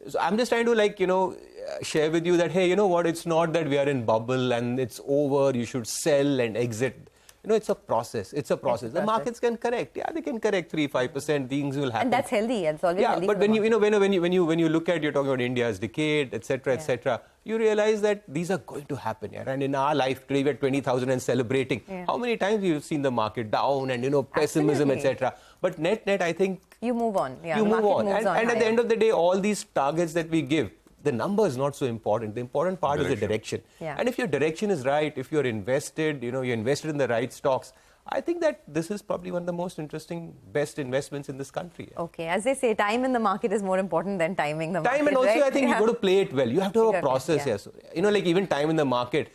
So I'm just trying to share with you that, hey, you know what, it's not that we are in bubble and it's over, you should sell and exit. It's a process. It's a process. The markets can correct. Yeah, they can correct 3-5%. Things will happen. And that's healthy. It's always healthy. But when you look at, you're talking about India's decade, etc., you realize that these are going to happen. Yeah? And in our life today, we're 20,000 and celebrating. Yeah. How many times you've seen the market down and pessimism, etc. But net, I think you move on. Yeah, you move on. And at the end of the day, all these targets that we give, the number is not so important. The important part is the direction. Yeah. And if your direction is right, if you're invested, you're invested in the right stocks, I think that this is probably one of the most interesting, best investments in this country. Yeah. Okay. As they say, time in the market is more important than timing the market. Time, and also right? I think you've got to play it well. You have to have a process here. So, even time in the market,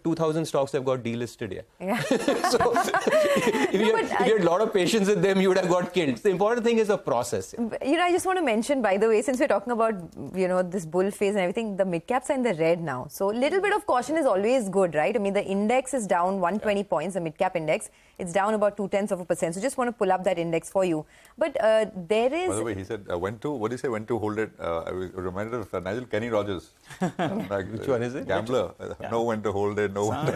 2,000 stocks have got delisted here. Yeah. So if you had a lot of patience with them, you would have got killed. The important thing is the process. I just want to mention, by the way, since we're talking about, this bull phase and everything, the mid-caps are in the red now. So a little bit of caution is always good, right? I mean, the index is down 120 points, the mid-cap index. It's down about 0.2%. So just want to pull up that index for you. But there is... By the way, he said, what do you say, when to hold it? I was reminded of Nigel Kenny Rogers. Which one is it? Gambler. Know when to hold it, know when to...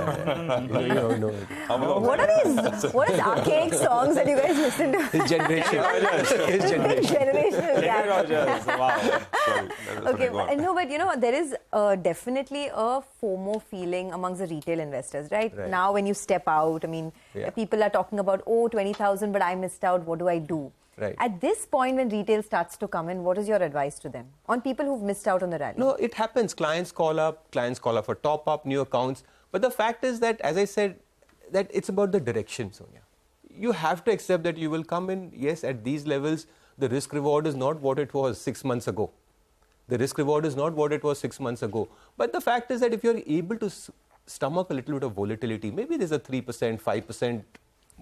What are these archaic songs that you guys listen to? His generation. His generational Kenny Rogers. Wow. Okay, but there is definitely a FOMO feeling amongst the retail investors, right? Now when you step out, people are talking about, 20,000, but I missed out. What do I do? Right. At this point, when retail starts to come in, what is your advice to them on people who've missed out on the rally? No, it happens. Clients call up for top-up, new accounts. But the fact is that, as I said, that it's about the direction, Sonia. You have to accept that you will come in, yes, at these levels, the risk-reward is not what it was 6 months ago. The risk-reward is not what it was 6 months ago. But the fact is that if you're able to stomach a little bit of volatility, maybe there's a 3%, 5%,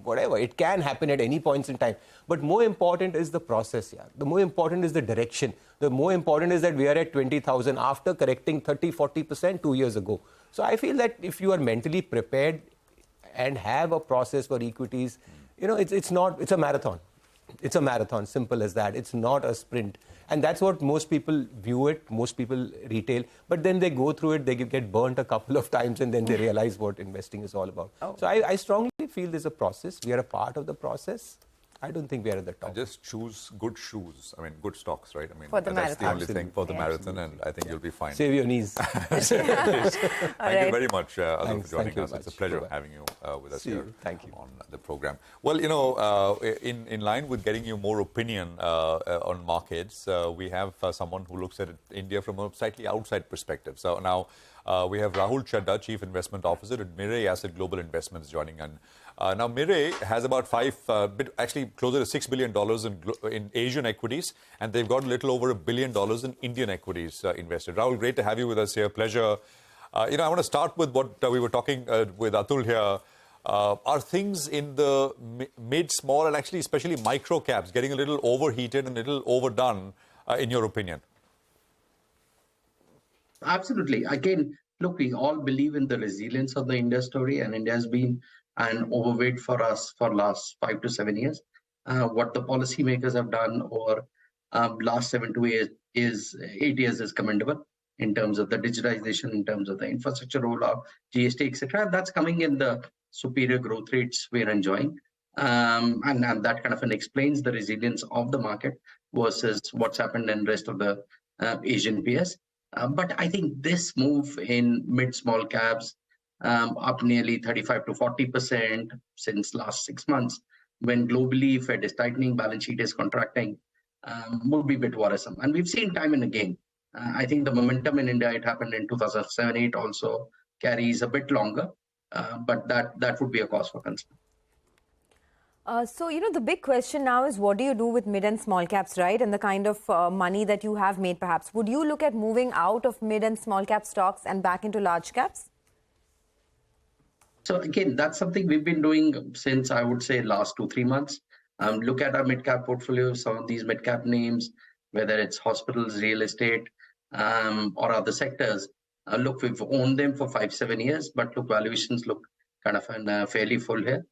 whatever. It can happen at any points in time. But more important is the process. Yeah. The more important is the direction. The more important is that we are at 20,000 after correcting 30-40% 2 years ago. So I feel that if you are mentally prepared and have a process for equities, it's a marathon. It's a marathon, simple as that. It's not a sprint. And that's what most people view it, most people retail. But then they go through it, they get burnt a couple of times, and then they realize what investing is all about. So I strongly feel there's a process. We are a part of the process. I don't think we are at the top. Just choose good shoes. I mean, good stocks, right? I mean, for the that's marathon. the only thing for the marathon, and I think you'll be fine. Save your knees. Thank you very much, Atul, for joining us. It's a pleasure having you with us here on the program. Well, you know, in line with getting you more opinion on markets, we have someone who looks at India from a slightly outside perspective. So now we have Rahul Chadha, Chief Investment Officer at Mirae Asset Global Investments, joining us. Now, Mirae has about actually closer to $6 billion in Asian equities, and they've got a little over $1 billion in Indian equities invested. Rahul, great to have you with us here. Pleasure. You know, I want to start with what we were talking with Atul here. Are things in the mid, small, and actually especially micro caps getting a little overheated and a little overdone, in your opinion? Absolutely. Again, look, we all believe in the resilience of the India story, and India has been an overweight for us for last 5 to 7 years. What the policymakers have done over last 7 to 8 years is commendable in terms of the digitization, in terms of the infrastructure rollout, GST, etc. That's coming in the superior growth rates we're enjoying. And that kind of explains the resilience of the market versus what's happened in the rest of the Asian peers. But I think this move in mid-small caps, up nearly 35 to 40% since last 6 months, when globally Fed is tightening, balance sheet is contracting, would be a bit worrisome. And we've seen time and again. I think the momentum in India, it happened in 2007-8 also, carries a bit longer, but that would be a cause for concern. So, you know, the big question now is what do you do with mid and small caps, right? And the kind of money that you have made, perhaps. Would you look at moving out of mid and small cap stocks and back into large caps? So again, that's something we've been doing since, I would say, last 2-3 months. Look at our mid-cap portfolio, some of these mid-cap names, whether it's hospitals, real estate, or other sectors. Look, we've owned them for 5-7 years, but look, valuations look kind of fairly full here.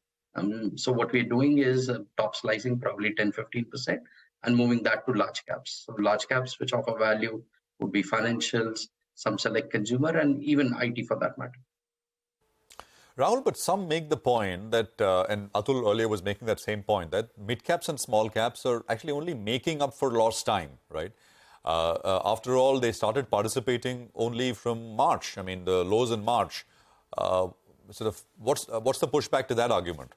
So what we're doing is top slicing probably 10-15% and moving that to large caps. So large caps which offer value would be financials, some select consumer, and even IT for that matter. Rahul, but some make the point that, and Atul earlier was making that same point, that mid caps and small caps are actually only making up for lost time, right? After all, they started participating only from March. I mean, the lows in March. What's the pushback to that argument?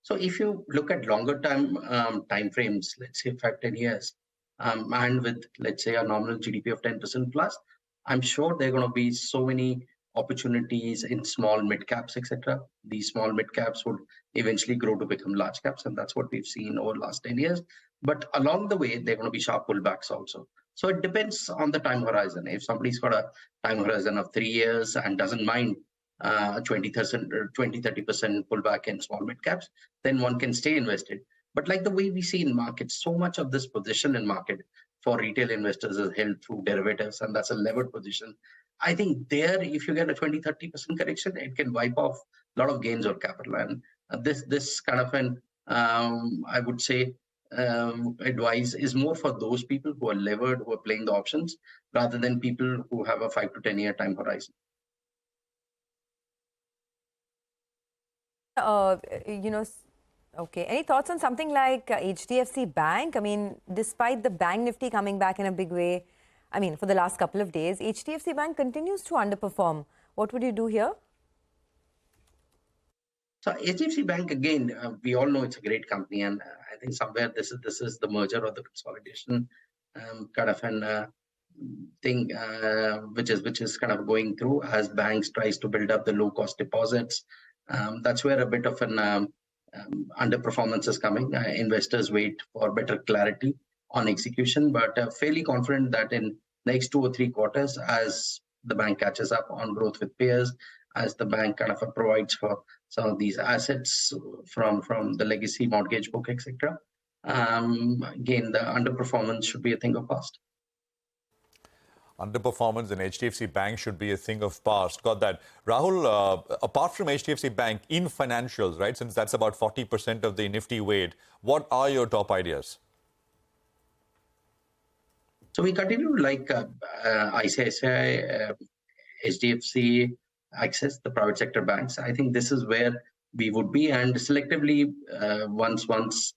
So if you look at longer time frames, let's say 5-10 years, and with, let's say, a nominal GDP of 10% plus, I'm sure there are going to be so many opportunities in small mid caps, etc. These small mid caps would eventually grow to become large caps, and that's what we've seen over the last 10 years. But along the way, there are going to be sharp pullbacks also. So it depends on the time horizon. If somebody's got a time horizon of 3 years and doesn't mind 20-30% pullback in small mid caps, then one can stay invested. But like the way we see in markets, so much of this position in market for retail investors is held through derivatives, and that's a levered position. I think there, if you get a 20-30% correction, it can wipe off a lot of gains or capital. And this kind of an, I would say, advice is more for those people who are levered, who are playing the options, rather than people who have a 5 to 10 year time horizon. You know, okay. Any thoughts on something like HDFC Bank? I mean, despite the bank nifty coming back in a big way, I mean, for the last couple of days, HDFC Bank continues to underperform. What would you do here? So HDFC Bank, again, we all know it's a great company, and I think somewhere this is the merger or the consolidation kind of an thing which is kind of going through as banks tries to build up the low cost deposits. That's where a bit of an underperformance is coming. Investors wait for better clarity on execution, but fairly confident that in next 2 or 3 quarters, as the bank catches up on growth with peers, as the bank kind of provides for some of these assets from the legacy mortgage book, etc. Again, the underperformance should be a thing of past. underperformance in HDFC Bank should be a thing of past. Got that. Rahul, apart from HDFC Bank in financials, right, since that's about 40% of the Nifty weight, what are your top ideas? So we continue to like ICICI, HDFC, Access, the private sector banks. I think this is where we would be, and selectively once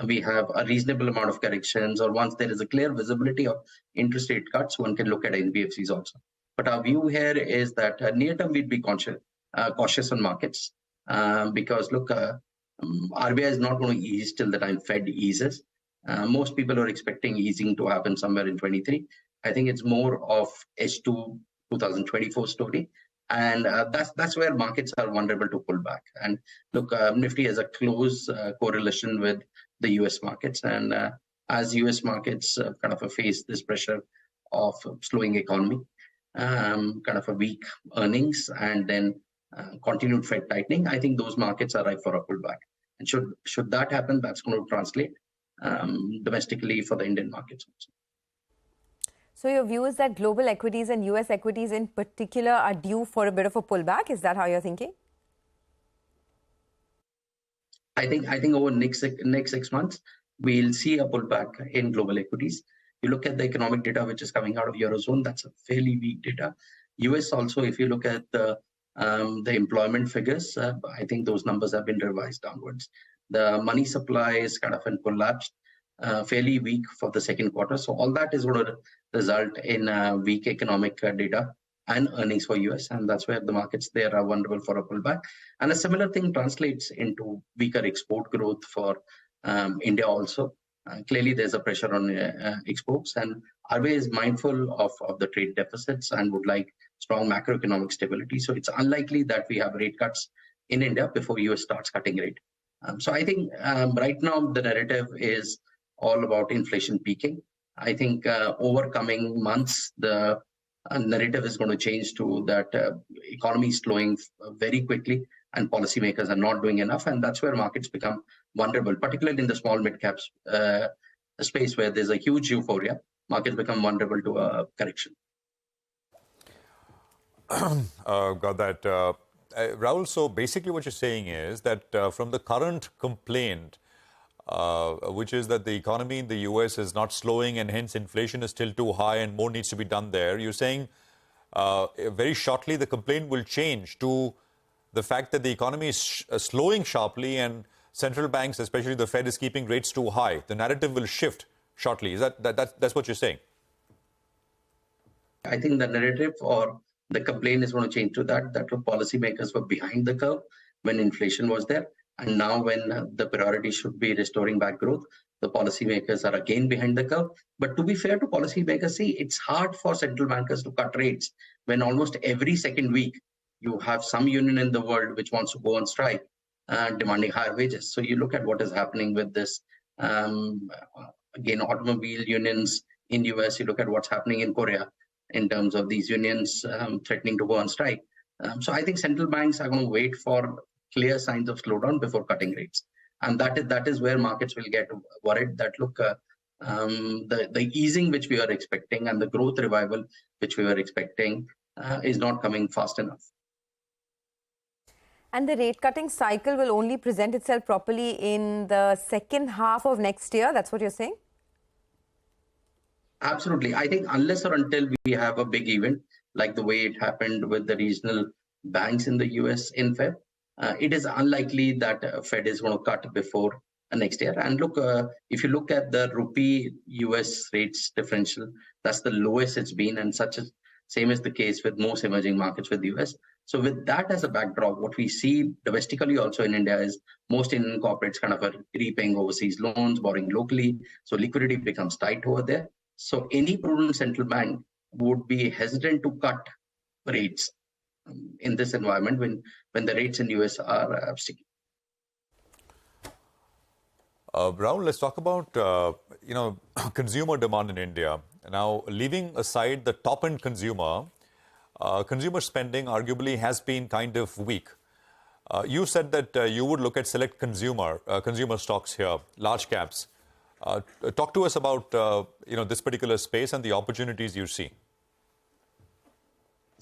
we have a reasonable amount of corrections, or once there is a clear visibility of interest rate cuts, one can look at NBFCs also. But our view here is that near term we'd be cautious on markets because look, RBI is not going to ease till the time Fed eases. Most people are expecting easing to happen somewhere in 23. I think it's more of H2 2024 story. And that's where markets are vulnerable to pull back. And look, Nifty has a close correlation with the US markets. And as US markets kind of face this pressure of slowing economy, kind of a weak earnings, and then continued Fed tightening, I think those markets are ripe for a pullback. And should that happen, that's going to translate domestically for the Indian markets also. So your view is that global equities and US equities in particular are due for a bit of a pullback? Is that how you're thinking? I think over next 6 months, we'll see a pullback in global equities. You look at the economic data which is coming out of Eurozone, that's a fairly weak data. US also, if you look at the employment figures, I think those numbers have been revised downwards. The money supply is kind of collapsed, fairly weak for the second quarter. So all that is going to result in weak economic data and earnings for US, and that's where the markets there are vulnerable for a pullback. And a similar thing translates into weaker export growth for India also. Clearly, there's a pressure on exports, and RBI is mindful of the trade deficits and would like strong macroeconomic stability. So it's unlikely that we have rate cuts in India before US starts cutting rate. So I think right now the narrative is all about inflation peaking. I think over coming months, the narrative is going to change to that economy is slowing very quickly and policymakers are not doing enough. And that's where markets become vulnerable, particularly in the small mid-caps space where there's a huge euphoria. Markets become vulnerable to a correction. Got that. Rahul, so basically what you're saying is that from the current complaint, which is that the economy in the US is not slowing and hence inflation is still too high and more needs to be done there, you're saying very shortly the complaint will change to the fact that the economy is slowing sharply and central banks, especially the Fed, is keeping rates too high. The narrative will shift shortly. Is that's what you're saying? I think the narrative or the complaint is going to change to that policymakers were behind the curve when inflation was there. And now when the priority should be restoring back growth, the policymakers are again behind the curve. But to be fair to policymakers, see, it's hard for central bankers to cut rates when almost every second week you have some union in the world which wants to go on strike demanding higher wages. So you look at what is happening with this, again, automobile unions in US, you look at what's happening in Korea in terms of these unions threatening to go on strike. So I think central banks are going to wait for clear signs of slowdown before cutting rates. And that is where markets will get worried that, look, the easing which we are expecting and the growth revival which we were expecting is not coming fast enough. And the rate cutting cycle will only present itself properly in the second half of next year. That's what you're saying? Absolutely. I think unless or until we have a big event, like the way it happened with the regional banks in the US in Feb, it is unlikely that Fed is going to cut before next year. And look, if you look at the rupee US rates differential, that's the lowest it's been, and same is the case with most emerging markets with the US. So with that as a backdrop, what we see domestically also in India is most Indian corporates kind of are repaying overseas loans, borrowing locally. So liquidity becomes tight over there. So any prudent central bank would be hesitant to cut rates in this environment when the rates in the US are sticky. Rahul, let's talk about consumer demand in India. Now, leaving aside the top-end consumer, consumer spending arguably has been kind of weak. You said that you would look at select consumer stocks here, large caps. Talk to us about this particular space and the opportunities you see.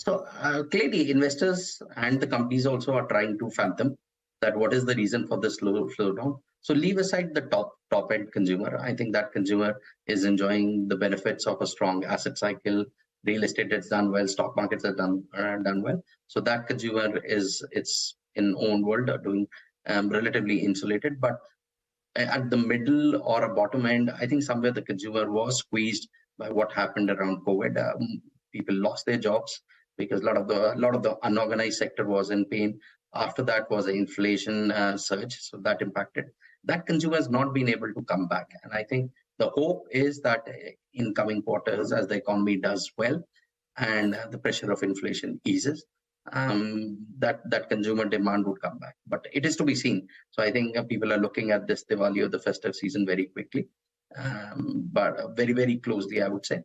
So clearly, investors and the companies also are trying to fathom that what is the reason for this slowdown. So leave aside the top end consumer. I think that consumer is enjoying the benefits of a strong asset cycle. Real estate has done well. Stock markets have done well. So that consumer it's in own world doing relatively insulated. But at the middle or a bottom end, I think somewhere the consumer was squeezed by what happened around COVID. People lost their jobs because a lot of the unorganized sector was in pain. After that was an inflation surge, so that impacted. That consumer has not been able to come back, and I think the hope is that in coming quarters, as the economy does well and the pressure of inflation eases, that consumer demand would come back. But it is to be seen. So I think people are looking at this Diwali or the festive season very quickly, but very, very closely, I would say.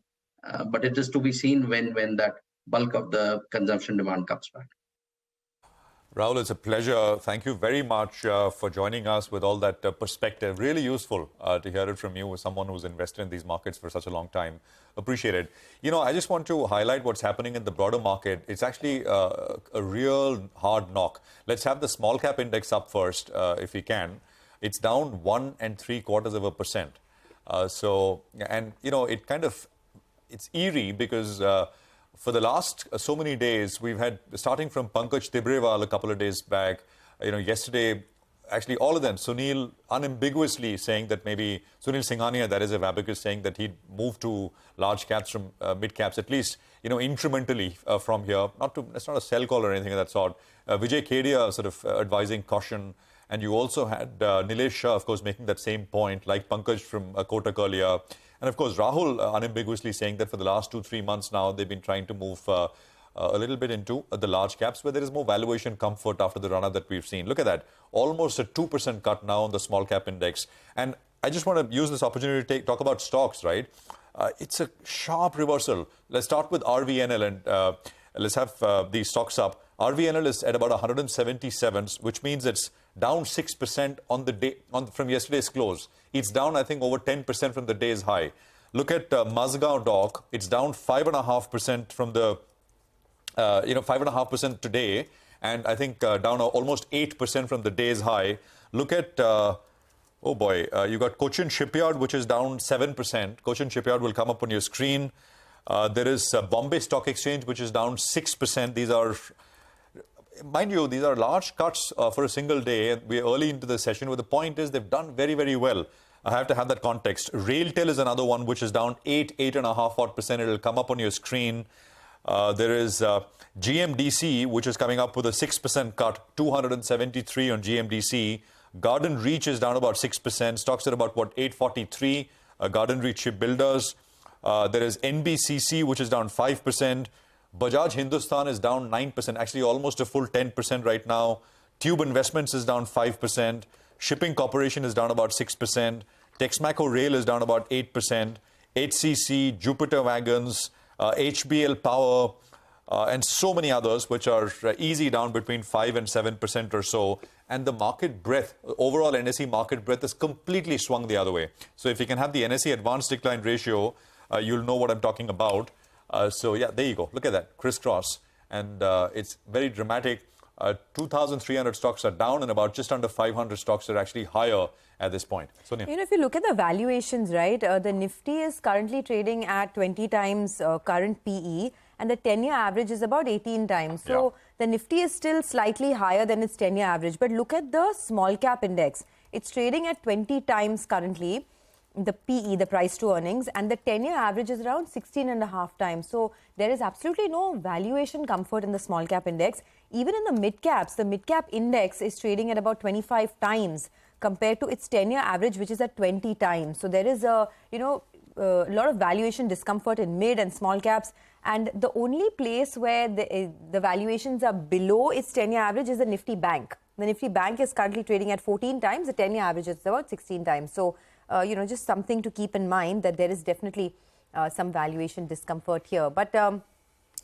But it is to be seen when that bulk of the consumption demand comes back. Rahul, it's a pleasure. Thank you very much for joining us with all that perspective. Really useful to hear it from you as someone who's invested in these markets for such a long time. Appreciate it. You know, I just want to highlight what's happening in the broader market. It's actually a real hard knock. Let's have the small cap index up first, if we can. It's down 1.75%. And you know, it's eerie because for the last so many days, we've had, starting from Pankaj Tibrewal a couple of days back, you know, yesterday, actually all of them, Sunil unambiguously saying that maybe, Sunil Singhania, that is of Abacus, saying that he'd move to large caps from mid caps, at least, you know, incrementally from here. It's not a sell call or anything of that sort. Vijay Kedia sort of advising caution. And you also had Nilesh Shah, of course, making that same point, like Pankaj from Kotak earlier. And of course, Rahul unambiguously saying that for the last 2-3 months now, they've been trying to move a little bit into the large caps where there is more valuation comfort after the run-up that we've seen. Look at that. Almost a 2% cut now on the small cap index. And I just want to use this opportunity to talk about stocks, right? It's a sharp reversal. Let's start with RVNL and let's have these stocks up. RVNL is at about 177, which means it's down 6% on the day from yesterday's close. It's down, I think, over 10% from the day's high. Look at Mazgaon Dock. It's down 5.5% from the 5.5% today, and I think down almost 8% from the day's high. Look at you got Cochin Shipyard, which is down 7%. Cochin Shipyard will come up on your screen. There is Bombay Stock Exchange, which is down 6%. These are, mind you, these are large cuts for a single day. We're early into the session, but the point is they've done very, very well. I have to have that context. Railtel is another one which is down 8.5%. It'll come up on your screen. There is GMDC, which is coming up with a 6% cut, 273 on GMDC. Garden Reach is down about 6%. Stocks at about, 843. Garden Reach Shipbuilders. There is NBCC, which is down 5%. Bajaj Hindustan is down 9%, actually almost a full 10% right now. Tube Investments is down 5%. Shipping Corporation is down about 6%. Texmaco Rail is down about 8%. HCC, Jupiter Wagons, HBL Power, and so many others, which are easy down between 5 and 7% or so. And the market breadth, overall NSE market breadth, is completely swung the other way. So if you can have the NSE advanced decline ratio, you'll know what I'm talking about. So yeah, there you go. Look at that, crisscross. And it's very dramatic. 2,300 stocks are down and about just under 500 stocks are actually higher at this point. Sonia. You know, if you look at the valuations, right, the Nifty is currently trading at 20 times current PE and the 10-year average is about 18 times. So the Nifty is still slightly higher than its 10-year average. But look at the small cap index. It's trading at 20 times currently, the PE, the price to earnings, and the 10-year average is around 16.5 times. So there is absolutely no valuation comfort in the small cap index. Even in the mid caps, the mid cap index is trading at about 25 times compared to its 10-year average, which is at 20 times. So there is a lot of valuation discomfort in mid and small caps. And the only place where the valuations are below its 10-year average is the Nifty Bank. The Nifty Bank is currently trading at 14 times. The 10-year average is about 16 times. So, just something to keep in mind that there is definitely some valuation discomfort here. But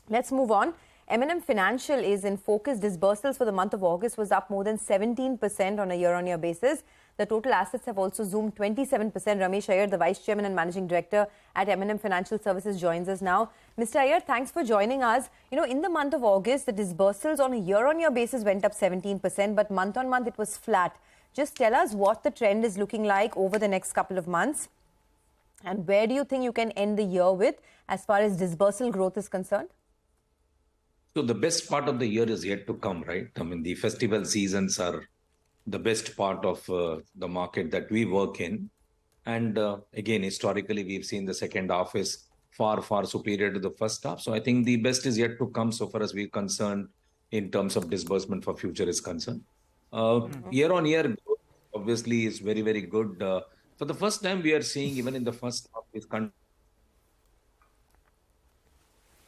let's move on. M&M Financial is in focus. Disbursals for the month of August was up more than 17% on a year-on-year basis. The total assets have also zoomed 27%. Ramesh Iyer, the Vice Chairman and Managing Director at M&M Financial Services, joins us now. Mr. Iyer, thanks for joining us. You know, in the month of August, the disbursals on a year-on-year basis went up 17%, but month-on-month it was flat. Just tell us what the trend is looking like over the next couple of months. And where do you think you can end the year with as far as disbursal growth is concerned? So the best part of the year is yet to come, right? I mean, the festival seasons are the best part of the market that we work in. And again, historically, we've seen the second half is far, far superior to the first half. So I think the best is yet to come so far as we're concerned in terms of disbursement for future is concerned. Year on year, growth obviously is very, very good. For the first time, we are seeing even in the first half, this country.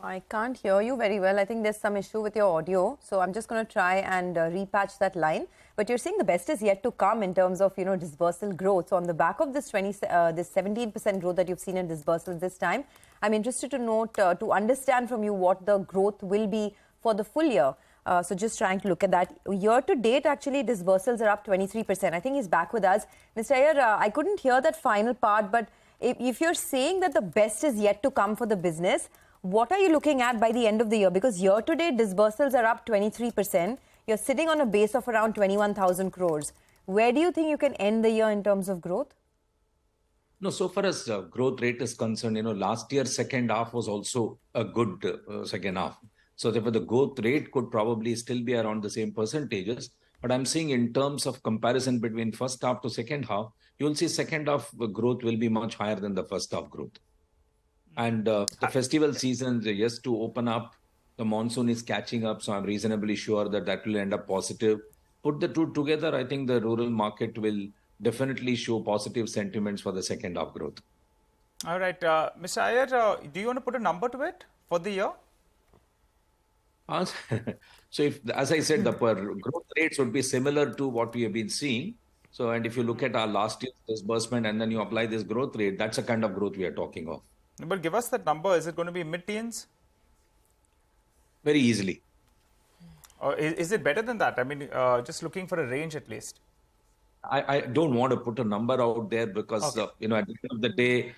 I can't hear you very well. I think there's some issue with your audio. So I'm just going to try and repatch that line. But you're saying the best is yet to come in terms of, you know, disbursal growth. So on the back of this 17% growth that you've seen in disbursals this time, I'm interested to note, to understand from you what the growth will be for the full year. So just trying to look at that. Year to date, actually, disbursals are up 23%. I think he's back with us. Mr. Iyer, I couldn't hear that final part, but if you're saying that the best is yet to come for the business, what are you looking at by the end of the year? Because year to date, disbursals are up 23%. You're sitting on a base of around 21,000 crores. Where do you think you can end the year in terms of growth? No, so far as growth rate is concerned, you know, last year's second half was also a good second half. So therefore, the growth rate could probably still be around the same percentages. But I'm seeing in terms of comparison between first half to second half, you'll see second half growth will be much higher than the first half growth. And the festival season is yet to open up. The monsoon is catching up, so I'm reasonably sure that that will end up positive. Put the two together, I think the rural market will definitely show positive sentiments for the second half growth. All right. Mr. Iyer, do you want to put a number to it for the year? So if, as I said, the growth rates would be similar to what we have been seeing. So, and if you look at our last year's disbursement and then you apply this growth rate, that's the kind of growth we are talking of. But give us that number. Is it going to be mid-teens? Very easily. Or is it better than that? I mean, just looking for a range at least. I don't want to put a number out there because, you know, at the end of the day,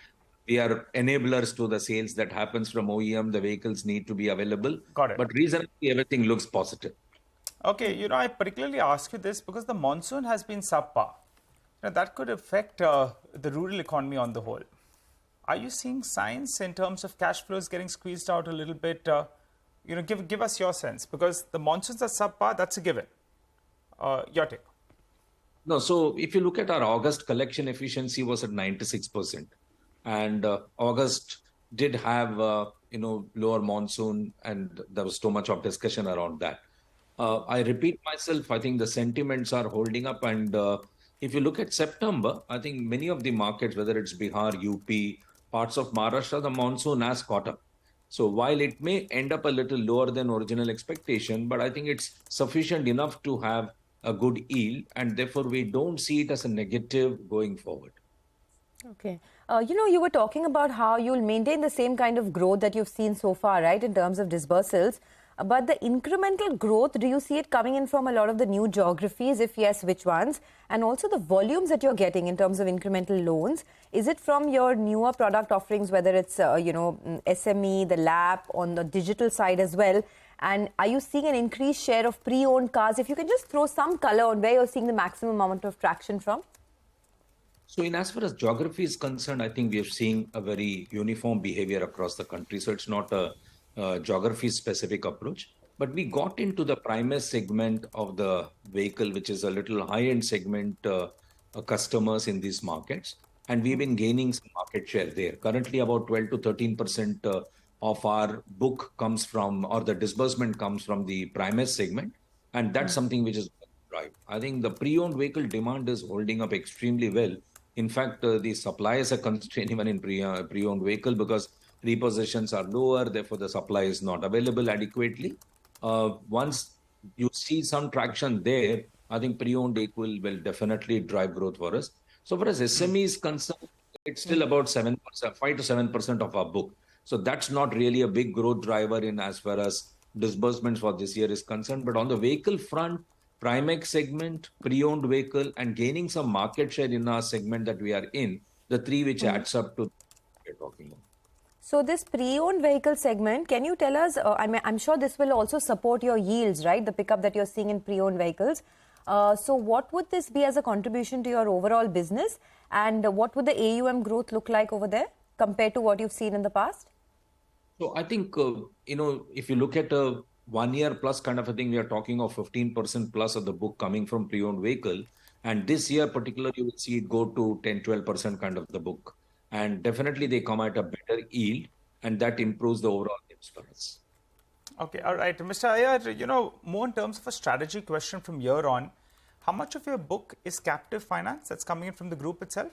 we are enablers to the sales that happens from OEM. The vehicles need to be available. Got it. But reasonably, everything looks positive. Okay, you know, I particularly ask you this because the monsoon has been subpar. Now, that could affect the rural economy on the whole. Are you seeing signs in terms of cash flows getting squeezed out a little bit? You know, give us your sense, because the monsoons are subpar, that's a given. Your take. No, so if you look at our August collection efficiency was at 96%. And August did have, you know, lower monsoon, and there was so much of discussion around that. I repeat myself, I think the sentiments are holding up. And if you look at September, I think many of the markets, whether it's Bihar, UP, parts of Maharashtra, the monsoon has caught up. So while it may end up a little lower than original expectation, but I think it's sufficient enough to have a good yield, and therefore we don't see it as a negative going forward. Okay. You know, you were talking about how you'll maintain the same kind of growth that you've seen so far, right, in terms of disbursals. But the incremental growth, do you see it coming in from a lot of the new geographies? If yes, which ones? And also the volumes that you're getting in terms of incremental loans. Is it from your newer product offerings, whether it's, you know, SME, the LAP, on the digital side as well? And are you seeing an increased share of pre-owned cars? If you can just throw some color on where you're seeing the maximum amount of traction from. So in as far as geography is concerned, I think we are seeing a very uniform behavior across the country. So it's not a geography-specific approach. But we got into the primary segment of the vehicle, which is a little high-end segment customers in these markets. And we've been gaining some market share there. Currently, about 12 to 13% of our book comes from, or the disbursement comes from the primary segment. And that's something which is right. I think the pre-owned vehicle demand is holding up extremely well. In fact, the supplies are constrained even in pre-owned vehicle because repossessions are lower, therefore the supply is not available adequately. Once you see some traction there, I think pre-owned vehicle will definitely drive growth for us. So far as SME is concerned, it's still about 5 to 7% of our book. So that's not really a big growth driver in as far as disbursements for this year is concerned. But on the vehicle front, Primex segment, pre-owned vehicle, and gaining some market share in our segment that we are in, the three which adds up to what we're talking about. So this pre-owned vehicle segment, can you tell us, I'm sure this will also support your yields, right? The pickup that you're seeing in pre-owned vehicles. So what would this be as a contribution to your overall business? And what would the AUM growth look like over there compared to what you've seen in the past? So I think, if you look at a 1 year plus kind of a thing, we are talking of 15% plus of the book coming from pre-owned vehicle. And this year particularly, you will see it go to 10-12% kind of the book. And definitely they come at a better yield, and that improves the overall yields for us. Okay, all right. Mr. Iyer, more in terms of a strategy question from here on, how much of your book is captive finance that's coming in from the group itself?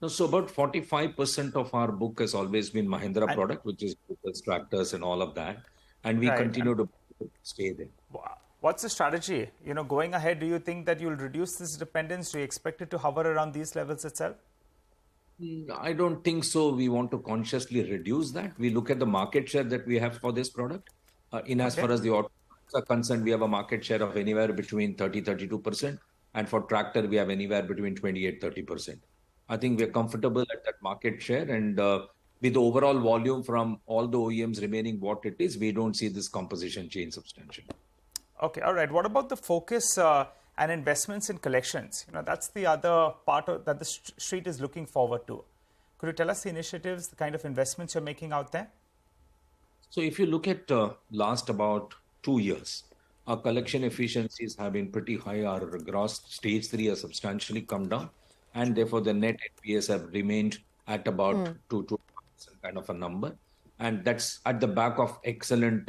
No, so about 45% of our book has always been Mahindra product, which is tractors and all of that. And we continue to stay there. What's the strategy? Going ahead, do you think that you'll reduce this dependence? Do you expect it to hover around these levels itself? I don't think so. We want to consciously reduce that. We look at the market share that we have for this product. As far as the autos are concerned, we have a market share of anywhere between 30-32%. And for tractor, we have anywhere between 28-30%. I think we're comfortable at that market share. And with the overall volume from all the OEMs remaining what it is, we don't see this composition change substantially. Okay, all right. What about the focus and investments in collections? That's the other part that the street is looking forward to. Could you tell us the initiatives, the kind of investments you're making out there? So if you look at last about 2 years, our collection efficiencies have been pretty high. Our gross stage 3 has substantially come down, and therefore the net NPAs have remained at about 2% kind of a number. And that's at the back of excellent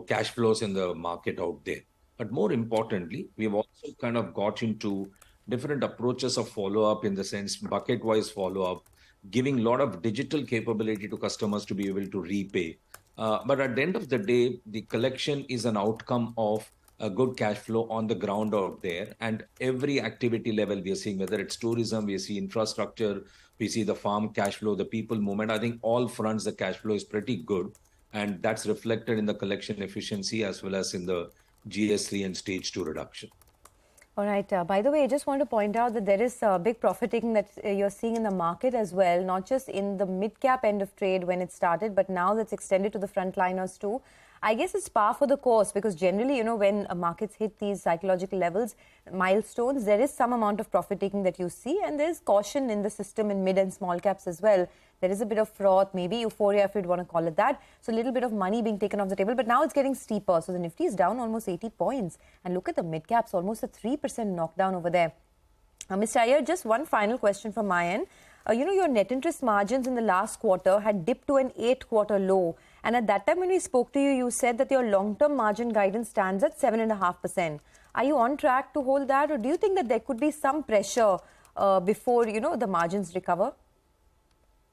cash flows in the market out there. But more importantly, we've also kind of got into different approaches of follow-up, in the sense bucket-wise follow-up, giving a lot of digital capability to customers to be able to repay. But at the end of the day, the collection is an outcome of a good cash flow on the ground out there. And every activity level we are seeing, whether it's tourism, we see infrastructure, we see the farm cash flow, the people movement. I think all fronts, the cash flow is pretty good. And that's reflected in the collection efficiency as well as in the GS3 and stage 2 reduction. All right. By the way, I just want to point out that there is big profit taking that you're seeing in the market as well, not just in the mid-cap end of trade when it started, but now that's extended to the frontliners too. I guess it's par for the course, because generally, when markets hit these psychological levels, milestones, there is some amount of profit taking that you see, and there's caution in the system in mid and small caps as well. There is a bit of froth, maybe euphoria if you'd want to call it that. So a little bit of money being taken off the table, but now it's getting steeper. So the Nifty is down almost 80 points. And look at the mid caps, almost a 3% knockdown over there. Mr. Iyer, just one final question from my end. Your net interest margins in the last quarter had dipped to an 8-quarter low. And at that time when we spoke to you, you said that your long-term margin guidance stands at 7.5%. Are you on track to hold that, or do you think that there could be some pressure before, the margins recover?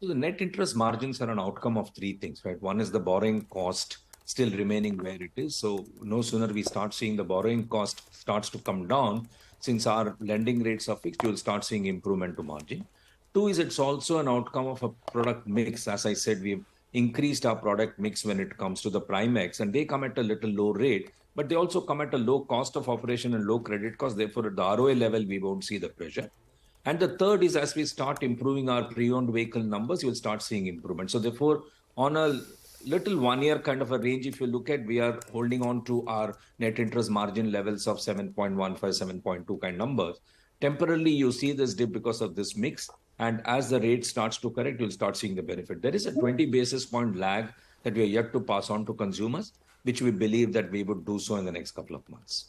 So the net interest margins are an outcome of three things, right? One is the borrowing cost still remaining where it is. So no sooner we start seeing the borrowing cost starts to come down, since our lending rates are fixed, you will start seeing improvement to margin. Two is it's also an outcome of a product mix. As I said, we've increased our product mix when it comes to the Primex, and they come at a little low rate, but they also come at a low cost of operation and low credit cost. Therefore, at the ROA level, we won't see the pressure. And the third is, as we start improving our pre-owned vehicle numbers, you'll start seeing improvement. So therefore, on a little 1 year kind of a range, if you look at, we are holding on to our net interest margin levels of 7.15, 7.2 kind numbers. Temporarily, you see this dip because of this mix. And as the rate starts to correct, you'll start seeing the benefit. There is a 20 basis point lag that we are yet to pass on to consumers, which we believe that we would do so in the next couple of months.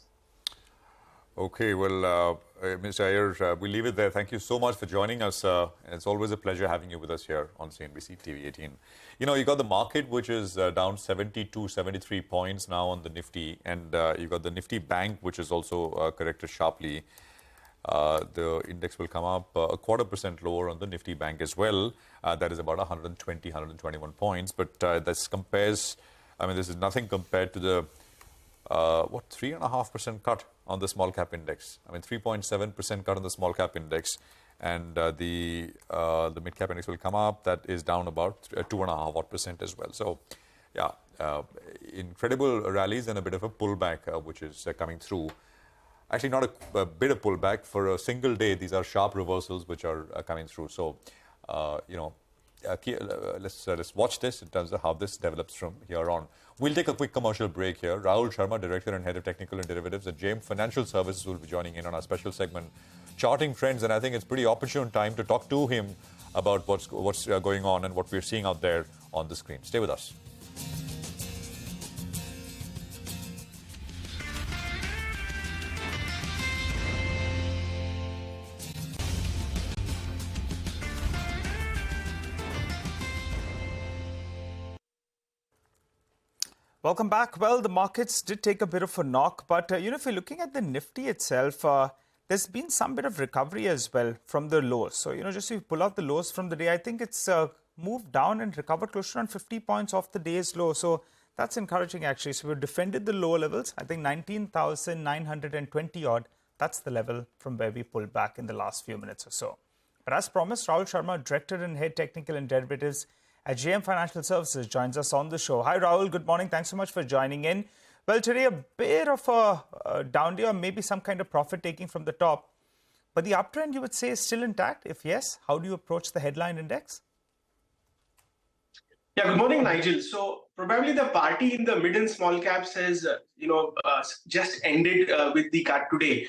Okay, well, Mr. Iyer, we'll leave it there. Thank you so much for joining us. It's always a pleasure having you with us here on CNBC-TV18. You got the market, which is down 72, 73 points now on the Nifty. And you got the Nifty Bank, which is also corrected sharply. The index will come up 0.25% lower on the Nifty Bank as well. That is about 120, 121 points. But this compares, this is nothing compared to the 3.5% cut on the small cap index. 3.7% cut on the small cap index, and the mid cap index will come up. That is down about 2.5% as well. So, yeah, incredible rallies and a bit of a pullback, which is coming through. Actually, not a bit of pullback. For a single day, these are sharp reversals which are coming through. So, let's watch this in terms of how this develops from here on. We'll take a quick commercial break here. Rahul Sharma, Director and Head of Technical and Derivatives at M&M Financial Services, will be joining in on our special segment, Charting Trends. And I think it's pretty opportune time to talk to him about what's going on and what we're seeing out there on the screen. Stay with us. Welcome back. Well, the markets did take a bit of a knock, but if you're looking at the Nifty itself, there's been some bit of recovery as well from the lows. So, just if you pull out the lows from the day, I think it's moved down and recovered close to around 50 points off the day's low. So that's encouraging, actually. So we've defended the lower levels. I think 19,920 odd. That's the level from where we pulled back in the last few minutes or so. But as promised, Rahul Sharma, Director and Head Technical and Derivatives at M&M Financial Services, joins us on the show. Hi, Rahul. Good morning. Thanks so much for joining in. Well, today a bit of a down day, or maybe some kind of profit taking from the top. But the uptrend, you would say, is still intact? If yes, how do you approach the headline index? Yeah, good morning, Nigel. So probably the party in the mid and small caps has, just ended with the cut today.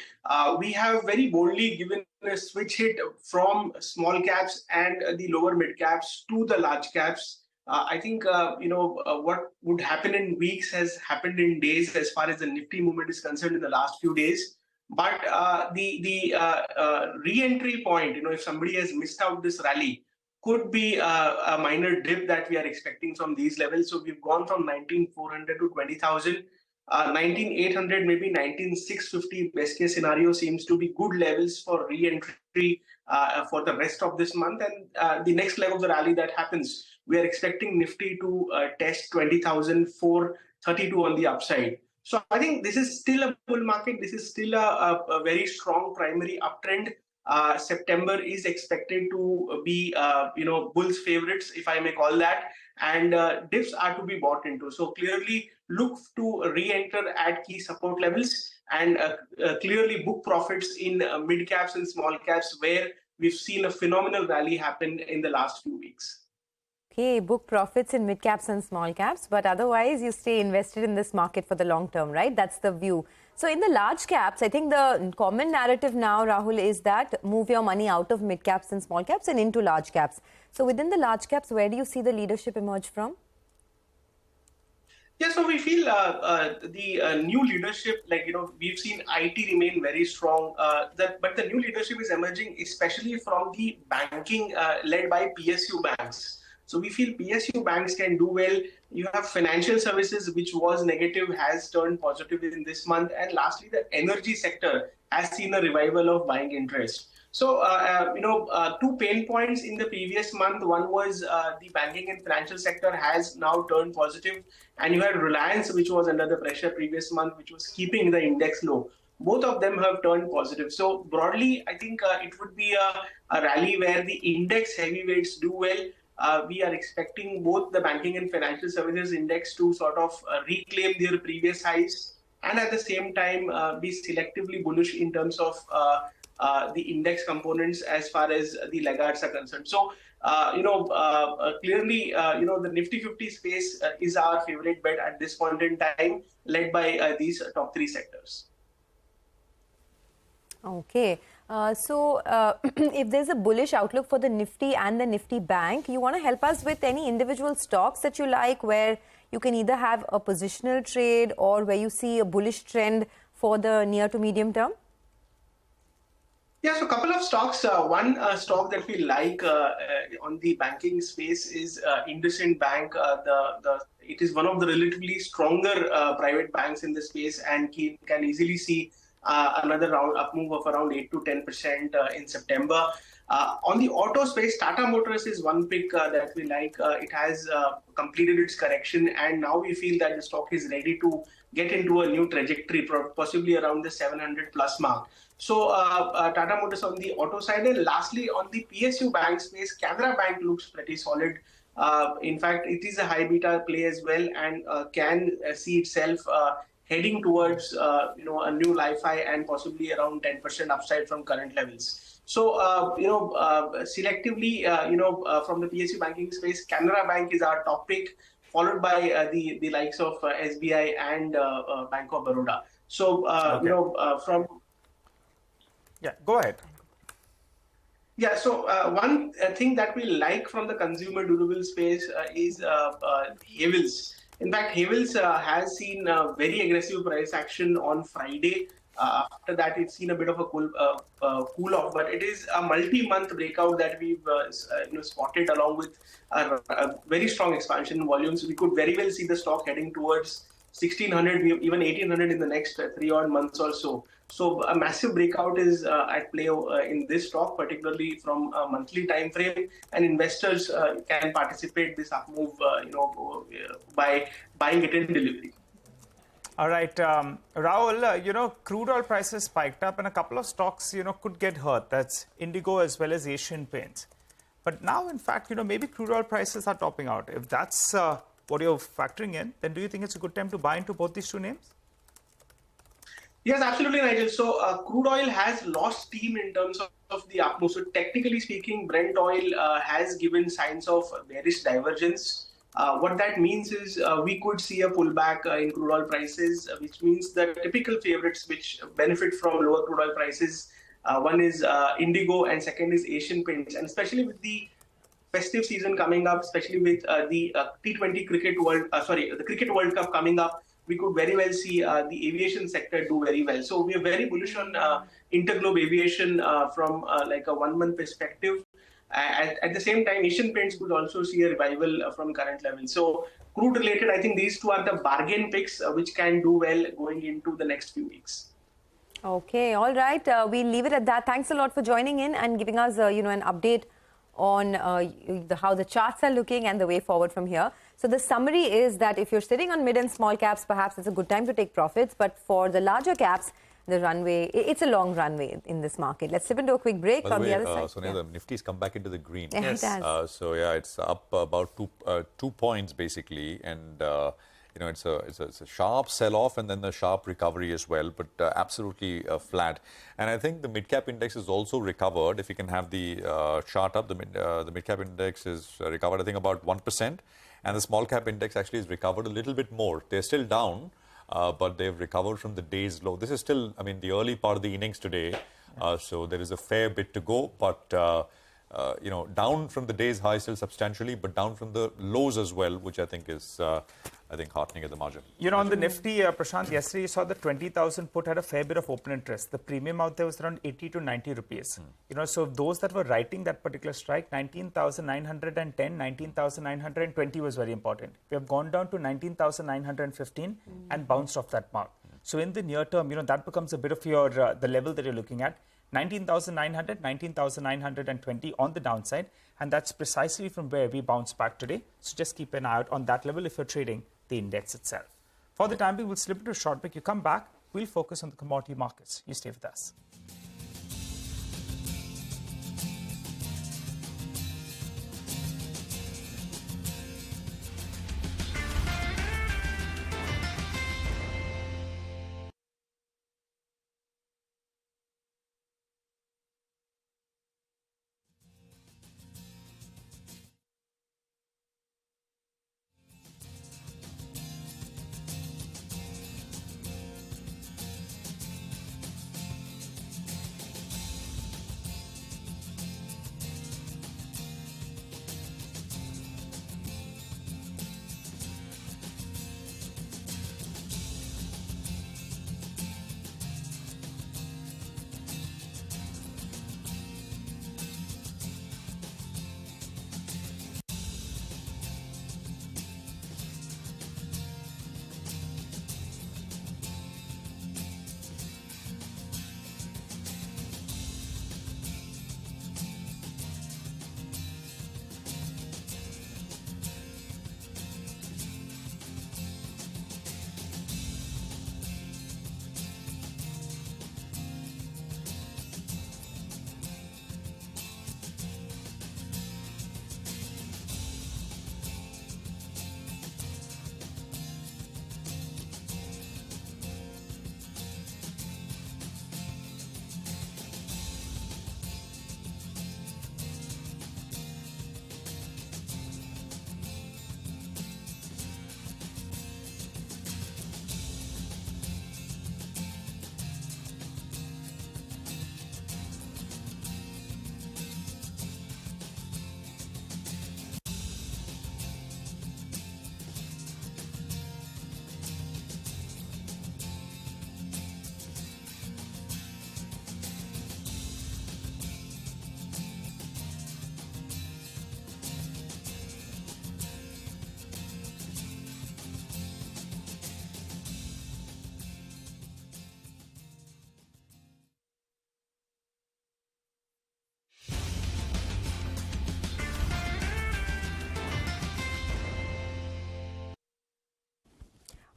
We have very boldly given a switch hit from small caps and the lower mid caps to the large caps. I think, what would happen in weeks has happened in days as far as the Nifty movement is concerned in the last few days. But the re-entry point, if somebody has missed out this rally, could be a minor dip that we are expecting from these levels. So we've gone from 19,400 to 20,000. 19,800, maybe 19,650 best case scenario seems to be good levels for re-entry for the rest of this month. And the next leg of the rally that happens, we are expecting Nifty to test 20,432 on the upside. So I think this is still a bull market. This is still a very strong primary uptrend. September is expected to be, bulls favorites, if I may call that, and dips are to be bought into. So clearly look to re-enter at key support levels and clearly book profits in mid caps and small caps, where we've seen a phenomenal rally happen in the last few weeks. Okay, book profits in mid caps and small caps, but otherwise you stay invested in this market for the long term, right? That's the view. So in the large caps, I think the common narrative now, Rahul, is that move your money out of mid caps and small caps and into large caps. So within the large caps, where do you see the leadership emerge from? Yeah, so we feel the new leadership, we've seen IT remain very strong, but the new leadership is emerging, especially from the banking led by PSU banks. So we feel PSU banks can do well. You have financial services, which was negative, has turned positive in this month. And lastly, the energy sector has seen a revival of buying interest. So, two pain points in the previous month. One was the banking and financial sector has now turned positive. And you had Reliance, which was under the pressure previous month, which was keeping the index low. Both of them have turned positive. So broadly, I think it would be a rally where the index heavyweights do well. We are expecting both the banking and financial services index to sort of reclaim their previous highs and at the same time be selectively bullish in terms of the index components as far as the laggards are concerned. So, clearly, the Nifty 50 space is our favorite bet at this point in time, led by these top three sectors. Okay. If there's a bullish outlook for the Nifty and the Nifty Bank, you want to help us with any individual stocks that you like, where you can either have a positional trade or where you see a bullish trend for the near to medium term? Yeah, so a couple of stocks. One stock that we like on the banking space is IndusInd Bank. It is one of the relatively stronger private banks in the space and can easily see another round up move of around 8 to 10% in September. On the auto space, Tata Motors is one pick that we like. It has completed its correction, and now we feel that the stock is ready to get into a new trajectory, possibly around the 700 plus mark. So Tata Motors on the auto side. And lastly, on the PSU bank space, Canara Bank looks pretty solid. In fact, it is a high beta play as well, and can see itself heading towards a new life high and possibly around 10% upside from current levels. So selectively, from the PSU banking space, Canara Bank is our top pick, followed by the likes of SBI and Bank of Baroda. So from go ahead. Yeah, so one thing that we like from the consumer durable space is Havells. In fact, Havells has seen very aggressive price action on Friday. After that, it's seen a bit of a cool off, but it is a multi-month breakout that we've spotted, along with a very strong expansion in volumes. We could very well see the stock heading towards 1600, even 1800 in the next 3 odd months or so. So a massive breakout is at play in this stock, particularly from a monthly time frame, and investors can participate this up move, by buying it in delivery. All right, Rahul, crude oil prices spiked up and a couple of stocks, could get hurt. That's Indigo as well as Asian Paints. But now, in fact, maybe crude oil prices are topping out. If that's what you're factoring in, then do you think it's a good time to buy into both these two names? Yes, absolutely, Nigel. So crude oil has lost steam in terms of the up move. So technically speaking, Brent oil has given signs of bearish divergence. What that means is we could see a pullback in crude oil prices, which means the typical favorites which benefit from lower crude oil prices. One is Indigo and second is Asian Paints. And especially with the festive season coming up, especially with the T20 the Cricket World Cup coming up, we could very well see the aviation sector do very well. So we are very bullish on Interglobe Aviation from like a 1 month perspective. At the same time, Asian Paints could also see a revival from current levels. So crude related, I think these two are the bargain picks which can do well going into the next few weeks. Okay, all right. We'll leave it at that. Thanks a lot for joining in and giving us, an update on how the charts are looking and the way forward from here. So the summary is that if you're sitting on mid and small caps, perhaps it's a good time to take profits. But for the larger caps, the runway, it's a long runway in this market. Let's slip into a quick break on the other side. Sonia, the Nifty's come back into the green. Yes, it has. So yeah, it's up about 2 points basically, and it's a sharp sell-off and then a sharp recovery as well, but absolutely flat. And I think the mid-cap index is also recovered. If you can have the chart up, the mid-cap index is recovered, I think, about 1%, and the small-cap index actually is recovered a little bit more. They're still down, but they've recovered from the day's low. This is still, the early part of the innings today, so there is a fair bit to go, but down from the day's high still substantially, but down from the lows as well, which I think is, heartening at the margin. On the Nifty, Prashant, yesterday you saw the 20,000 put had a fair bit of open interest. The premium out there was around 80 to 90 rupees. So those that were writing that particular strike, 19,910, 19,920 was very important. We have gone down to 19,915 and bounced off that mark. So in the near term, that becomes a bit of your the level that you're looking at. 19,900, 19,920 on the downside, and that's precisely from where we bounce back today. So just keep an eye out on that level if you're trading the index itself. For the time being, we'll slip into a short break. You come back, we'll focus on the commodity markets. You stay with us.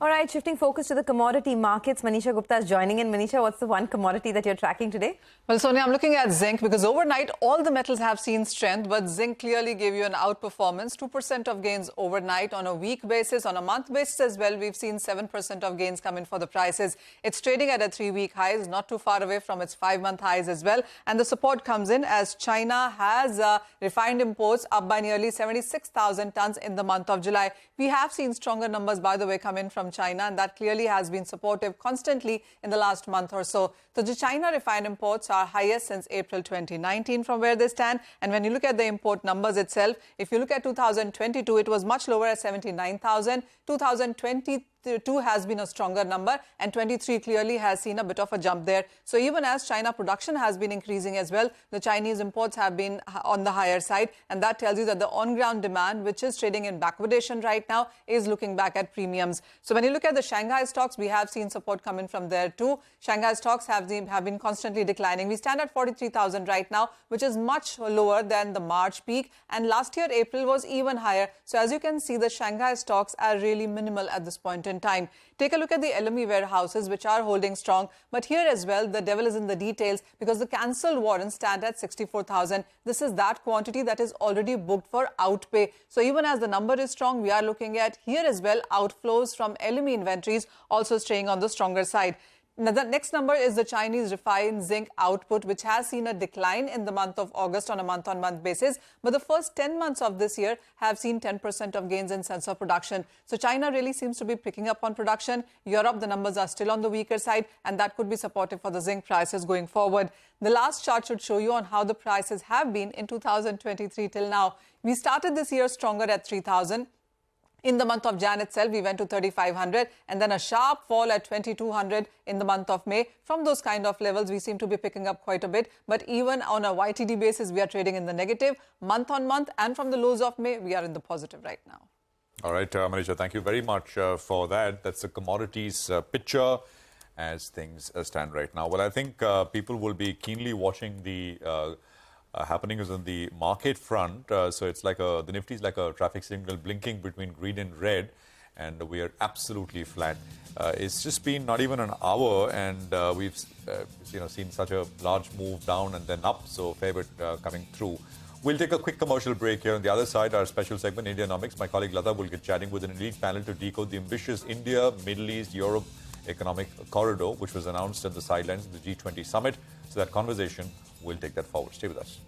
All right, shifting focus to the commodity markets. Manisha Gupta is joining in. Manisha, what's the one commodity that you're tracking today? Well, Sonia, I'm looking at zinc because overnight all the metals have seen strength, but zinc clearly gave you an outperformance. 2% of gains overnight on a week basis. On a month basis as well, we've seen 7% of gains come in for the prices. It's trading at a 3-week high, not too far away from its 5-month highs as well. And the support comes in as China has refined imports up by nearly 76,000 tons in the month of July. We have seen stronger numbers, by the way, come in from China, and that clearly has been supportive constantly in the last month or so. So the China refined imports are highest since April 2019 from where they stand. And when you look at the import numbers itself, if you look at 2022, it was much lower at 79,000. 2022 has been a stronger number, and 23 clearly has seen a bit of a jump there. So even as China production has been increasing as well, the Chinese imports have been on the higher side, and that tells you that the on-ground demand, which is trading in backwardation right now, is looking back at premiums. So when you look at the Shanghai stocks, we have seen support come in from there too. Shanghai stocks have been constantly declining. We stand at 43,000 right now, which is much lower than the March peak, and last year April was even higher. So as you can see, the Shanghai stocks are really minimal at this point in time. Take a look at the LME warehouses, which are holding strong. But here as well, the devil is in the details because the cancelled warrants stand at 64,000. This is that quantity that is already booked for outpay. So even as the number is strong, we are looking at here as well outflows from LME inventories also staying on the stronger side. Now, the next number is the Chinese refined zinc output, which has seen a decline in the month of August on a month-on-month basis. But the first 10 months of this year have seen 10% of gains in sense of production. So China really seems to be picking up on production. Europe, the numbers are still on the weaker side, and that could be supportive for the zinc prices going forward. The last chart should show you on how the prices have been in 2023 till now. We started this year stronger at 3,000. In the month of Jan itself, we went to 3,500 and then a sharp fall at 2,200 in the month of May. From those kind of levels, we seem to be picking up quite a bit. But even on a YTD basis, we are trading in the negative month on month. And from the lows of May, we are in the positive right now. All right, Manisha, thank you very much for that. That's the commodities picture as things stand right now. Well, I think people will be keenly watching the happenings on the market front. So it's like the Nifty is like a traffic signal blinking between green and red, and we are absolutely flat. It's just been not even an hour, and we've seen such a large move down and then up. So fair bit coming through. We'll take a quick commercial break here. On the other side, our special segment, Indianomics. My colleague Lata will get chatting with an elite panel to decode the ambitious India, Middle East, Europe economic corridor, which was announced at the sidelines of the G20 summit. So that conversation, we'll take that forward. Stay with us.